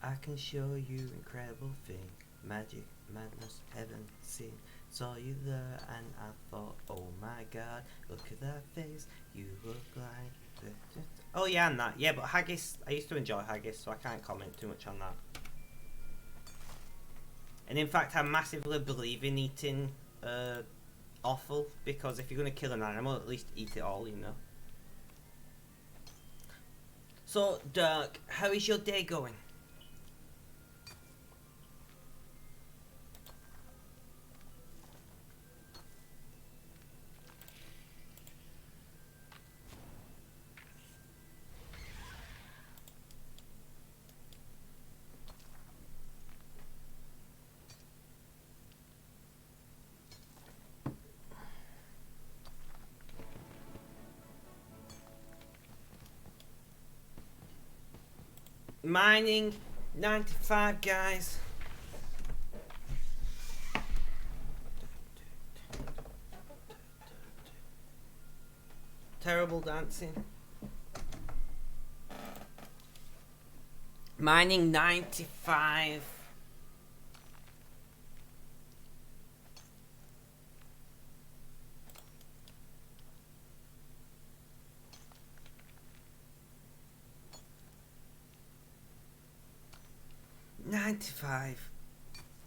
I can show you incredible thing, magic, madness, heaven, sin. Saw you there and I thought, oh my god, look at that face, you look like... Oh yeah, and that. Yeah, but haggis, I used to enjoy haggis, so I can't comment too much on that. And in fact, I massively believe in eating offal, because if you're going to kill an animal, at least eat it all, you know. So, Dirk, how is your day going? Mining 95, guys. Terrible dancing. Mining 95.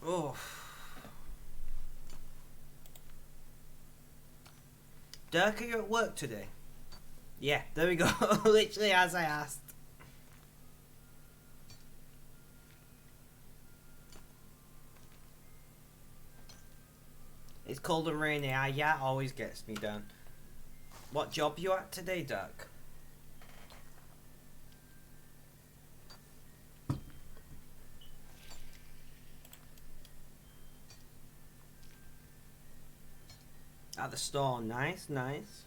Oh. Dirk, are you at work today? Yeah, there we go. Literally as I asked. It's cold and rainy. Yeah, always gets me down. What job you at today, Dirk? At the store. Nice, nice.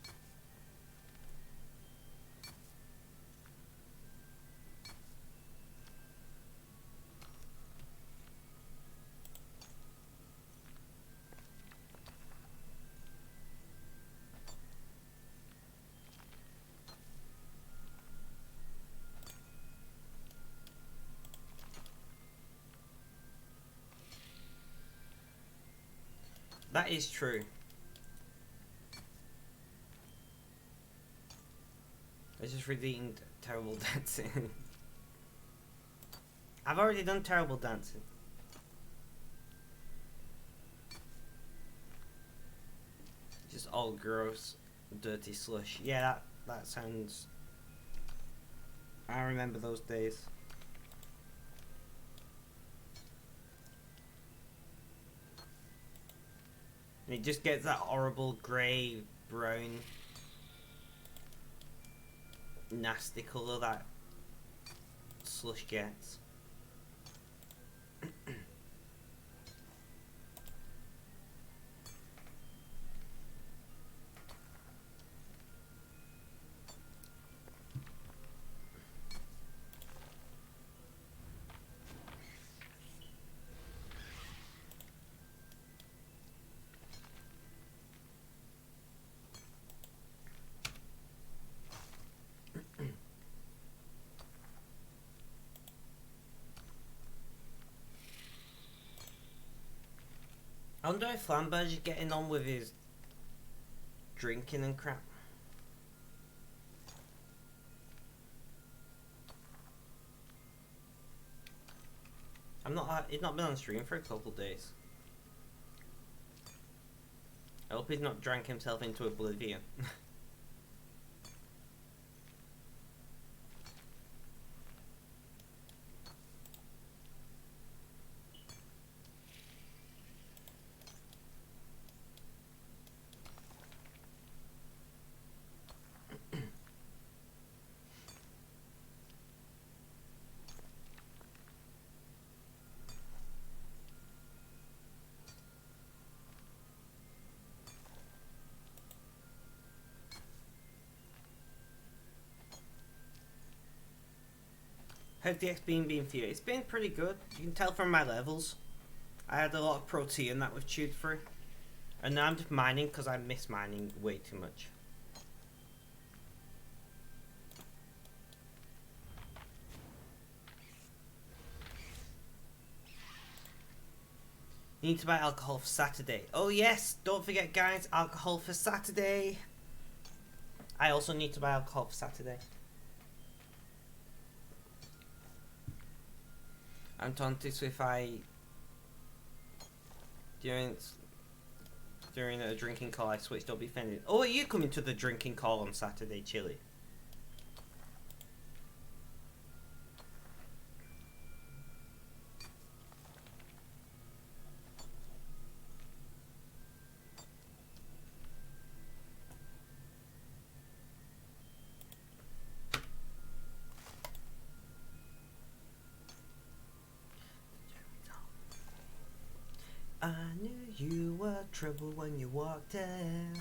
That is true. I just redeemed terrible dancing. I've already done terrible dancing. Just all gross, dirty slush. Yeah, that sounds... I remember those days. And it just gets that horrible grey, brown, nasty colour that slush gets. I wonder if Flamberge is getting on with his drinking and crap. He's not been on stream for a couple of days. I hope he's not drank himself into oblivion. How's the X been for you? It's been pretty good. You can tell from my levels. I had a lot of protein that we've chewed through. And now I'm just mining because I miss mining way too much. You need to buy alcohol for Saturday. Oh yes, don't forget guys, alcohol for Saturday. I also need to buy alcohol for Saturday. I'm taunted so if I during a drinking call I switched, don't be offended. Oh, are you coming to the drinking call on Saturday, Chili? I knew you were trouble when you walked in.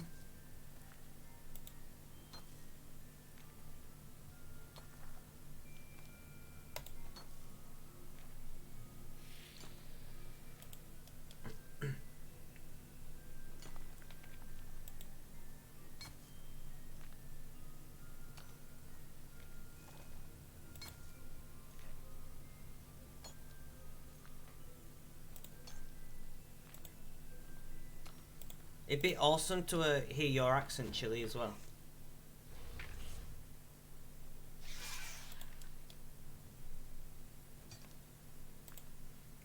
It'd be awesome to hear your accent, Chili, as well.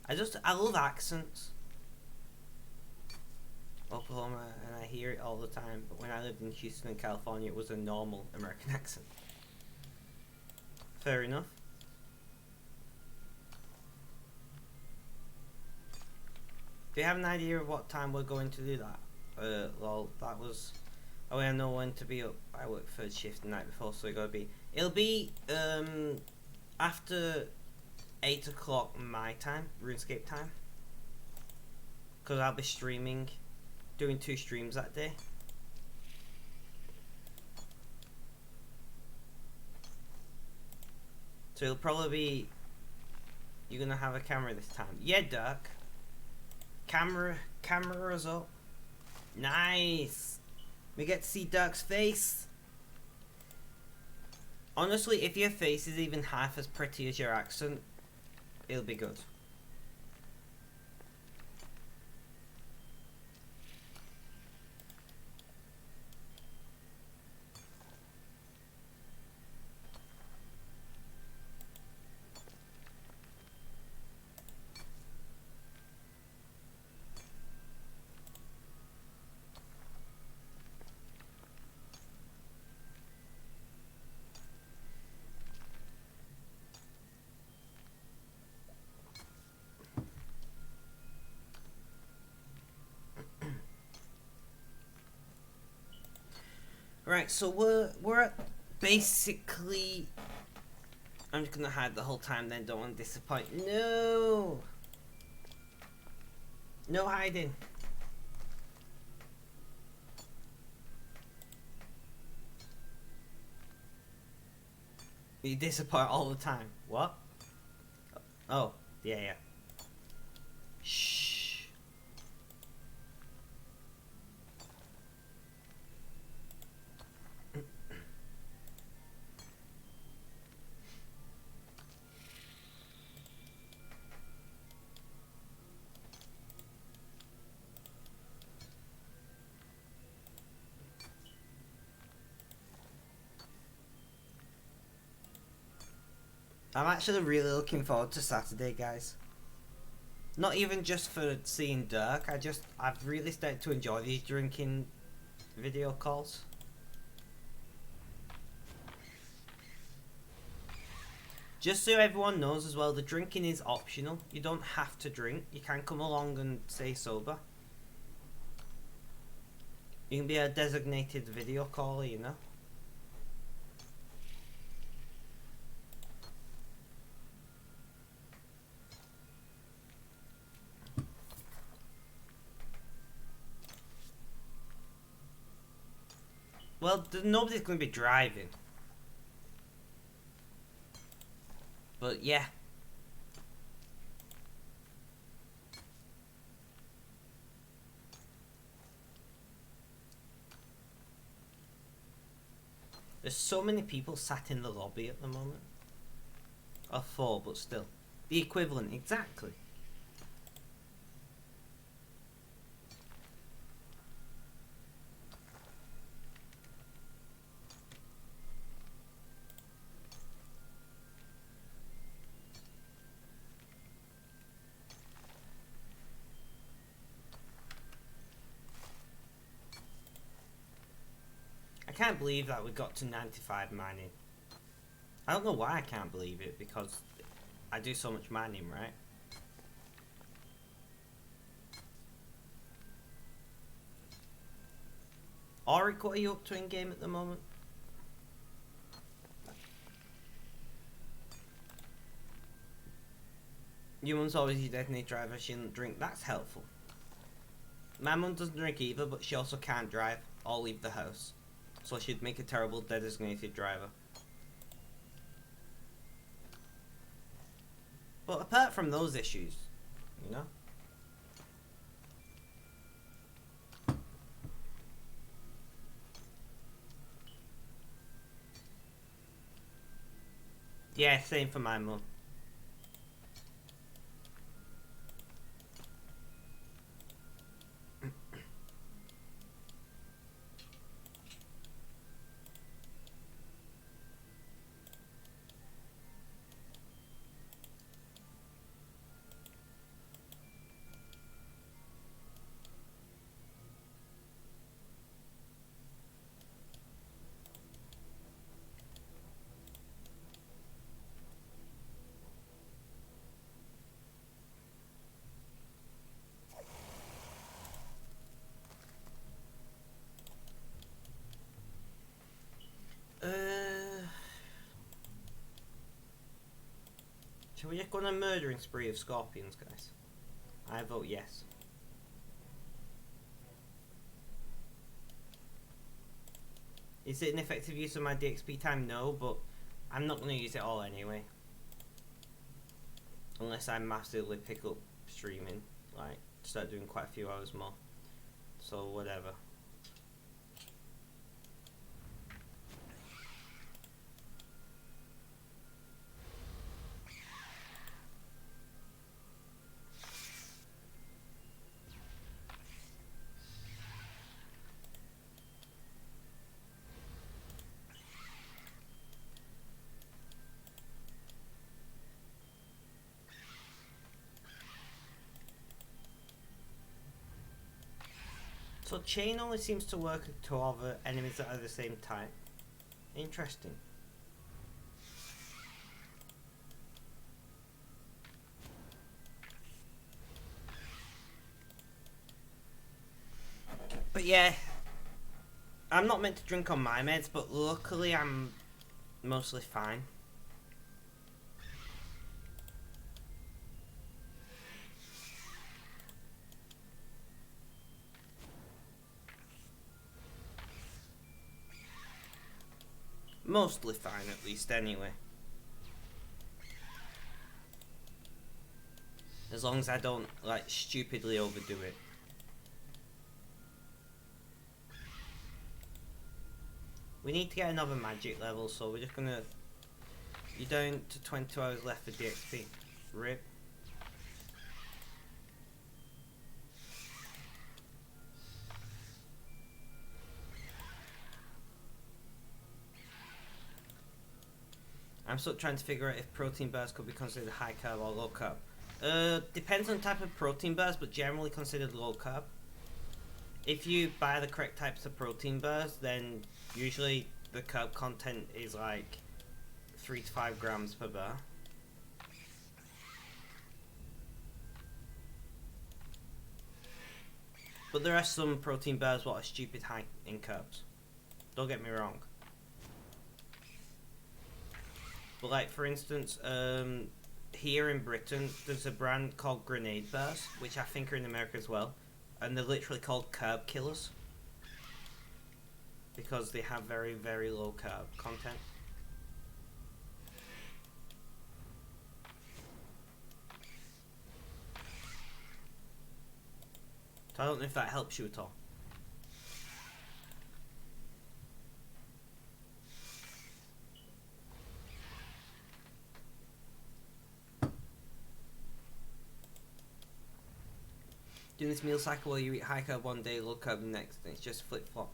I love accents. Oklahoma, and I hear it all the time, but when I lived in Houston, California, it was a normal American accent. Fair enough. Do you have an idea of what time we're going to do that? Lol, that was... Oh, I know when to be up. I work third shift the night before, so it'll be, after 8 o'clock my time, RuneScape time. Because I'll be streaming, doing 2 streams that day. So it'll probably be... You're gonna have a camera this time. Yeah, Dirk. Camera's up. Nice. We get to see Dirk's face. Honestly, if your face is even half as pretty as your accent, it'll be good. Right, so we're at basically... I'm just gonna hide the whole time then, don't want to disappoint. No! No hiding. You disappoint all the time. What? Oh, yeah. Shh. I'm actually really looking forward to Saturday, guys. Not even just for seeing Dirk. I've really started to enjoy these drinking video calls. Just so everyone knows as well, the drinking is optional. You don't have to drink. You can come along and stay sober. You can be a designated video caller, you know. Well, nobody's going to be driving. But yeah. There's so many people sat in the lobby at the moment. Or 4, but still. The equivalent, exactly. I can't believe that we got to 95 mining. I don't know why I can't believe it, because I do so much mining, right? Auric, what are you up to in game at the moment? Your mum's always your designated driver, she doesn't drink, that's helpful. My mum doesn't drink either, but she also can't drive or leave the house. So she'd make a terrible designated driver. But apart from those issues, you know? Yeah, same for my mum. Shall we just go on a murdering spree of scorpions, guys? I vote yes. Is it an effective use of my DXP time? No, but I'm not going to use it all anyway. Unless I massively pick up streaming, like start doing quite a few hours more. So whatever. So chain only seems to work to other enemies that are the same type. Interesting. But yeah, I'm not meant to drink on my meds, but luckily I'm mostly fine. Mostly fine, at least, anyway. As long as I don't, like, stupidly overdo it. We need to get another magic level, so we're just gonna... You're down to 22 hours left for DXP. RIP. I'm still trying to figure out if protein bars could be considered high carb or low carb. Depends on the type of protein bars, but generally considered low carb. If you buy the correct types of protein bars, then usually the carb content is like 3 to 5 grams per bar. But there are some protein bars that are stupid high in carbs. Don't get me wrong. But like for instance, here in Britain, there's a brand called Grenade Bars, which I think are in America as well. And they're literally called carb killers. Because they have very, very low carb content. So I don't know if that helps you at all. Doing this meal cycle where you eat high carb one day, low carb the next, and it's just flip flop.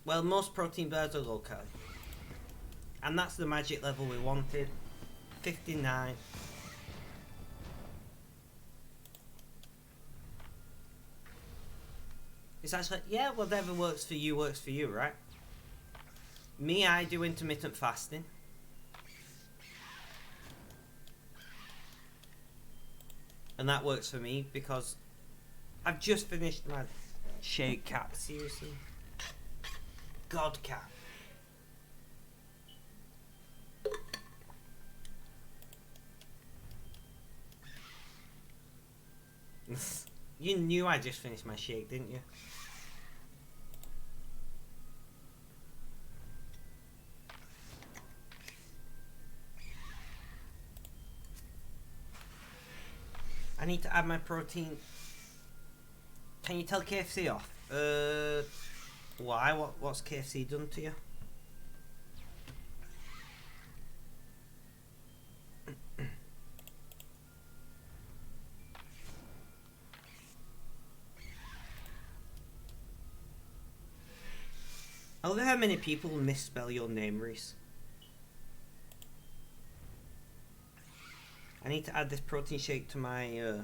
Well, most protein bars are low carb. And that's the magic level we wanted. 59. It's actually, yeah, whatever works for you, right? Me, I do intermittent fasting. And that works for me because I've just finished my shake, Cat. Seriously? God, Cat. You knew I just finished my shake, didn't you? I need to add my protein. Can you tell KFC off? Why? What's KFC done to you? I love how many people misspell your name, Reese. I need to add this protein shake to my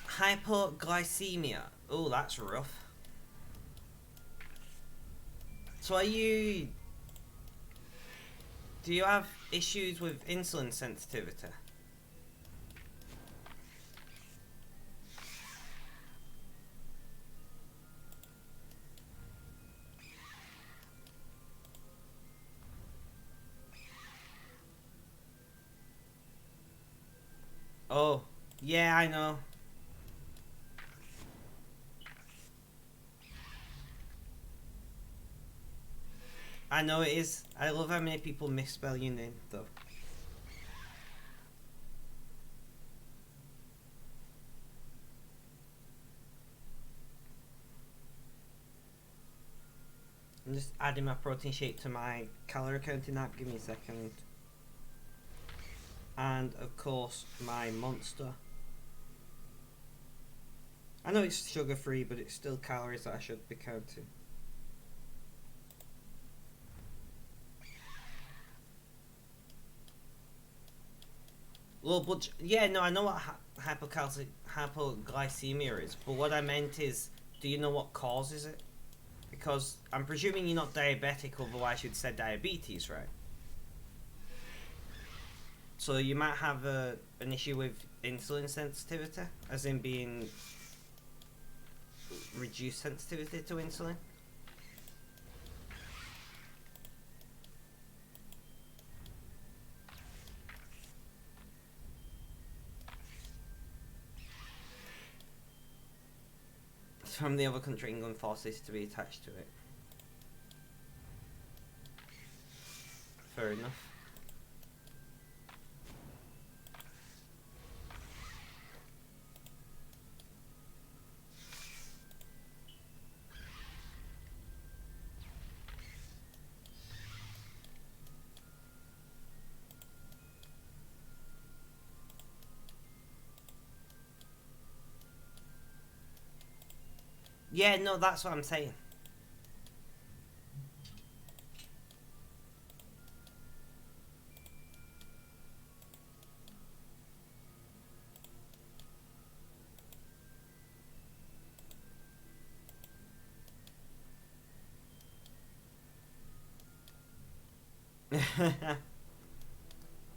hypoglycemia. Oh, that's rough. So do you have issues with insulin sensitivity? Oh, yeah, I know. I know it is. I love how many people misspell your name, though. I'm just adding my protein shake to my calorie counting app. Give me a second. And of course my Monster. I know it's sugar free, but it's still calories that I should be counting. Well, but yeah, no, I know what hypoglycemia is, but what I meant is, do you know what causes it? Because I'm presuming you're not diabetic, otherwise you'd say diabetes, right? So you might have an issue with insulin sensitivity, as in being reduced sensitivity to insulin. From the other country, England forces to be attached to it. Fair enough. Yeah, no, that's what I'm saying.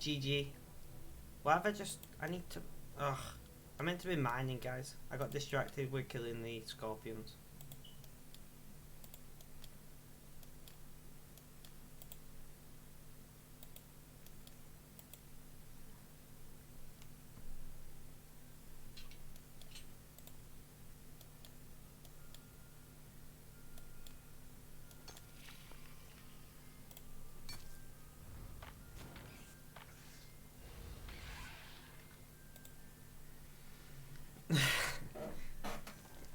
GG. Why have I just... I need to... Ugh. I meant to be mining, guys. I got distracted with killing the scorpions.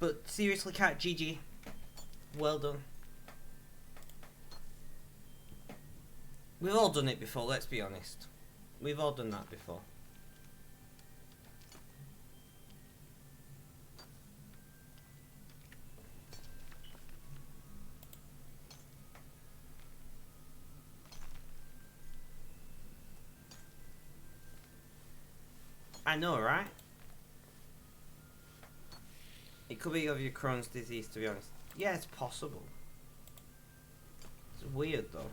But seriously, cat, GG. Well done. We've all done it before, let's be honest. We've all done that before. I know, right? It could be of your Crohn's disease, to be honest. Yeah, it's possible. It's weird, though.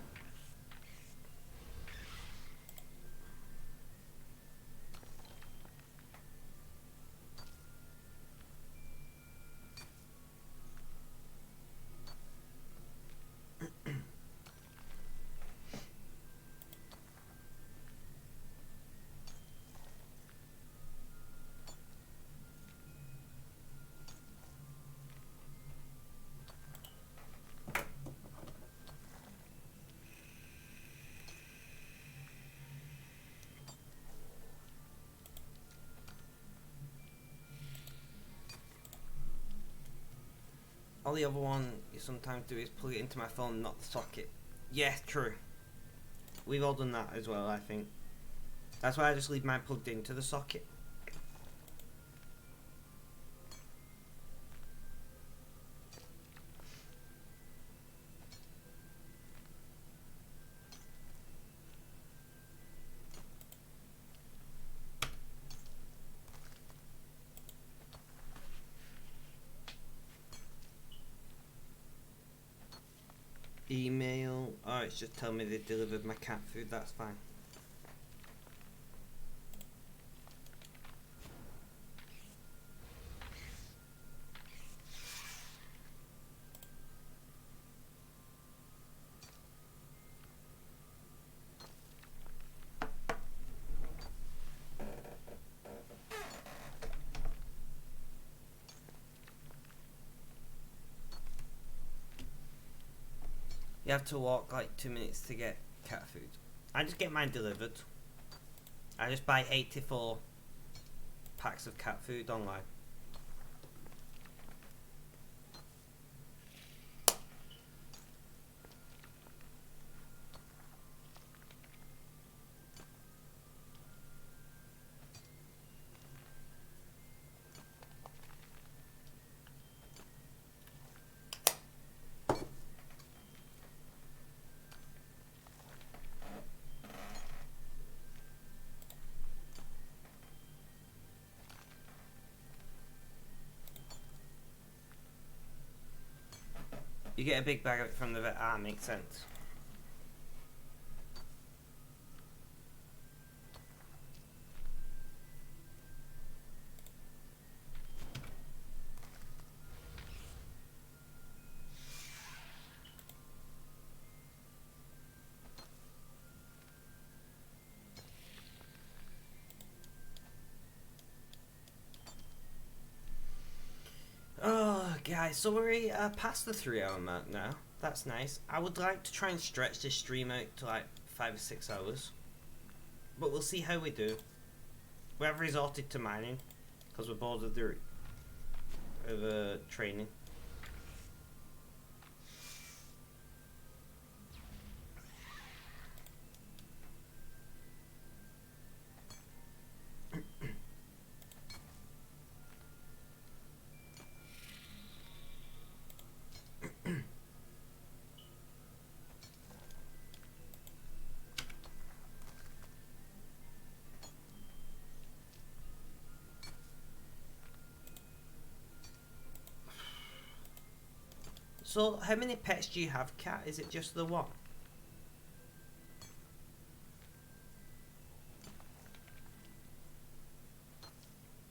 All the other one you sometimes do is plug it into my phone, not the socket. Yeah, true. We've all done that as well, I think. That's why I just leave mine plugged into the socket. Email. Oh, it's just telling me they delivered my cat food, that's fine. You have to walk like 2 minutes to get cat food. I just get mine delivered. I just buy 84 packs of cat food online. You get a big bag of it from the vet. Ah, makes sense. Oh, guys, so we're past the 3 hour mark now. That's nice. I would like to try and stretch this stream out to like 5 or 6 hours. But we'll see how we do. We have resorted to mining because we're bored of the training. So, how many pets do you have, Cat? Is it just the one?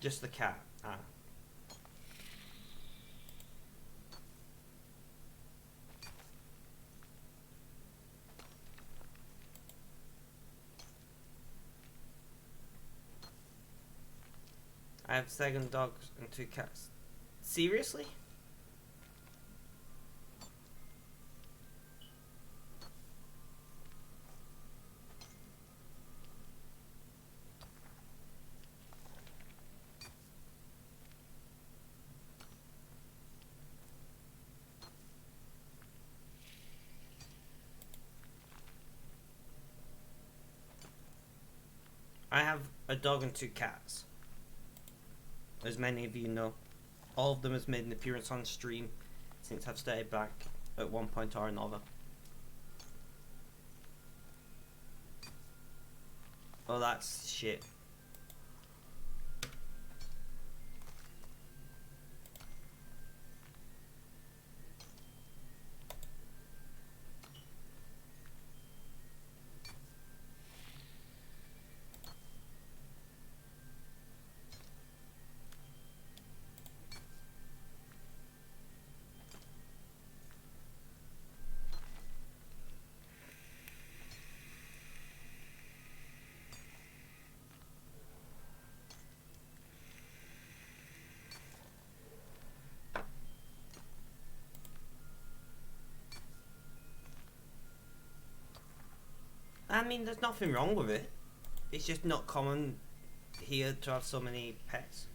Just the cat. Ah. I have 7 dogs and 2 cats. Seriously? I have a dog and 2 cats. As many of you know. All of them has made an appearance on stream since I've started back at one point or another. Oh, that's shit. I mean, there's nothing wrong with it. It's just not common here to have so many pets.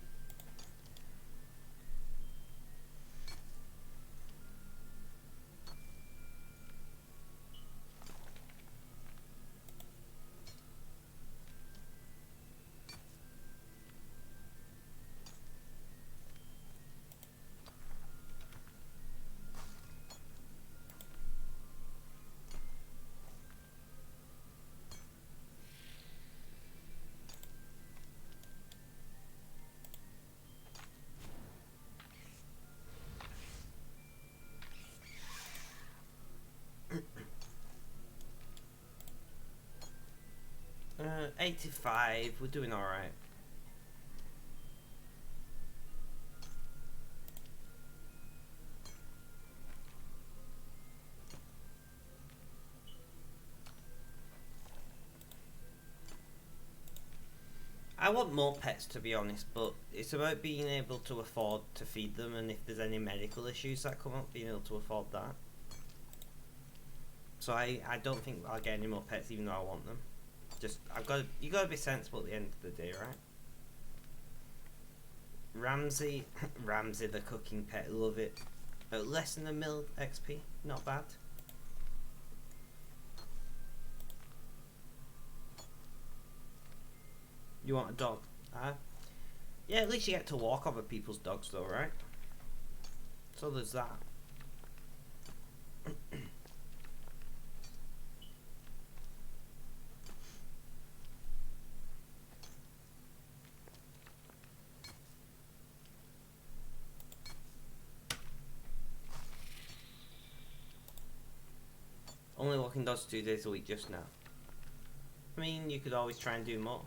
Uh, 85, we're doing alright. I want more pets, to be honest, but it's about being able to afford to feed them, and if there's any medical issues that come up, being able to afford that. So I don't think I'll get any more pets, even though I want them. Just you gotta be sensible at the end of the day, right? Ramsey, Ramsey the cooking pet, love it. Less than a mil XP, not bad. You want a dog? Yeah, at least you get to walk over people's dogs though, right? So there's that. Only walking dogs 2 days a week just now. I mean, you could always try and do more.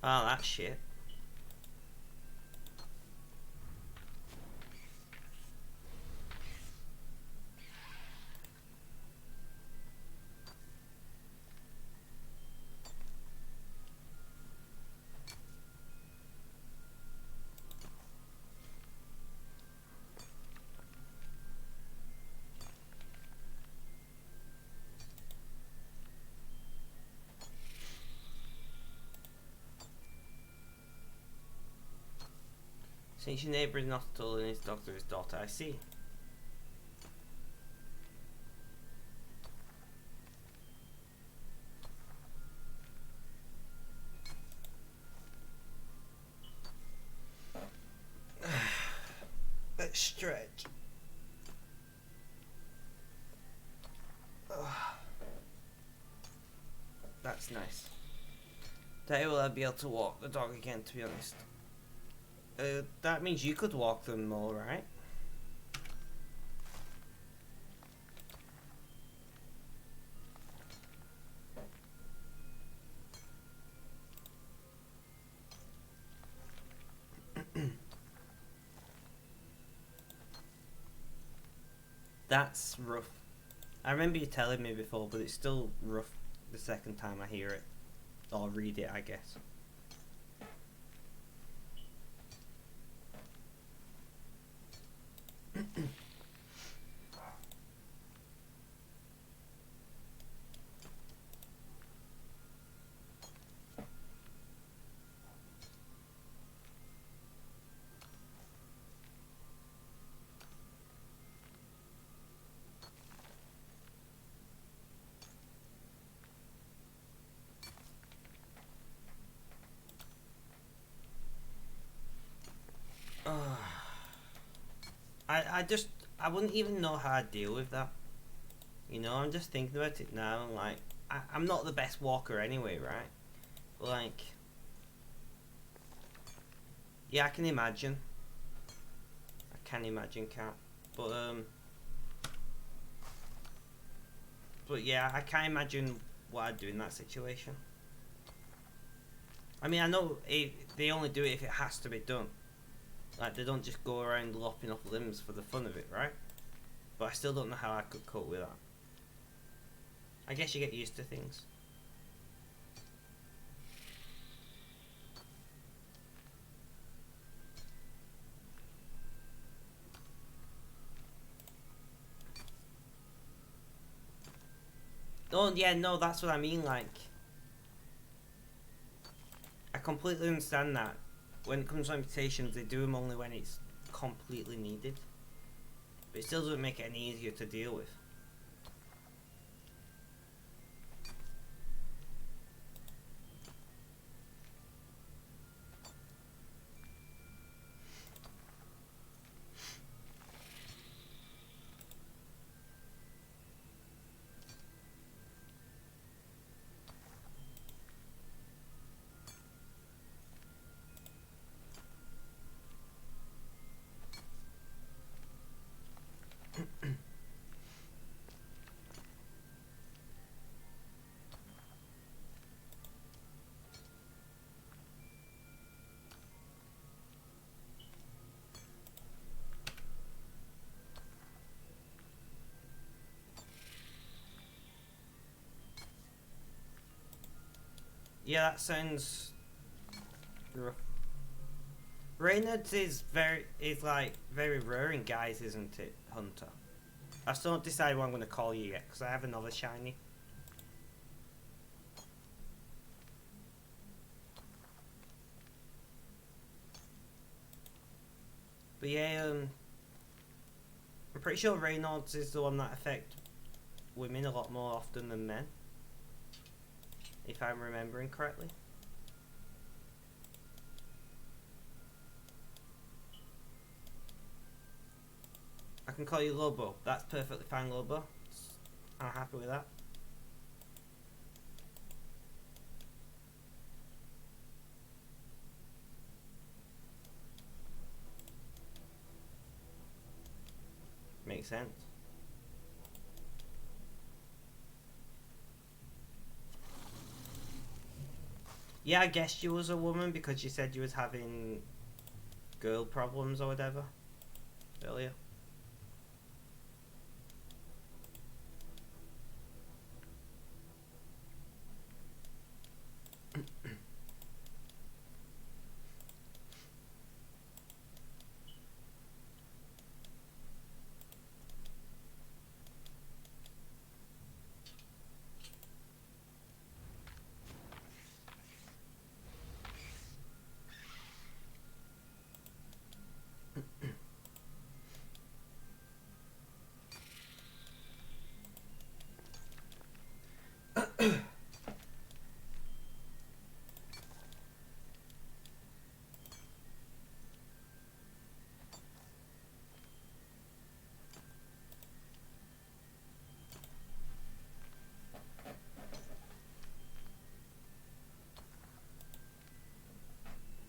Oh, that's shit. Since your neighbour is not told and his doctor is daughter, I see. stretch. That's nice. Today will I be able to walk the dog again, to be honest. That means you could walk them more, right? That's rough. I remember you telling me before, but it's still rough the second time I hear it. Or read it, I guess. I wouldn't even know how to deal with that. You know, I'm just thinking about it now, and like, I'm not the best walker anyway, right? Like, yeah, I can imagine. I can imagine, cat. But yeah, I can't imagine what I'd do in that situation. I mean, I know they only do it if it has to be done. Like, they don't just go around lopping off limbs for the fun of it, right? But I still don't know how I could cope with that. I guess you get used to things. Oh, yeah, no, that's what I mean, like... I completely understand that. When it comes to amputations, they do them only when it's completely needed. But it still doesn't make it any easier to deal with. Yeah, that sounds rough. Reynolds is like very rare in guys, isn't it, Hunter? I still don't decide what I'm going to call you yet, because I have another shiny. But yeah, I'm pretty sure Reynolds is the one that affects women a lot more often than men, if I'm remembering correctly. I can call you Lobo. That's perfectly fine, Lobo. I'm happy with that. Makes sense. Yeah, I guessed you was a woman because you said you was having girl problems or whatever earlier.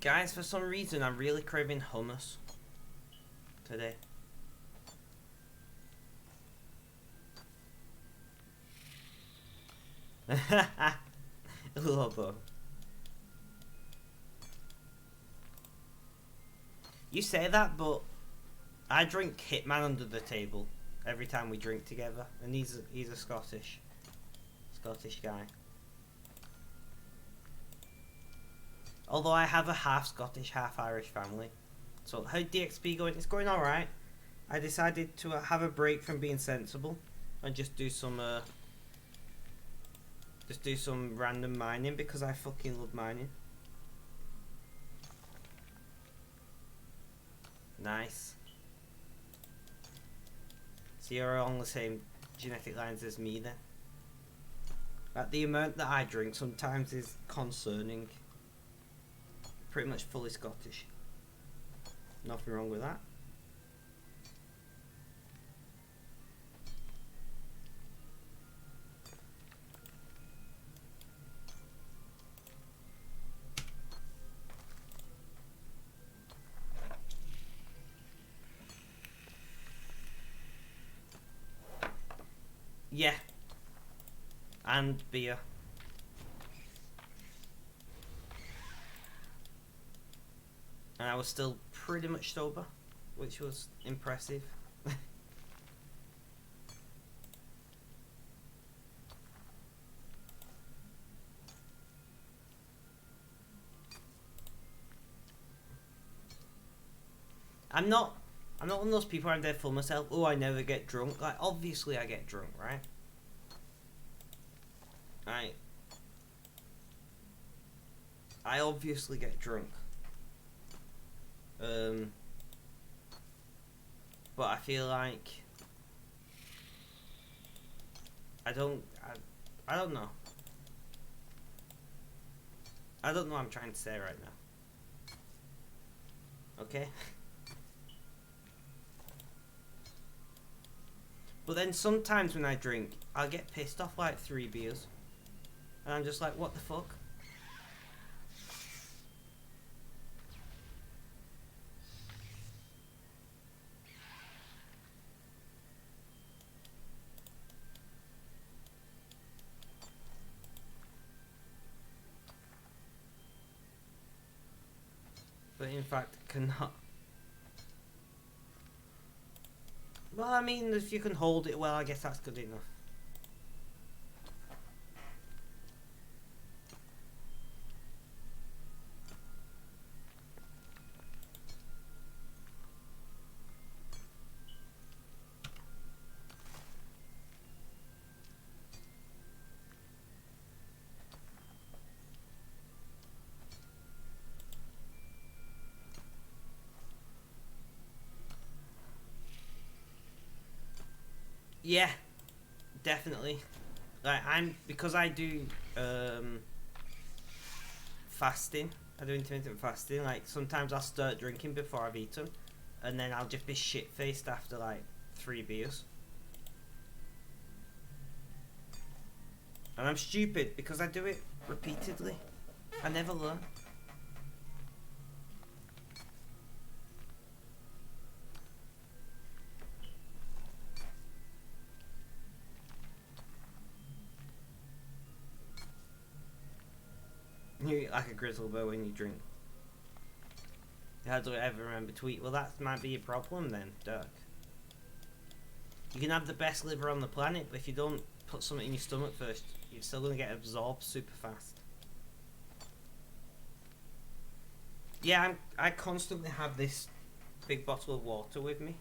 Guys, for some reason I'm really craving hummus today. Lobo. You say that, but I drink Hitman under the table every time we drink together, and he's a Scottish guy. Although I have a half Scottish, half Irish family. So how's DXP going? It's going all right. I decided to have a break from being sensible and just do some random mining because I fucking love mining. Nice. So you're along the same genetic lines as me then. Like the amount that I drink sometimes is concerning. Pretty much fully Scottish. Nothing wrong with that. Yeah. And beer. And I was still pretty much sober, which was impressive. I'm not one of those people I'm there for myself. Oh, I never get drunk. Like, obviously I get drunk, right? I obviously get drunk. But I feel like I don't know. I don't know what I'm trying to say right now. Okay? But then sometimes when I drink, I'll get pissed off like 3 beers. And I'm just like, what the fuck? But in fact, cannot. Well, I mean, if you can hold it well, I guess that's good enough. Yeah, definitely. Like, because I do fasting. I do intermittent fasting. Like, sometimes I'll start drinking before I've eaten, and then I'll just be shit faced after like 3 beers. And I'm stupid because I do it repeatedly. I never learn. You eat like a grizzle bear when you drink. How do I ever remember to eat? Well, that might be a problem then, Dirk. You can have the best liver on the planet, but if you don't put something in your stomach first, you're still going to get absorbed super fast. Yeah, I constantly have this big bottle of water with me.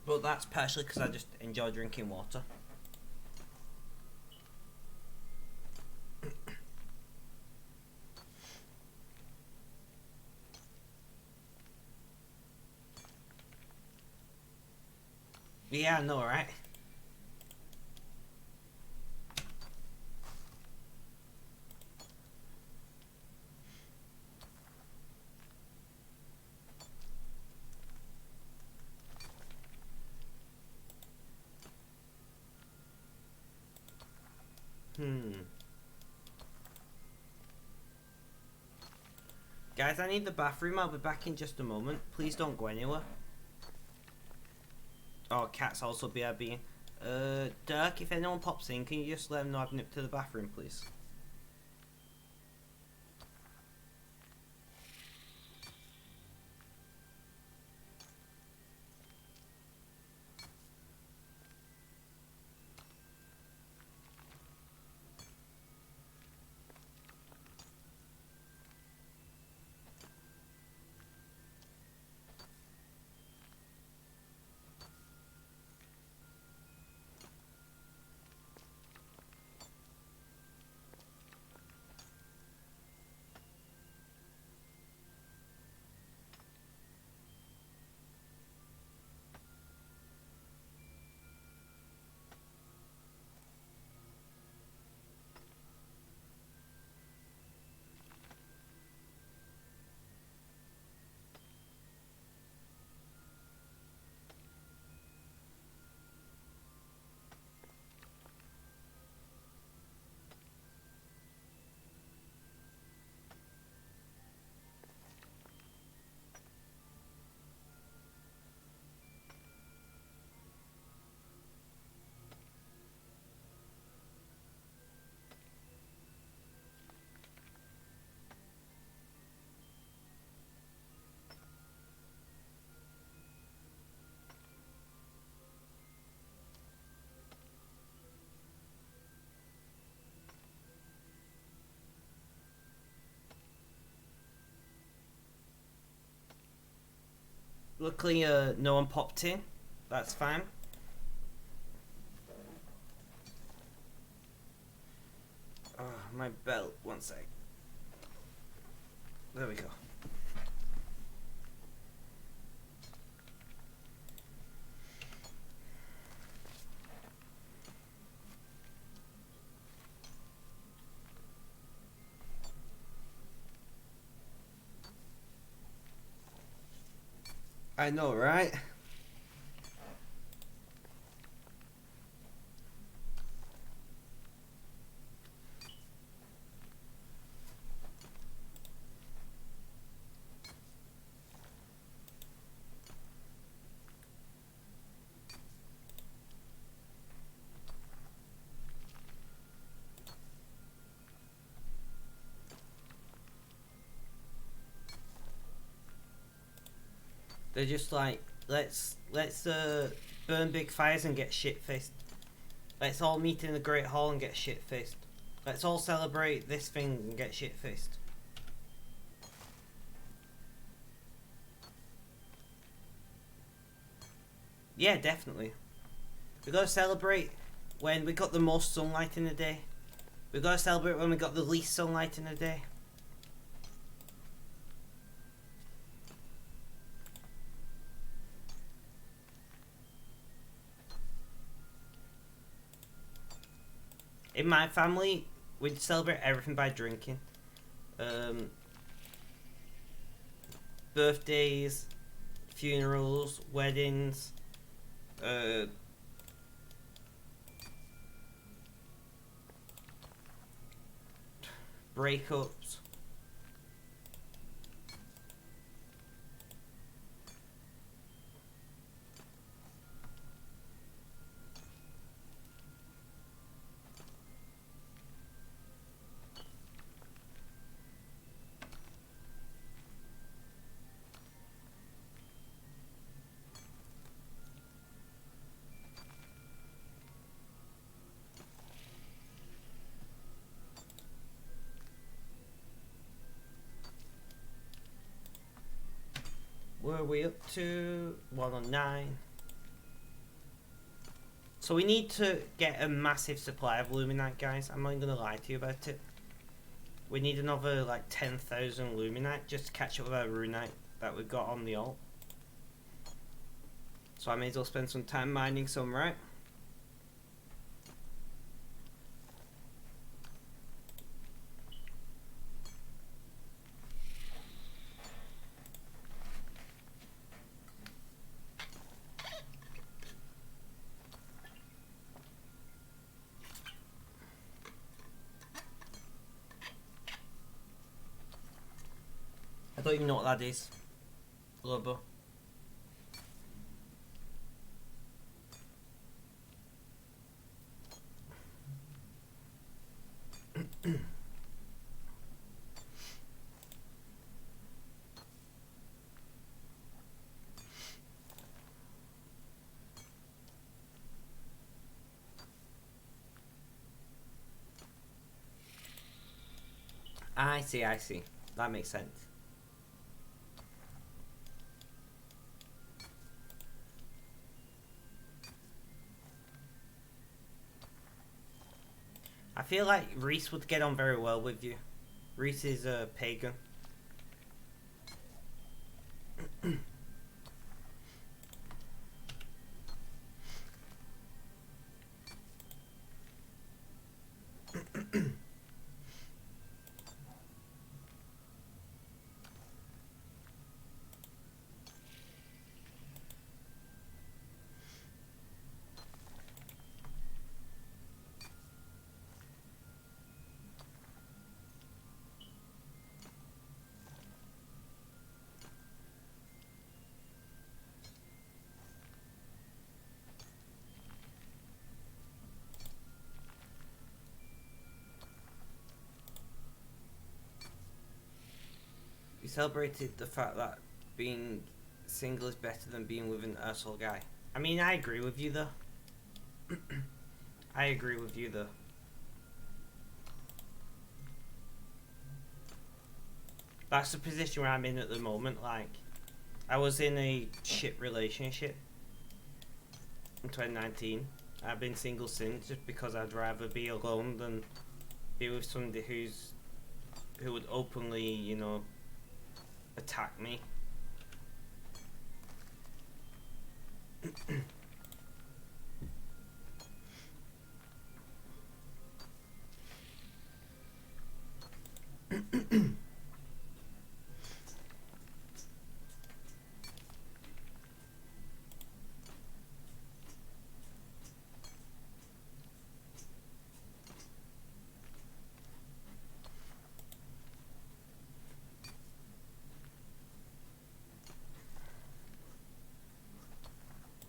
But that's partially because I just enjoy drinking water. Yeah, I know, right? Guys, I need the bathroom. I'll be back in just a moment. Please don't go anywhere. Oh, cat's also BRB. Dirk, if anyone pops in, can you just let them know I've nipped to the bathroom, please? Luckily, no one popped in. That's fine. Oh, my belt. One sec. There we go. I know, right? They're just like, let's burn big fires and get shit faced. Let's all meet in the Great Hall and get shit faced. Let's all celebrate this thing and get shit faced. Yeah, definitely. We gotta celebrate when we got the most sunlight in the day. We gotta celebrate when we got the least sunlight in the day. In my family, we celebrate everything by drinking. Birthdays, funerals, weddings, breakups. Where are we up to? 109. So we need to get a massive supply of Luminite, guys. I'm not gonna lie to you about it. We need another like 10,000 Luminite just to catch up with our Runite that we got on the alt. So I may as well spend some time mining some, right? don't even know what that is. Lobo. I see, I see. That makes sense. I feel like Reese would get on very well with you. Reese is a pagan. You celebrated the fact that being single is better than being with an asshole guy. I mean, I agree with you though. I agree with you though. That's the position where I'm in at the moment. Like, I was in a shit relationship in 2019. I've been single since, just because I'd rather be alone than be with somebody who would openly, you know, attack me.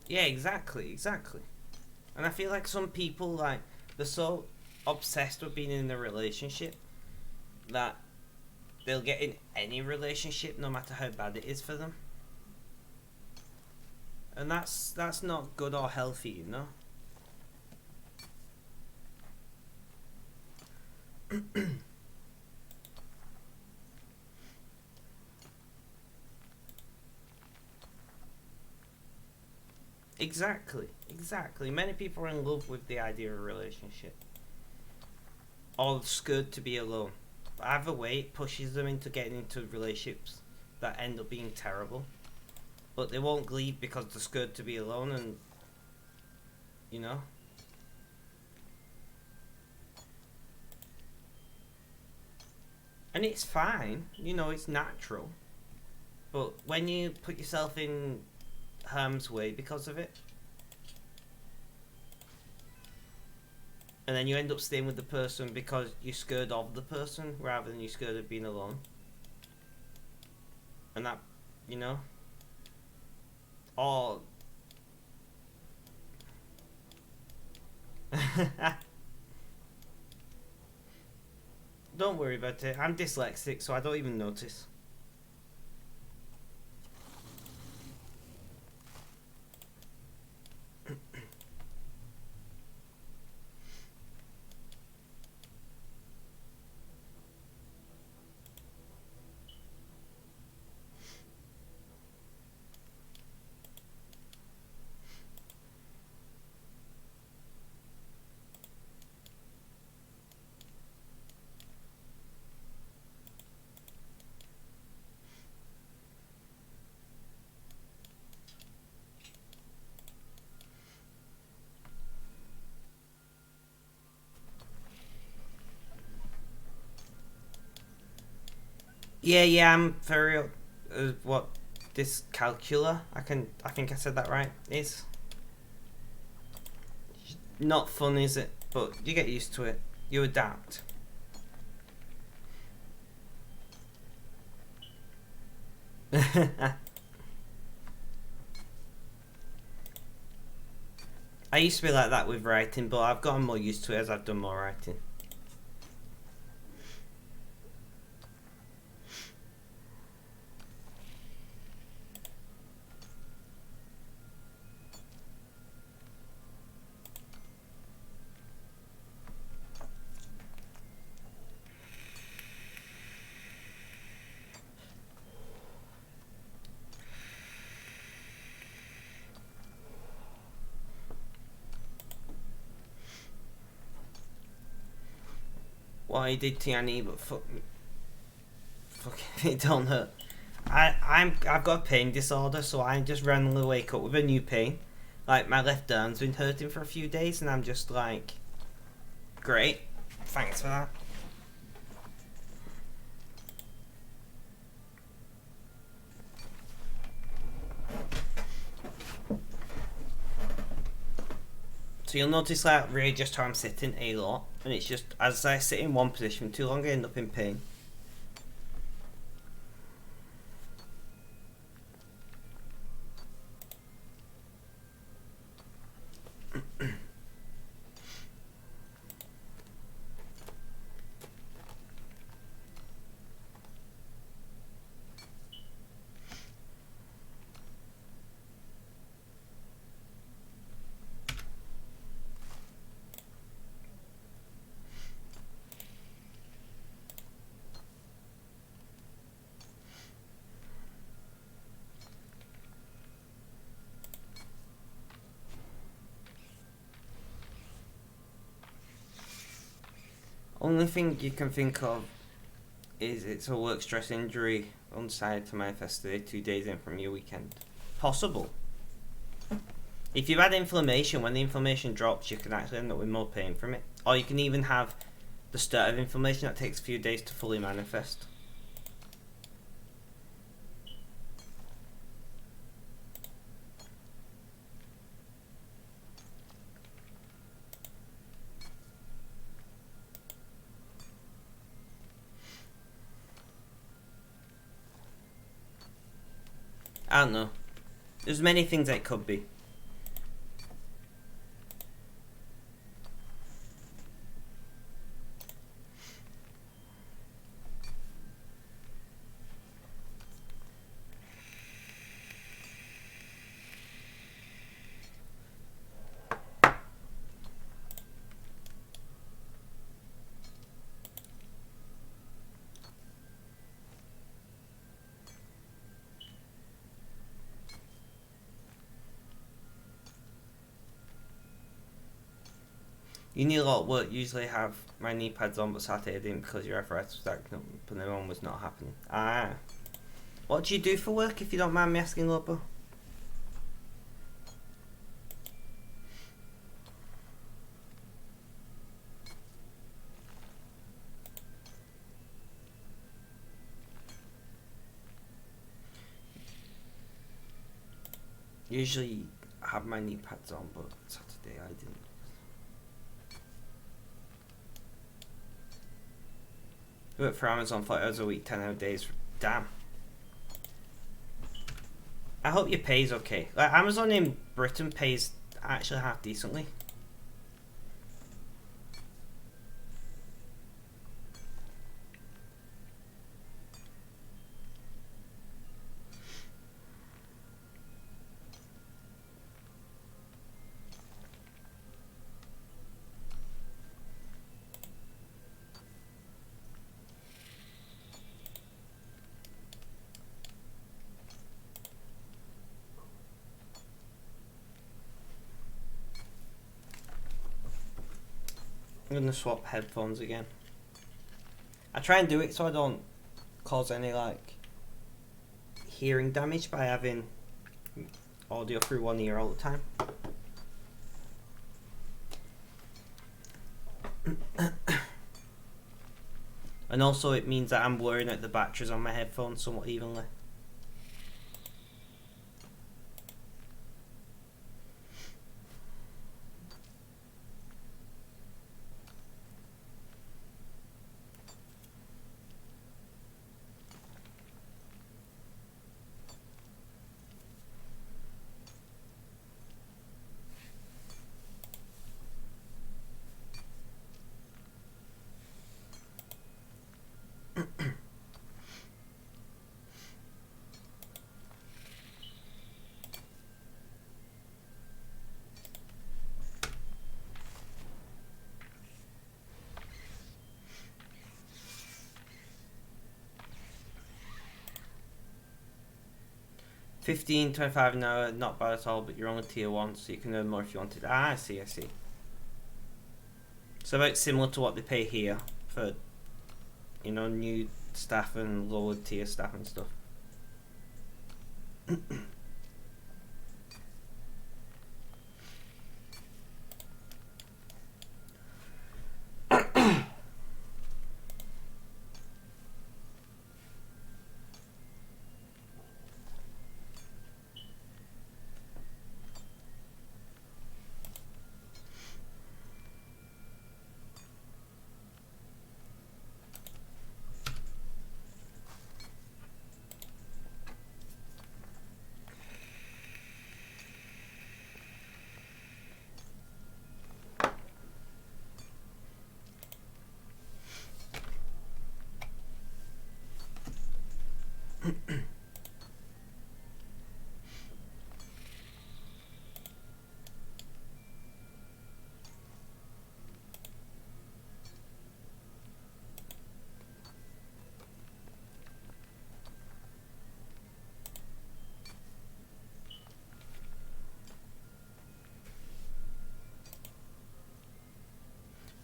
Yeah, exactly. And I feel like some people, like, they're so obsessed with being in a relationship that they'll get in any relationship no matter how bad it is for them. And that's not good or healthy, you know? Exactly. Many people are in love with the idea of a relationship. Or scared to be alone. But either way, it pushes them into getting into relationships that end up being terrible. But they won't leave because they're scared to be alone, and, you know? And it's fine, you know, it's natural. But when you put yourself in harm's way because of it, and then you end up staying with the person because you're scared of the person rather than you're scared of being alone, and that, you know, or don't worry about it. I'm dyslexic, so I don't even notice. Yeah, I'm very. What dyscalculia? I think I said that right. It's not fun, is it? But you get used to it. You adapt. I used to be like that with writing, but I've gotten more used to it as I've done more writing. What I did to Annie, but fucking it don't hurt. I've got a pain disorder, so I just randomly wake up with a new pain. Like my left arm's been hurting for a few days, and I'm just like, great, thanks for that. So you'll notice like really just how I'm sitting a lot, and it's just as I sit in one position too long, I end up in pain. Only thing you can think of is it's a work stress injury undecided to manifest today, 2 days in from your weekend. Possible. If you've had inflammation, when the inflammation drops, you can actually end up with more pain from it. Or you can even have the start of inflammation that takes a few days to fully manifest. I don't know. There's many things that it could be. You need a lot of work. Usually have my knee pads on, but Saturday I didn't because your arthritis was acting up, but the one was not happening. Ah. What do you do for work, if you don't mind me asking, Lobo? Usually I have my knee pads on, but Saturday I didn't. Work for Amazon 40 hours a week, 10-hour days. Damn. I hope your pay's okay. Like, Amazon in Britain pays actually half decently. I'm gonna swap headphones again. I try and do it so I don't cause any like hearing damage by having audio through one ear all the time. And also it means that I'm wearing out the batteries on my headphones somewhat evenly. 15.25 an hour, not bad at all, but you're only tier 1, so you can earn more if you wanted. Ah, I see. So about similar to what they pay here for, you know, new staff and lower tier staff and stuff.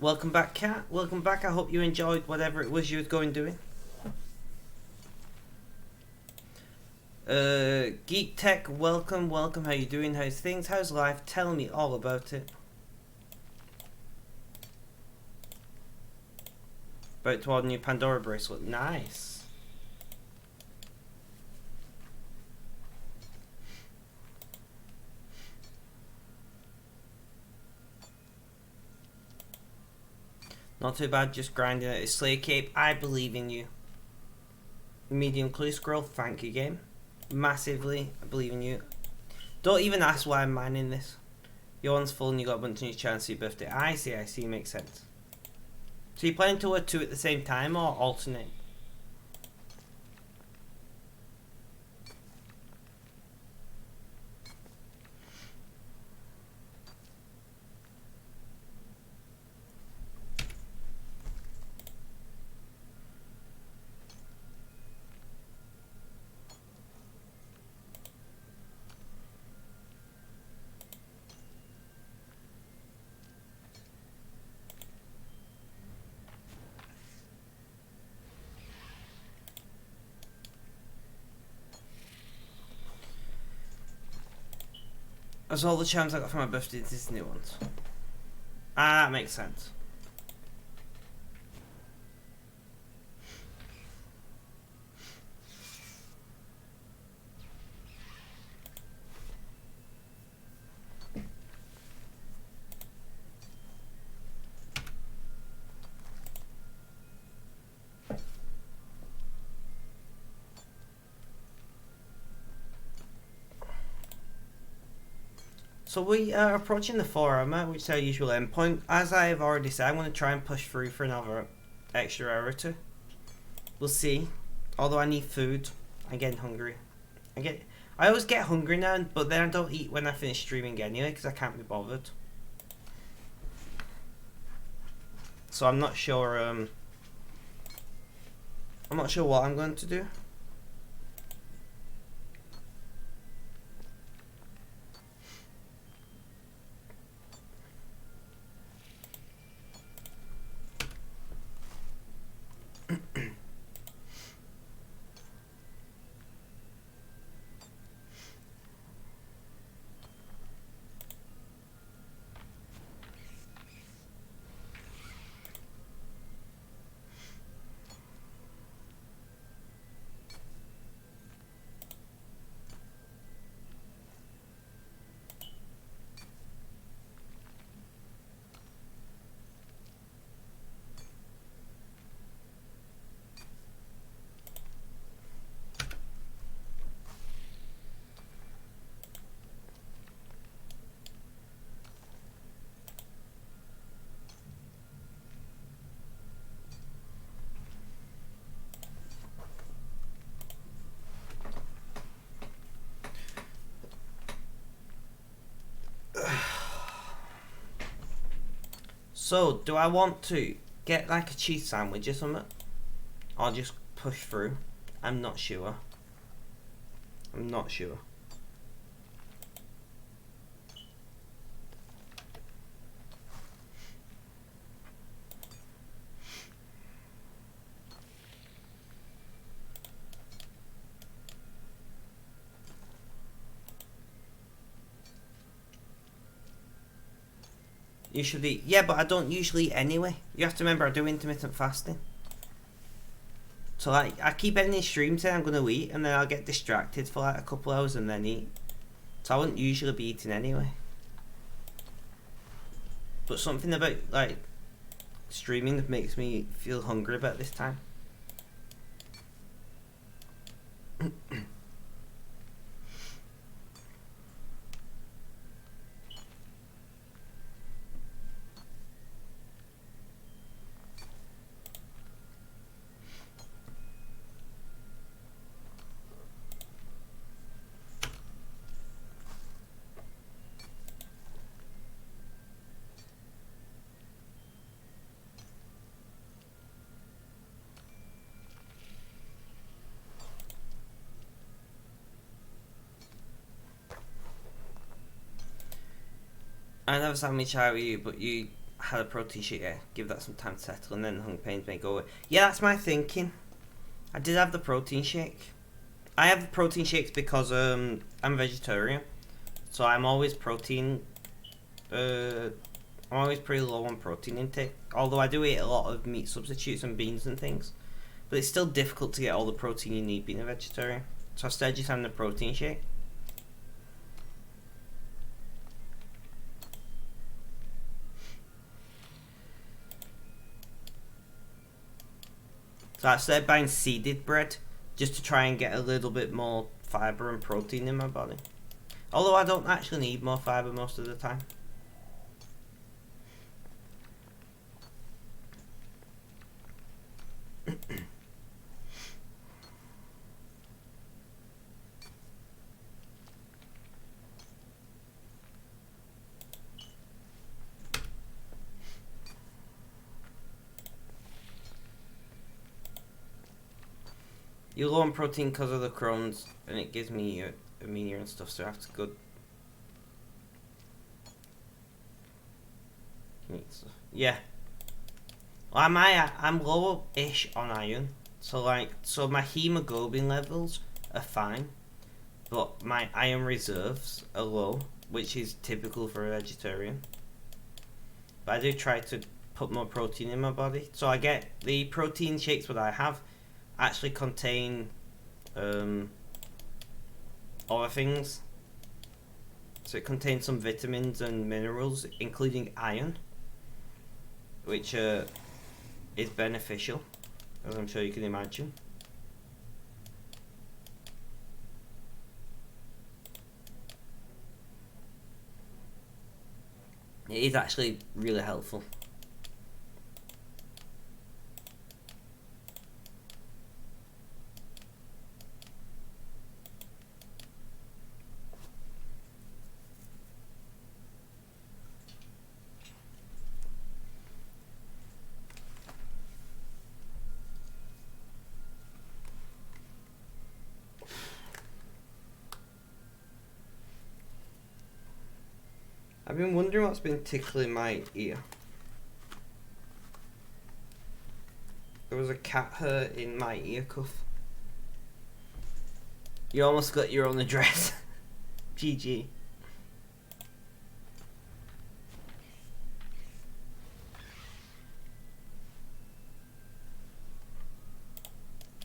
Welcome back, Kat. Welcome back. I hope you enjoyed whatever it was you was going doing. Geek Tech, welcome. How you doing? How's things? How's life? Tell me all about it. About to order a new Pandora bracelet. Nice. Not too bad, just grinding out a Slayer Cape. I believe in you. Medium clue scroll, thank you, game. Massively, I believe in you. Don't even ask why I'm mining this. Your one's full and you got a bunch of new chances for your birthday. I see, makes sense. So you planning to work 2 at the same time or alternate? That's all the charms I got for my birthday, Disney ones. Ah, that makes sense. So we are approaching the 4 hour, which is our usual endpoint. As I have already said, I'm going to try and push through for another extra hour or 2. We'll see. Although I need food. I'm getting hungry. I always get hungry now, but then I don't eat when I finish streaming anyway, because I can't be bothered. So I'm not sure, I'm not sure what I'm going to do. So, do I want to get like a cheese sandwich or something? Or just push through? I'm not sure. You should eat. Yeah, but I don't usually eat anyway. You have to remember I do intermittent fasting. So like, I keep ending streams saying I'm going to eat, and then I'll get distracted for like a couple hours and then eat. So I wouldn't usually be eating anyway. But something about like streaming that makes me feel hungry about this time. I never sandwich out with you, but you had a protein shake. Yeah, give that some time to settle, and then the hunger pains may go away. Yeah, that's my thinking. I did have the protein shake. I have the protein shakes because I'm a vegetarian, so I'm always protein. I'm always pretty low on protein intake. Although I do eat a lot of meat substitutes and beans and things, but it's still difficult to get all the protein you need being a vegetarian. So instead, just having a protein shake. So I started buying seeded bread just to try and get a little bit more fibre and protein in my body. Although I don't actually need more fibre most of the time. You're low on protein because of the Crohn's, and it gives me anemia and stuff, so I have to go. Yeah. Well, I'm low-ish on iron, so my hemoglobin levels are fine, but my iron reserves are low, which is typical for a vegetarian. But I do try to put more protein in my body, so I get the protein shakes that I have actually contain other things. So it contains some vitamins and minerals, including iron, which is beneficial, as I'm sure you can imagine. It is actually really helpful. I've been wondering what's been tickling my ear. There was a cat hair in my ear cuff. You almost got your own address. GG.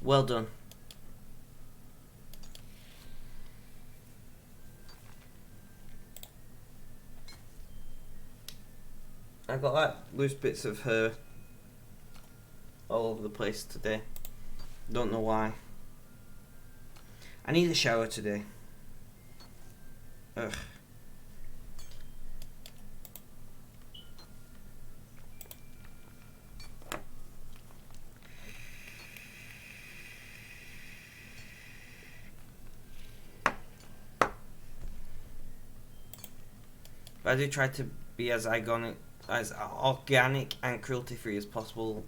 Well done. I got like loose bits of hair all over the place today. Don't know why. I need a shower today. Ugh. But I do try to be as organic and cruelty-free as possible.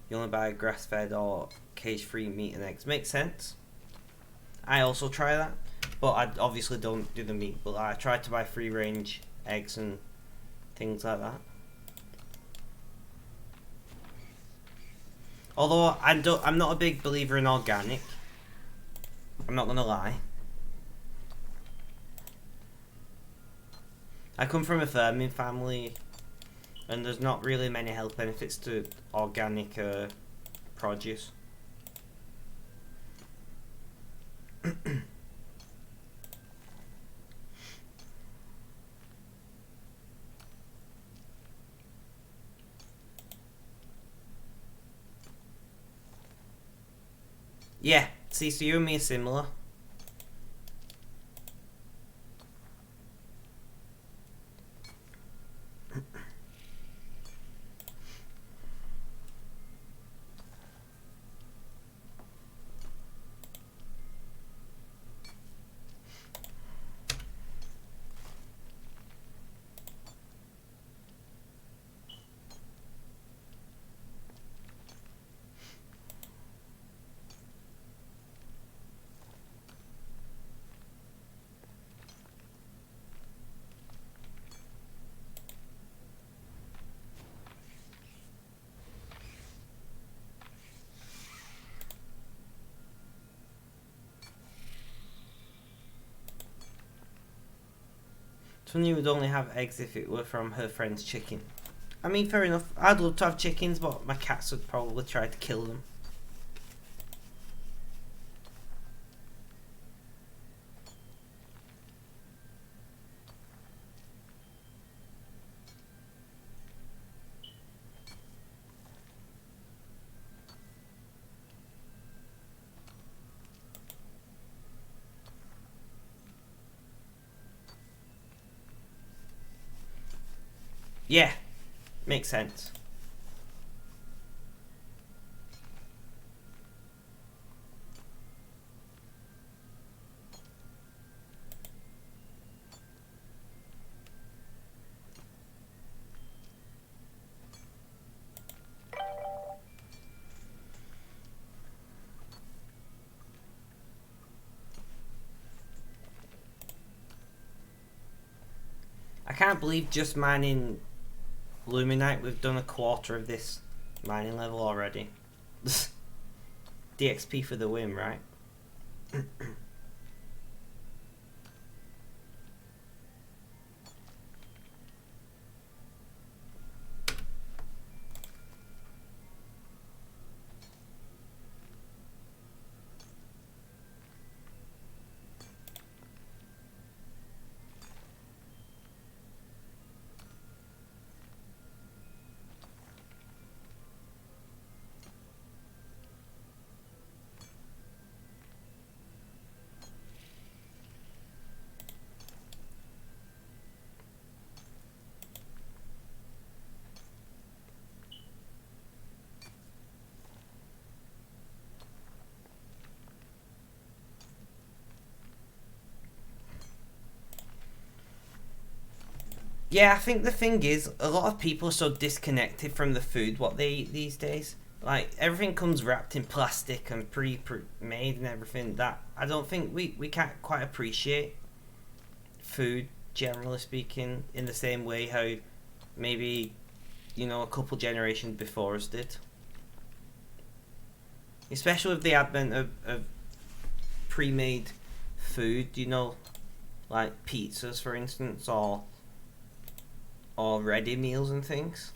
You only buy grass-fed or cage-free meat and eggs. Makes sense. I also try that, but I obviously don't do the meat. But I try to buy free-range eggs and things like that. Although I'm not a big believer in organic. I'm not gonna lie. I come from a farming family, And there's not really many health benefits to organic produce. Yeah, see, so you and me are similar. Tony would only have eggs if it were from her friend's chicken. I mean, fair enough. I'd love to have chickens, but my cats would probably try to kill them. Yeah, makes sense. I can't believe just mining Luminite, we've done a quarter of this mining level already. DXP for the win, right? Yeah, I think the thing is, a lot of people are so disconnected from the food what they eat these days. Like, everything comes wrapped in plastic and pre-made and everything. That I don't think we can't quite appreciate food, generally speaking, in the same way how maybe, you know, a couple generations before us did. Especially with the advent of pre-made food, you know, like pizzas, for instance, or ready meals and things.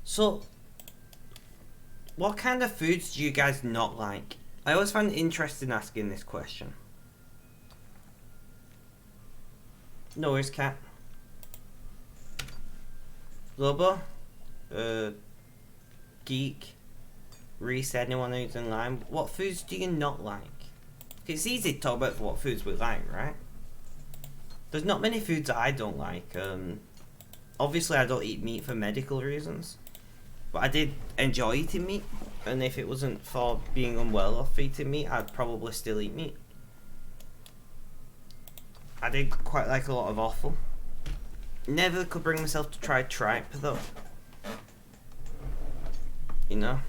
So, what kind of foods do you guys not like? I always find it interesting asking this question. No worries, cat. Lobo, Geek, Reese, anyone who's in line. What foods do you not like? It's easy to talk about what foods we like, right? There's not many foods I don't like. Obviously, I don't eat meat for medical reasons. But I did enjoy eating meat, and if it wasn't for being unwell off eating meat, I'd probably still eat meat. I did quite like a lot of offal. Never could bring myself to try tripe though. You know?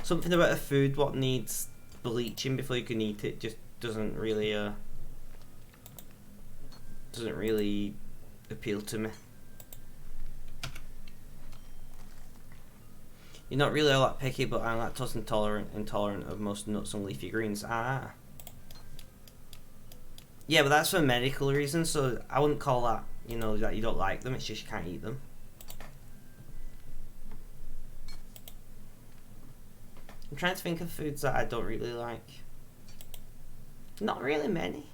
Something about a food what needs bleaching before you can eat it just doesn't really appeal to me. You're not really all that picky, but I'm lactose intolerant of most nuts and leafy greens. Ah. Yeah, but that's for medical reasons, so I wouldn't call that, you know, that you don't like them, it's just you can't eat them. I'm trying to think of foods that I don't really like. Not really many.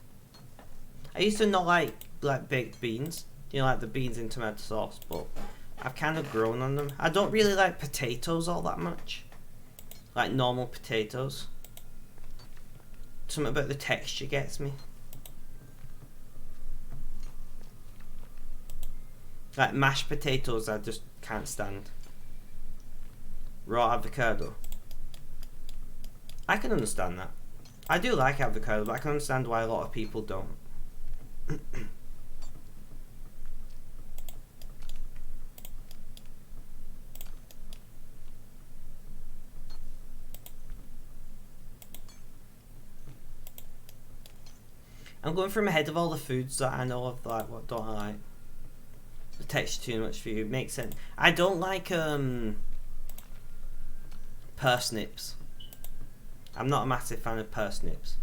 I used to not like baked beans, you know, like the beans in tomato sauce, but I've kind of grown on them. I don't really like potatoes all that much. Like normal potatoes. Something about the texture gets me. Like mashed potatoes I just can't stand. Raw avocado. I can understand that. I do like avocado, but I can understand why a lot of people don't. I'm going through my head of all the foods that I know of, like what don't I like. The texture too much for you, makes sense. I don't like parsnips. I'm not a massive fan of parsnips.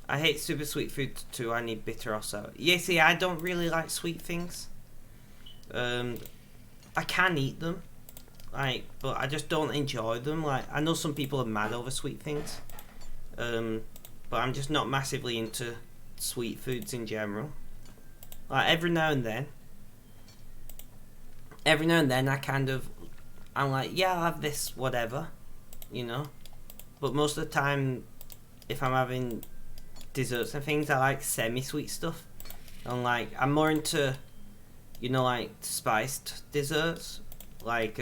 I hate super sweet food too. I need bitter or sour. Yeah, see, I don't really like sweet things. I can eat them, like, but I just don't enjoy them. Like, I know some people are mad over sweet things, but I'm just not massively into sweet foods in general. Like every now and then I'm like, yeah, I'll have this, whatever, you know. But most of the time, if I'm having desserts and things, I like semi-sweet stuff. And like, I'm more into, you know, like spiced desserts, like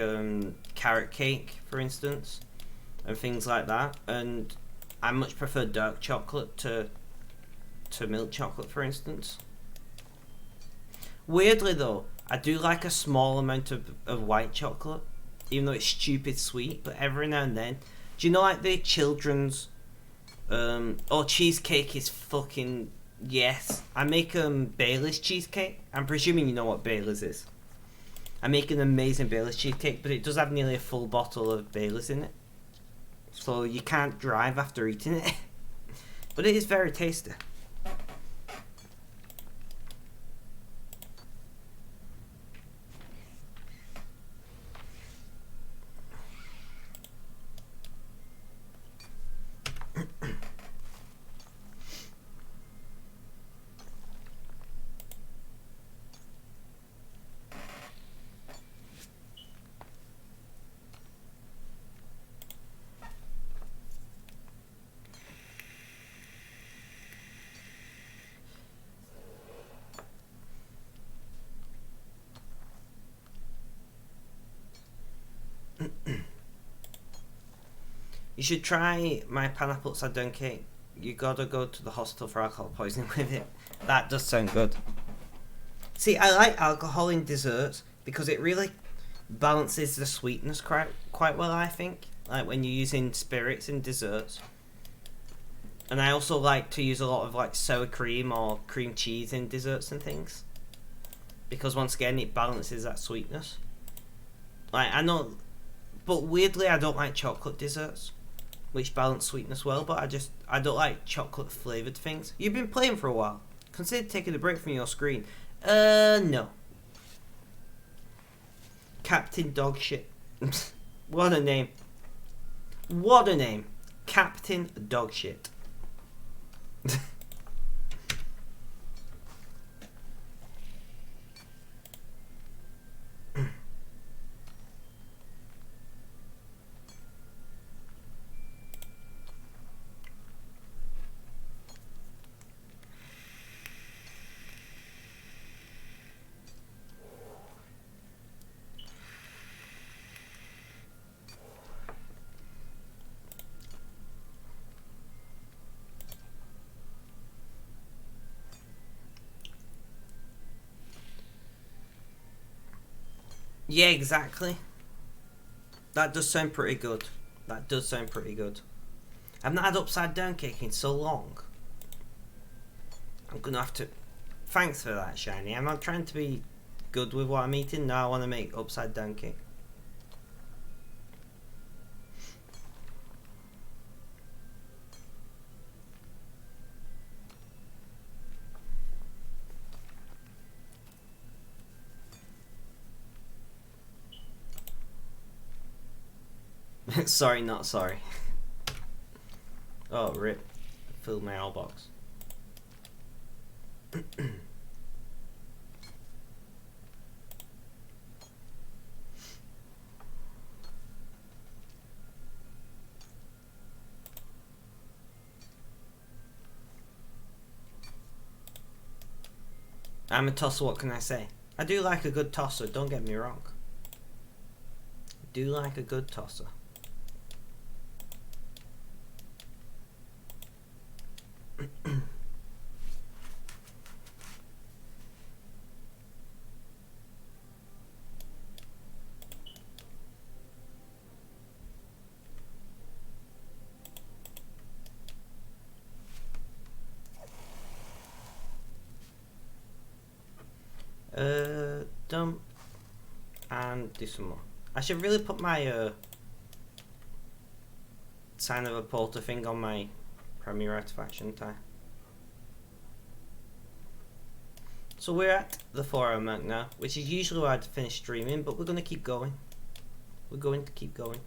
carrot cake, for instance, and things like that. And I much prefer dark chocolate to milk chocolate, for instance. Weirdly though, I do like a small amount of white chocolate, even though it's stupid sweet. But every now and then, do you know, like the children's cheesecake is fucking yes. I make Bailey's cheesecake. I'm presuming you know what Bailey's is. I make an amazing Bailey's cheesecake, but it does have nearly a full bottle of Bailey's in it, so you can't drive after eating it. But it is very tasty. You should try my pineapple upside down cake. You gotta go to the hospital for alcohol poisoning with it. That does sound good. See, I like alcohol in desserts because it really balances the sweetness quite well, I think. Like when you're using spirits in desserts. And I also like to use a lot of like sour cream or cream cheese in desserts and things, because once again it balances that sweetness. Like I know, but weirdly I don't like chocolate desserts. which balance sweetness well, but I don't like chocolate flavoured things. You've been playing for a while. Consider taking a break from your screen. No. Captain Dogshit. What a name. What a name. Captain Dogshit. Yeah, exactly. That does sound pretty good. That does sound pretty good. I've not had upside down cake in so long. I'm gonna have to... Thanks for that, Shiny. I'm not trying to be good with what I'm eating. Now I want to make upside down cake. Sorry, not sorry. Oh, rip. Filled my mailbox. I'm a tosser, what can I say? I do like a good tosser, don't get me wrong. I do like a good tosser. Dump and do some more. I should really put my sign of a porter thing on my premier artifact, shouldn't I? So we're at the 4 hour mark now, which is usually where I'd finish streaming, but we're going to keep going. We're going to keep going.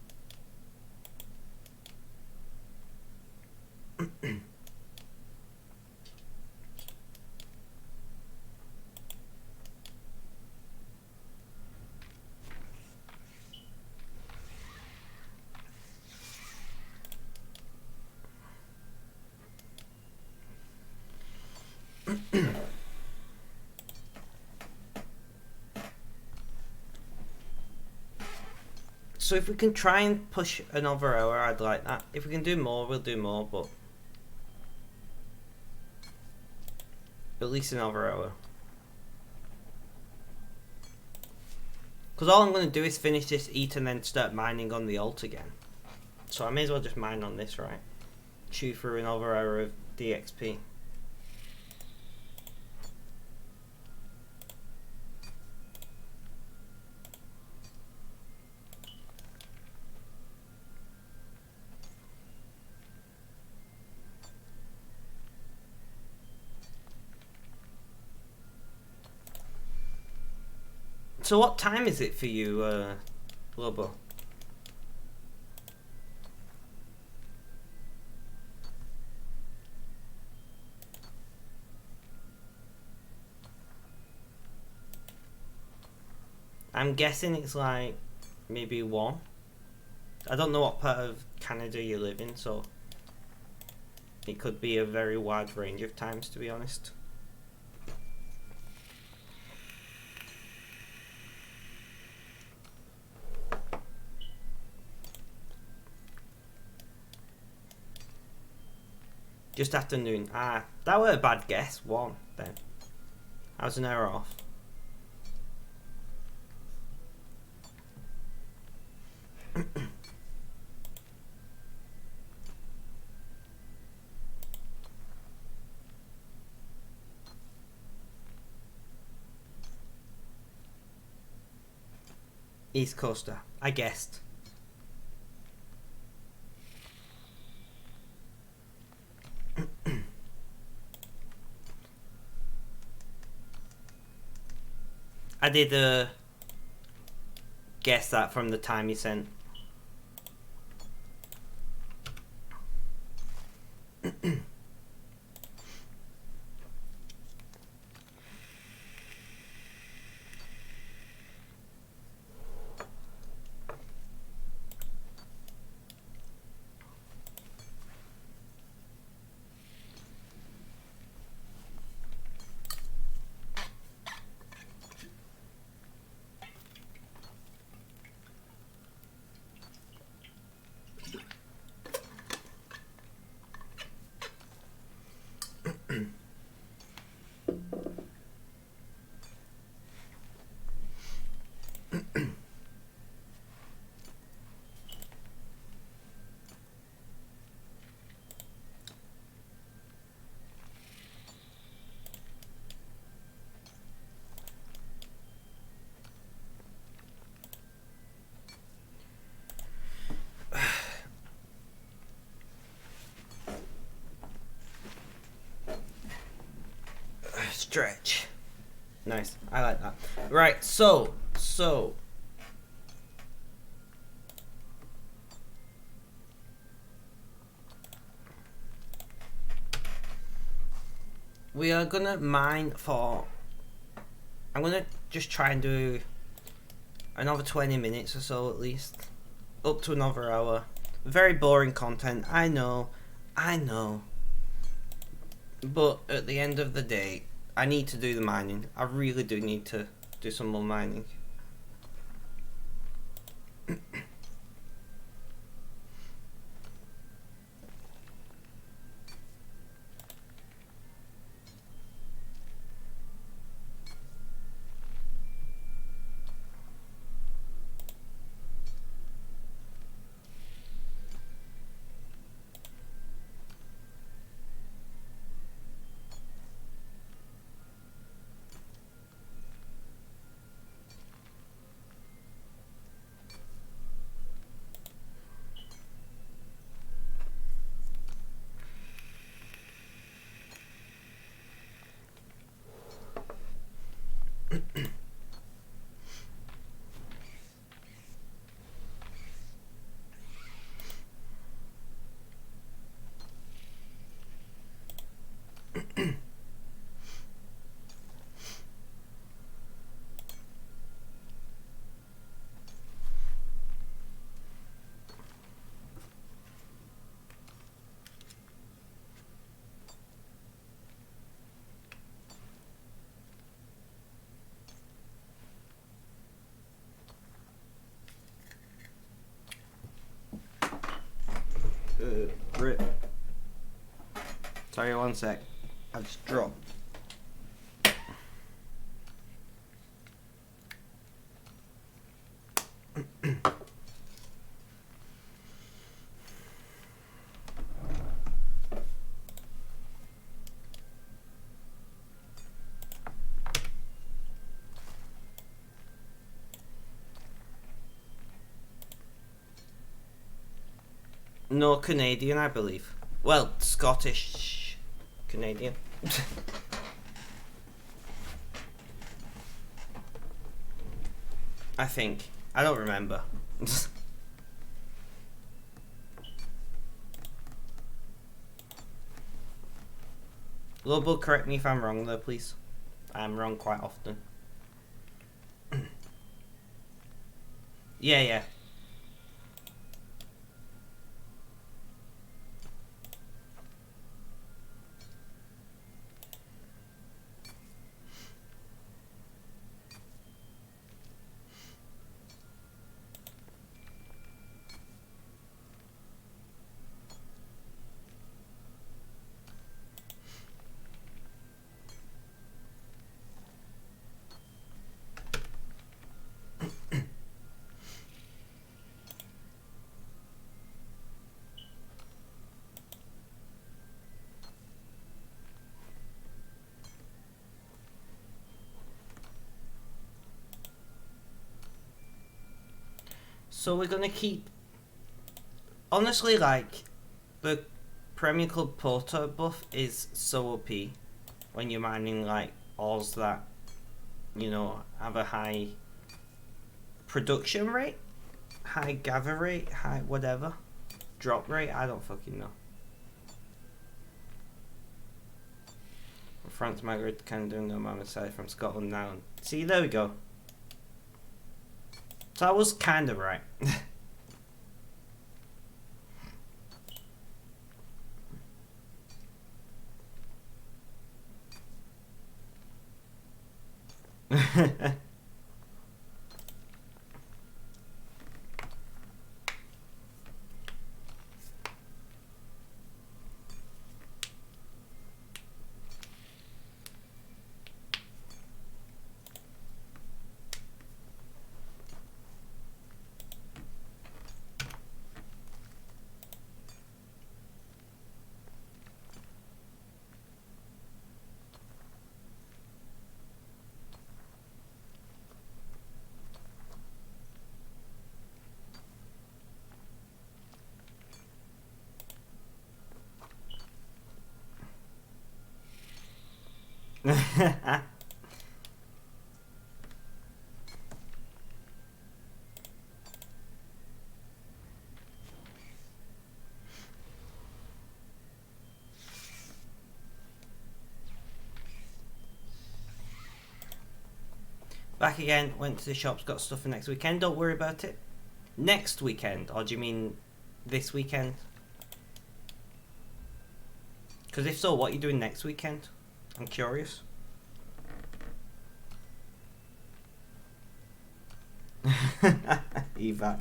So if we can try and push another hour, I'd like that. If we can do more, we'll do more, but at least another hour. Because all I'm going to do is finish this, eat, and then start mining on the alt again. So I may as well just mine on this, right? Chew through another hour of DXP. So what time is it for you, Lobo? I'm guessing it's like maybe 1. I don't know what part of Canada you live in, so it could be a very wide range of times, to be honest. Just afternoon. Ah, that were a bad guess. 1 then. I was an hour off. East Coaster. I guessed. I did guess that from the time you sent. Stretch. Nice. I like that. Right, so we are gonna mine for, I'm gonna just try and do another 20 minutes or so at least. Up to another hour. Very boring content, I know. But at the end of the day, I need to do the mining. I really do need to do some more mining. Rip. Sorry, one sec. I just dropped. No, Canadian, I believe. Well, Scottish Canadian. I think. I don't remember. Lobo, correct me if I'm wrong though, please. I'm wrong quite often. Yeah. So we're gonna keep, honestly, like, the Premier Club Porto buff is so OP when you're mining like ores that you know, have a high production rate, high gather rate, high whatever, drop rate. I don't fucking know. France migrated to Canada and no man aside from Scotland now. See, there we go. So I was kind of right. Back again, went to the shops, got stuff for next weekend. Don't worry about it. Next weekend, or do you mean this weekend? Because if so, what are you doing next weekend? I'm curious. Evac.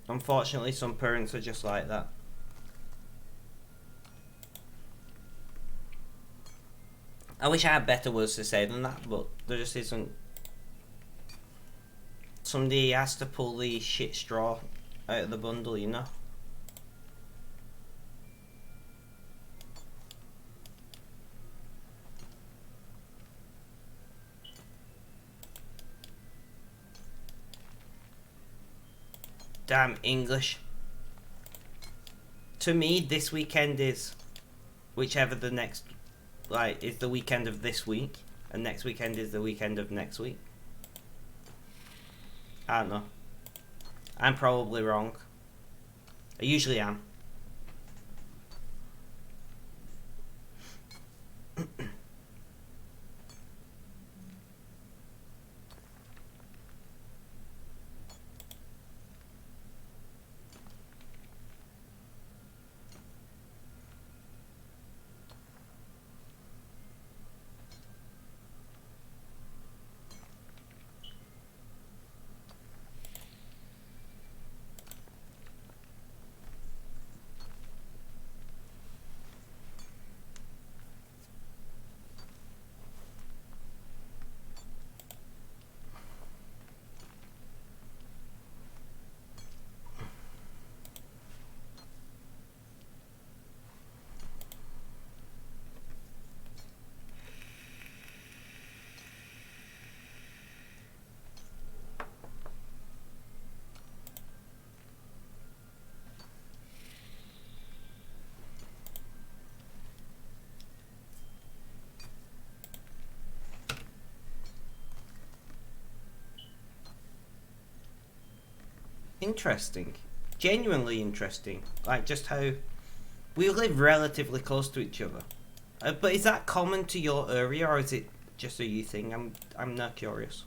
Unfortunately, some parents are just like that. I wish I had better words to say than that, but there just isn't. Somebody has to pull the shit straw out of the bundle, you know? Damn English. To me, this weekend is whichever the next, like, is the weekend of this week, and next weekend is the weekend of next week. I don't know. I'm probably wrong. I usually am. Interesting. Genuinely interesting. Like, just how we live relatively close to each other. But is that common to your area, or is it just a you thing? I'm not curious.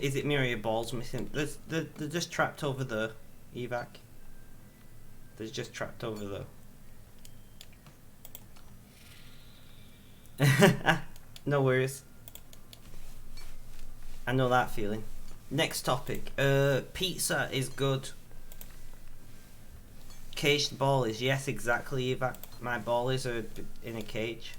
Is it Miria balls missing? They're just trapped over there, evac. They're just trapped over there. No worries. I know that feeling. Next topic. Pizza is good. Caged ballies. Yes, exactly, evac. My ballies are in a cage.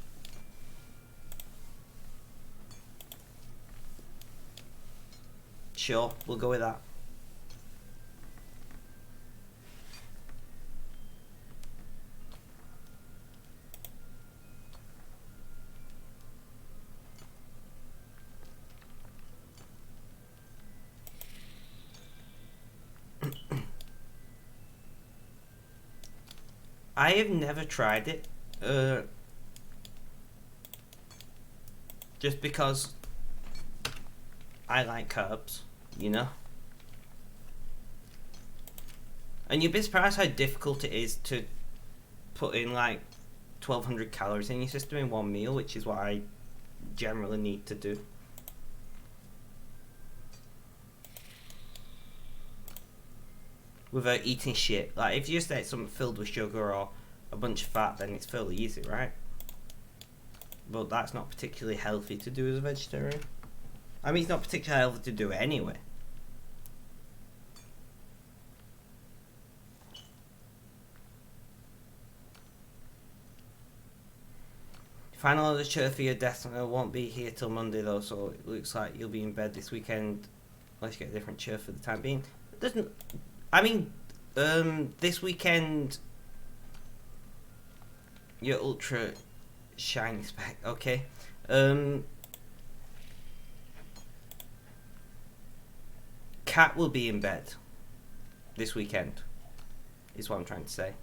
Sure, we'll go with that. I have never tried it. Just because I like carbs, you know? And you'd be surprised how difficult it is to put in like 1200 calories in your system in one meal, which is what I generally need to do. Without eating shit. Like, if you just ate something filled with sugar or a bunch of fat, then it's fairly easy, right? But that's not particularly healthy to do as a vegetarian. I mean, it's not particularly healthy to do it anyway. Final order chair for your desk won't be here till Monday though, so it looks like you'll be in bed this weekend unless you get a different chair for the time being. It doesn't. I mean, this weekend your ultra shiny spec. Okay. Cat will be in bed this weekend. Is what I'm trying to say.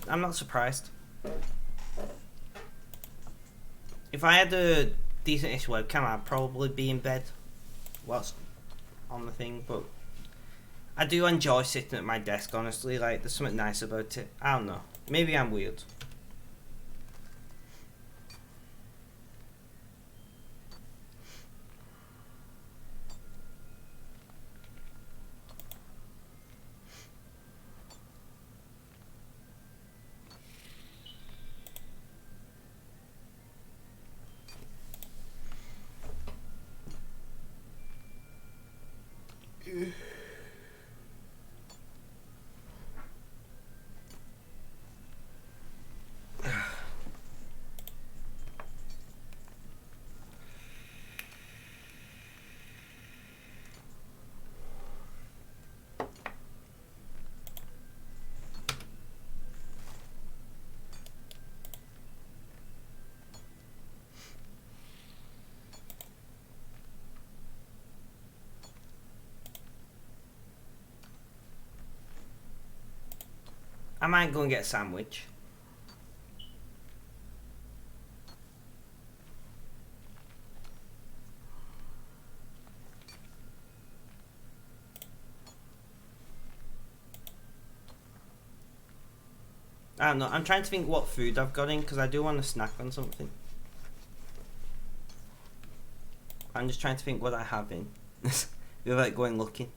I'm not surprised. If I had a decent-ish webcam, I'd probably be in bed whilst on the thing, but I do enjoy sitting at my desk, honestly. Like, there's something nice about it. I don't know. Maybe I'm weird. I might go and get a sandwich. I don't know. I'm trying to think what food I've got in because I do want to snack on something. I'm just trying to think what I have in without going looking.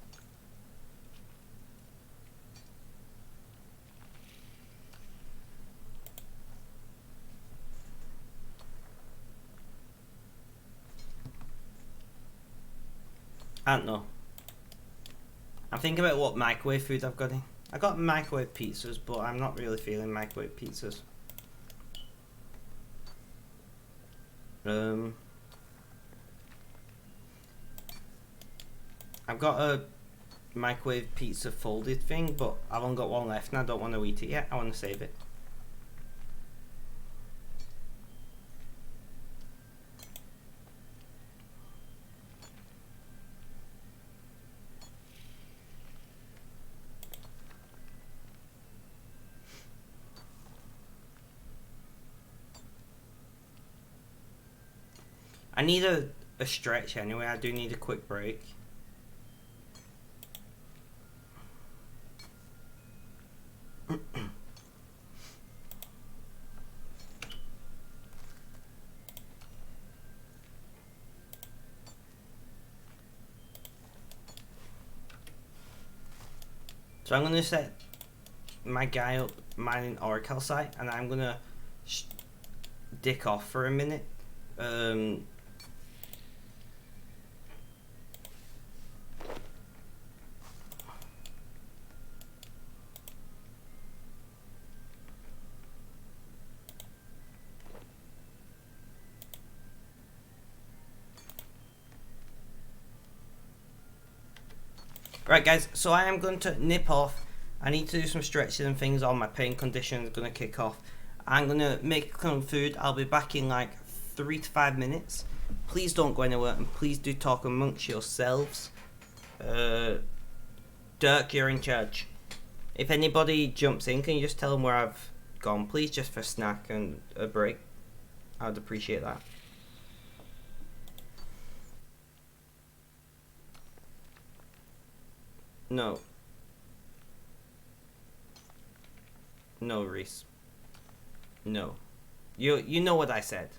I don't know. I'm thinking about what microwave food I've got in. I got microwave pizzas, but I'm not really feeling microwave pizzas. I've got a microwave pizza folded thing, but I've only got one left and I don't want to eat it yet. I want to save it. I need a stretch anyway. I do need a quick break. So I'm gonna set my guy up mining Oracle site, and I'm gonna dick off for a minute. Right, guys, so I am going to nip off. I need to do some stretches and things, or my pain condition is going to kick off. I'm going to make some food. I'll be back in like 3 to 5 minutes. Please don't go anywhere, and please do talk amongst yourselves. Dirk, you're in charge. If anybody jumps in, can you just tell them where I've gone, please, just for a snack and a break? I'd appreciate that. No. No, Reese. No. You know what I said.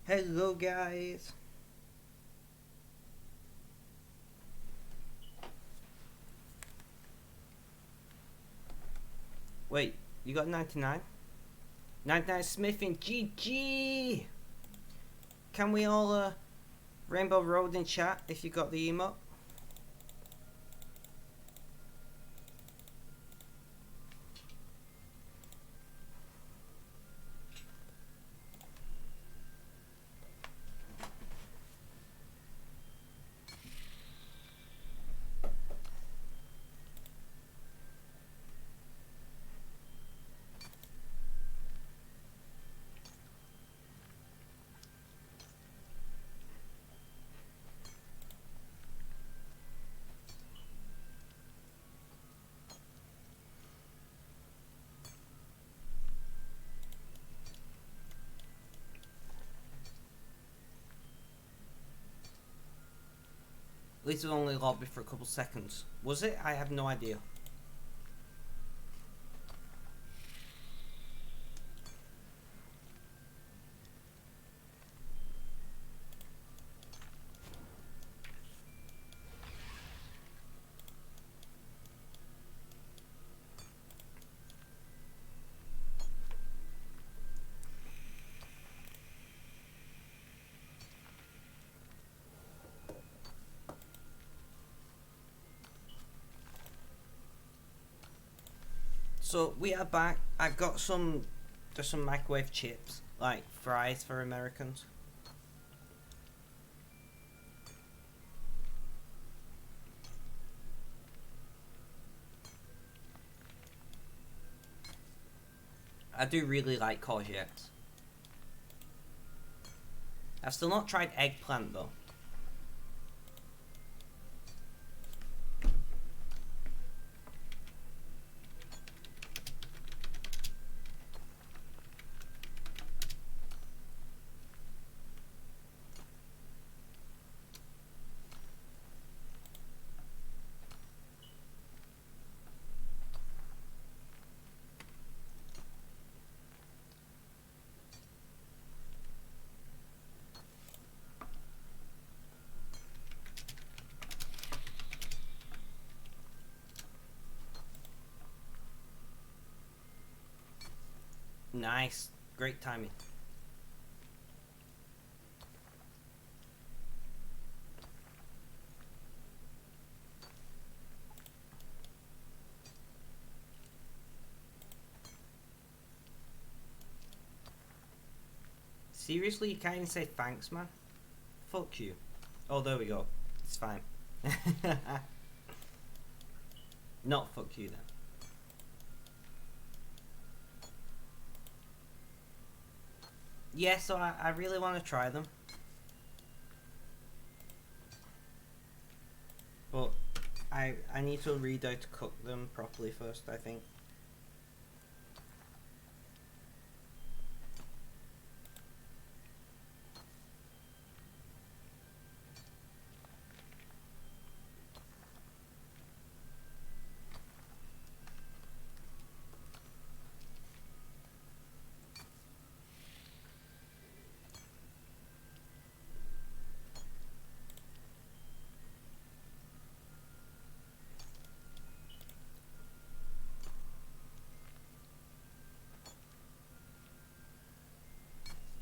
Hello, guys. Wait, you got 99? 99 smithing, GG! Can we all, Rainbow Road in chat if you got the emote? At least it only lobby for a couple seconds. Was it? I have no idea. So we are back. I've got there's some microwave chips, like fries for Americans. I do really like courgettes. I've still not tried eggplant though. Nice. Great timing. Seriously, you can't even say thanks, man? Fuck you. Oh, there we go. It's fine. Not fuck you then. Yeah, so I really want to try them. But I need to read how to cook them properly first, I think.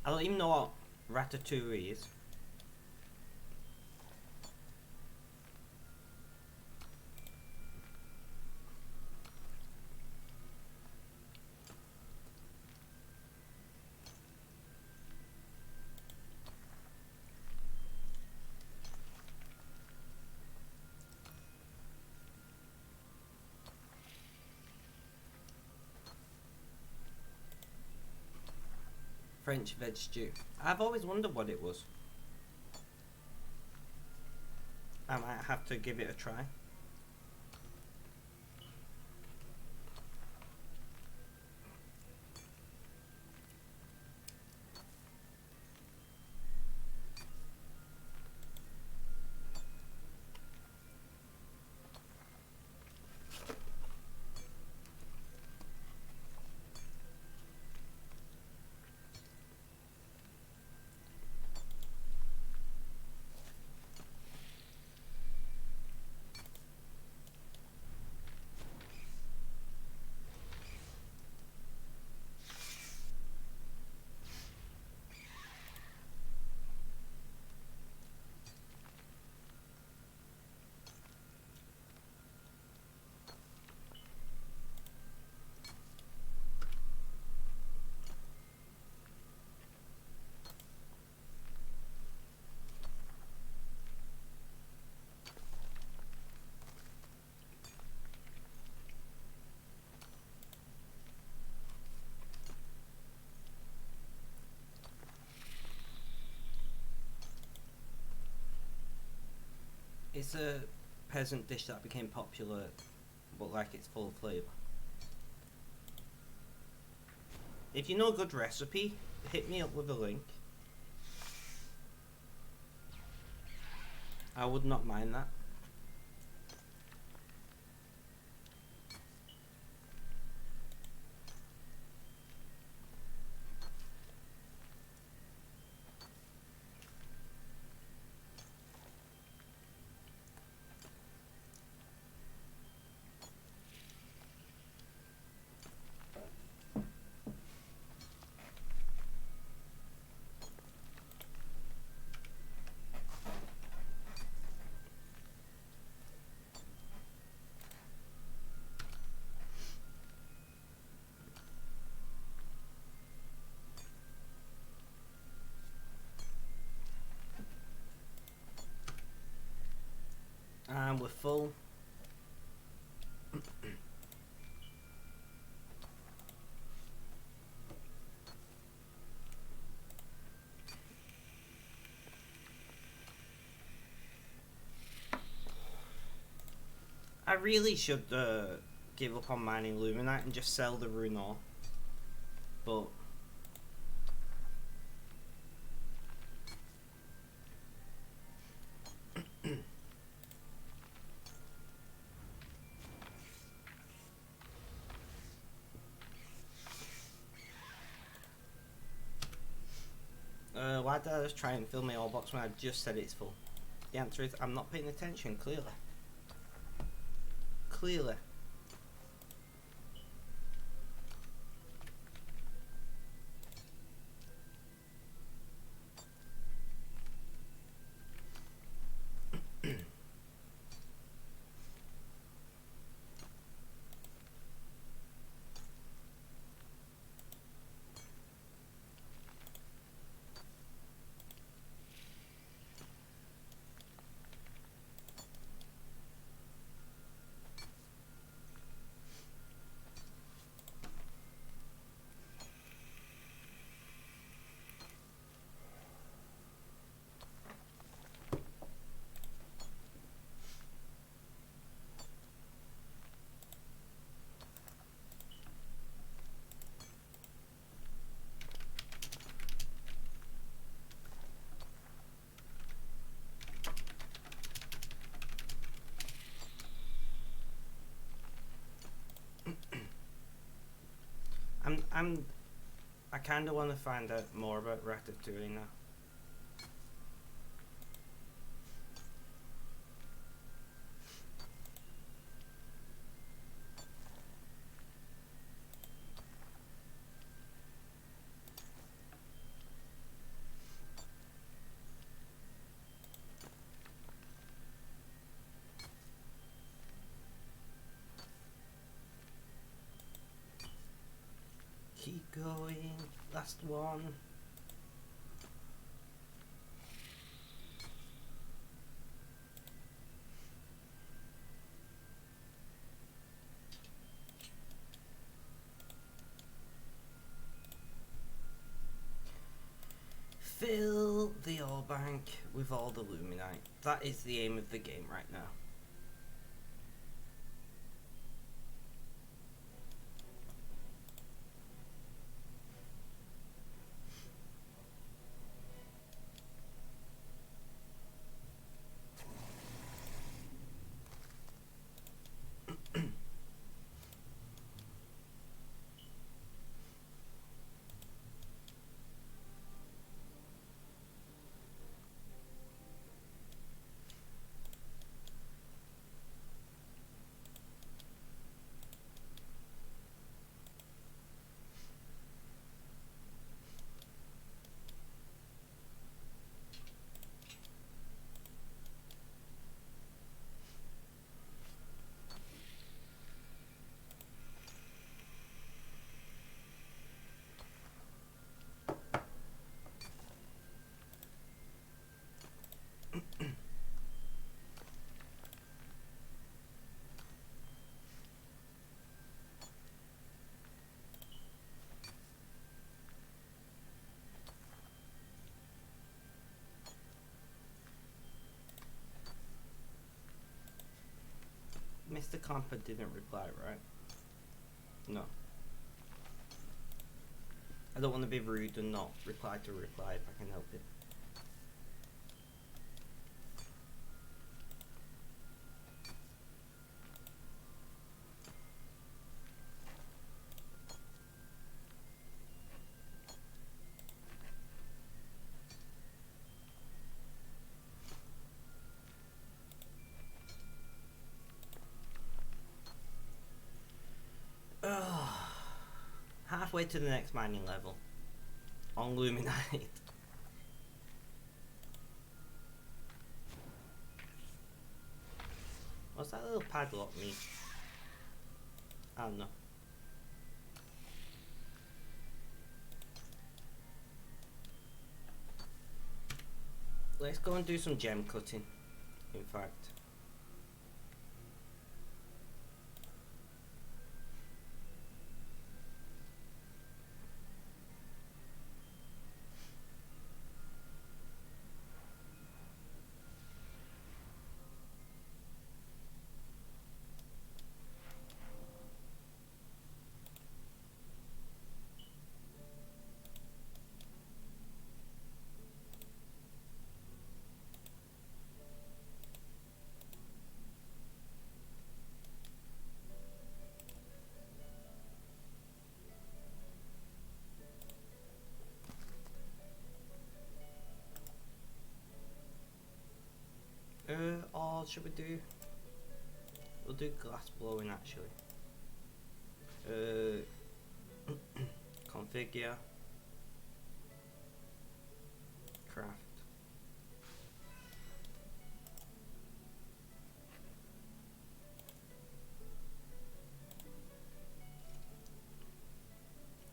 I don't even know what ratatouille is. French veg stew. I've always wondered what it was. I might have to give it a try. It's a peasant dish that became popular, but like it's full of flavour. If you know a good recipe, hit me up with a link. I would not mind that. And we're full. I really should give up on mining Luminite and just sell the rune ore. But why did I just try and fill my ore box when I just said it's full? The answer is I'm not paying attention, clearly. Clearly. I kind of want to find out more about Ratatouille now. Keep going. Last one. Fill the ore bank with all the Luminite. That is the aim of the game right now. Mr. Compa didn't reply, right? No. I don't want to be rude and not reply to reply if I can help it. Halfway to the next mining level on Luminite. What's that little padlock mean? I don't know. Let's go and do some gem cutting, in fact. Or should we do? We'll do glass blowing actually. Configure. Craft.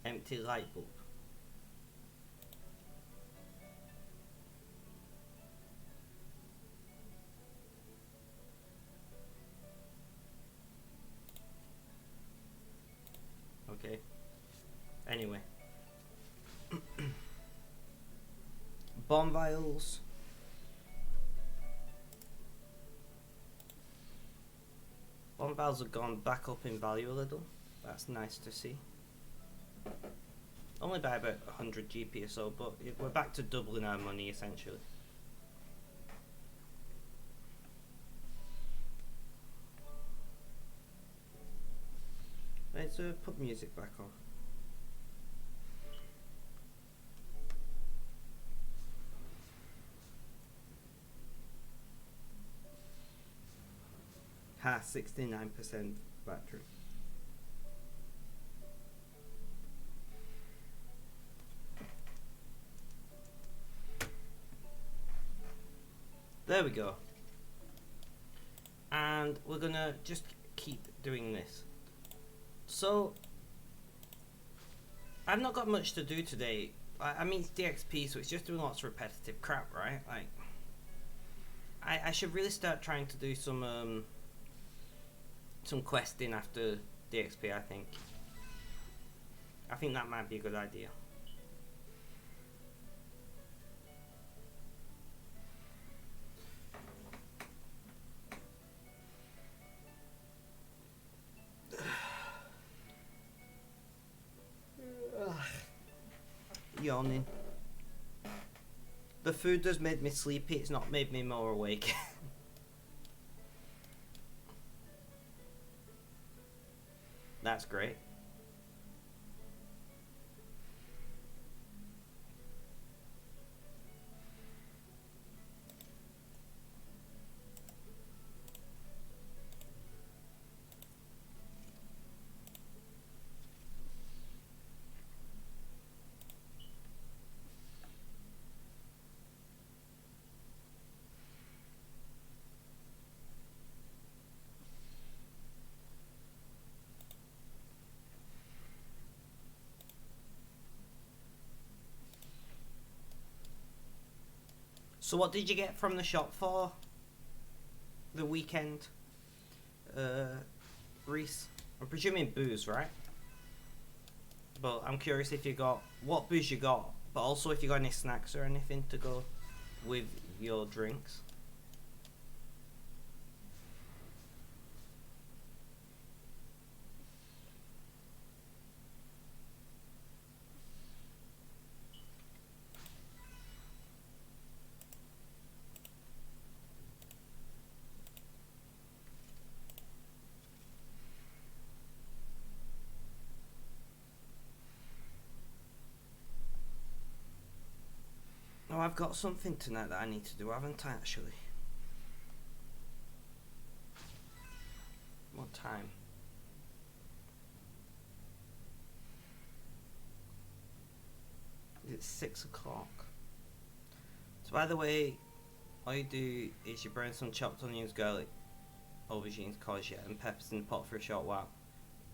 Empty light bulb. Okay. Anyway. Bomb vials. Bomb vials have gone back up in value a little. That's nice to see. Only by about 100 GP or so, but we're back to doubling our money essentially. Let's put music back on. Ha, 69% battery. There we go. And we're gonna just keep doing this. So, I've not got much to do today. I mean, it's DXP, so it's just doing lots of repetitive crap, right? Like, I should really start trying to do some questing after DXP, I think. I think that might be a good idea. Yawning. The food has made me sleepy, it's not made me more awake. That's great. So what did you get from the shop for the weekend, Reese? I'm presuming booze, right? But I'm curious if you got, what booze you got, but also if you got any snacks or anything to go with your drinks. I've got something tonight that I need to do, haven't I, actually? What time? It's 6 o'clock. So by the way, all you do is you burn some chopped onions, garlic, aubergines, courgette and peppers in the pot for a short while.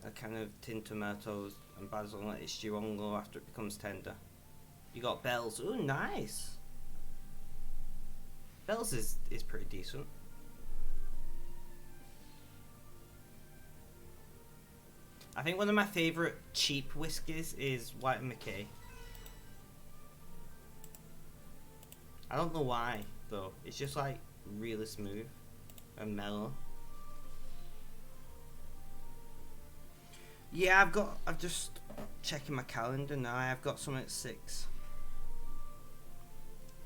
A can of tinned tomatoes and basil and let it stew on low after it becomes tender. You got bells. Ooh, nice. Bells is pretty decent. I think one of my favourite cheap whiskies is White and McKay. I don't know why though. It's just like really smooth and mellow. Yeah, I've just checking my calendar now. I've got some at 6.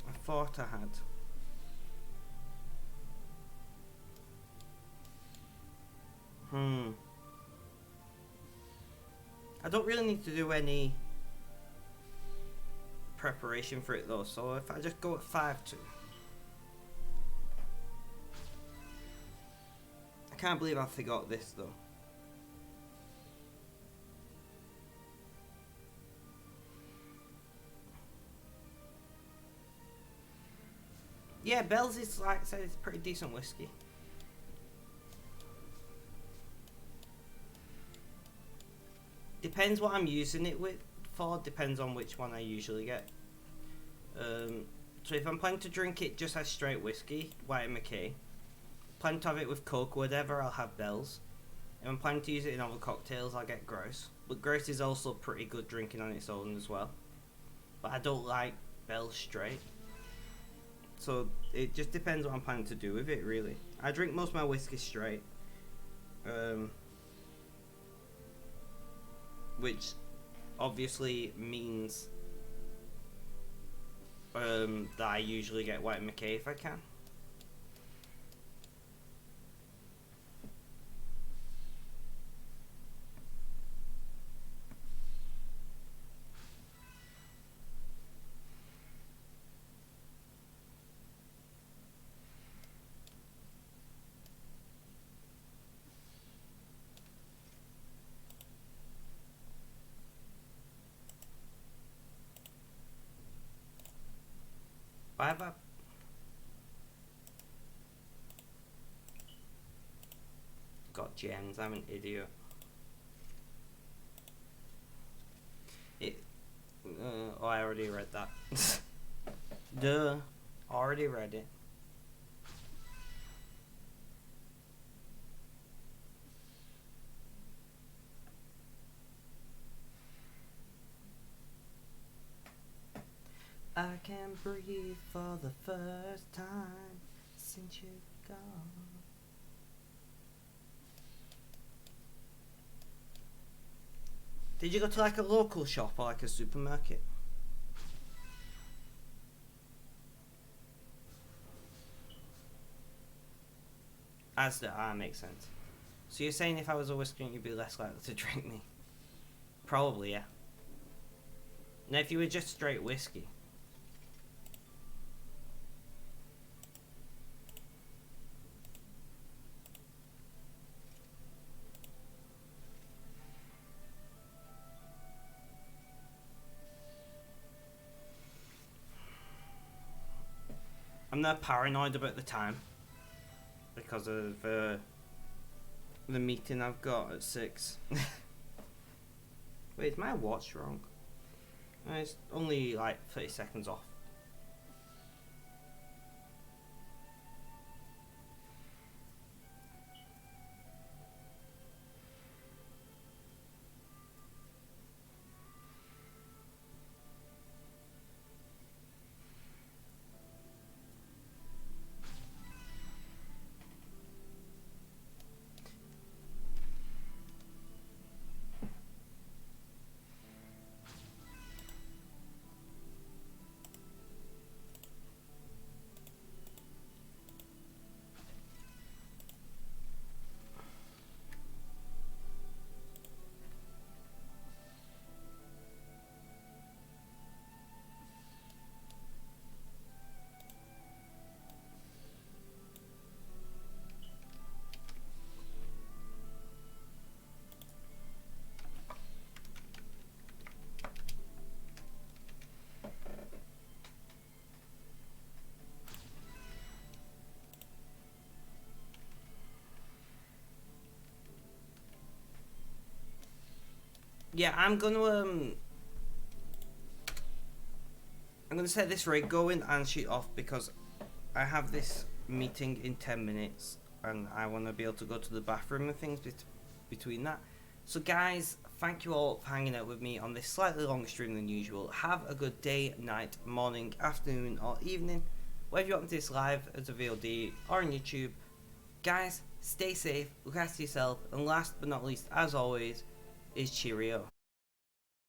I thought I had. I don't really need to do any preparation for it though, so if I just go at 5 to. I can't believe I forgot this though. Yeah, Bell's is, like I said, it's pretty decent whiskey. Depends what I'm using it with for, depends on which one I usually get. So if I'm planning to drink it just as straight whiskey, White and McKay. Plan to have it with Coke, whatever, I'll have Bell's. If I'm planning to use it in other cocktails, I'll get Gross. But Gross is also pretty good drinking on its own as well. But I don't like Bell's straight. So it just depends what I'm planning to do with it, really. I drink most of my whiskey straight. Which obviously means that I usually get White and McKay if I can. I have a got gems. I'm an idiot. Oh, I already read that. Duh, already read it. I can breathe for the first time since you're gone. Did you go to like a local shop or like a supermarket? Makes sense. So you're saying if I was a whiskey you'd be less likely to drink me? Probably, yeah. Now if you were just straight whiskey. I'm not paranoid about the time because of the meeting I've got at 6. Wait, is my watch wrong? It's only like 30 seconds off. yeah, I'm gonna set this rig going and shoot off because I have this meeting in 10 minutes and I want to be able to go to the bathroom and things between that. So guys, thank you all for hanging out with me on this slightly longer stream than usual. Have a good day, night, morning, afternoon or evening, whether you're watching this live as a VOD or on YouTube. Guys, stay safe, look after yourself, and last but not least, as always, is cheerio.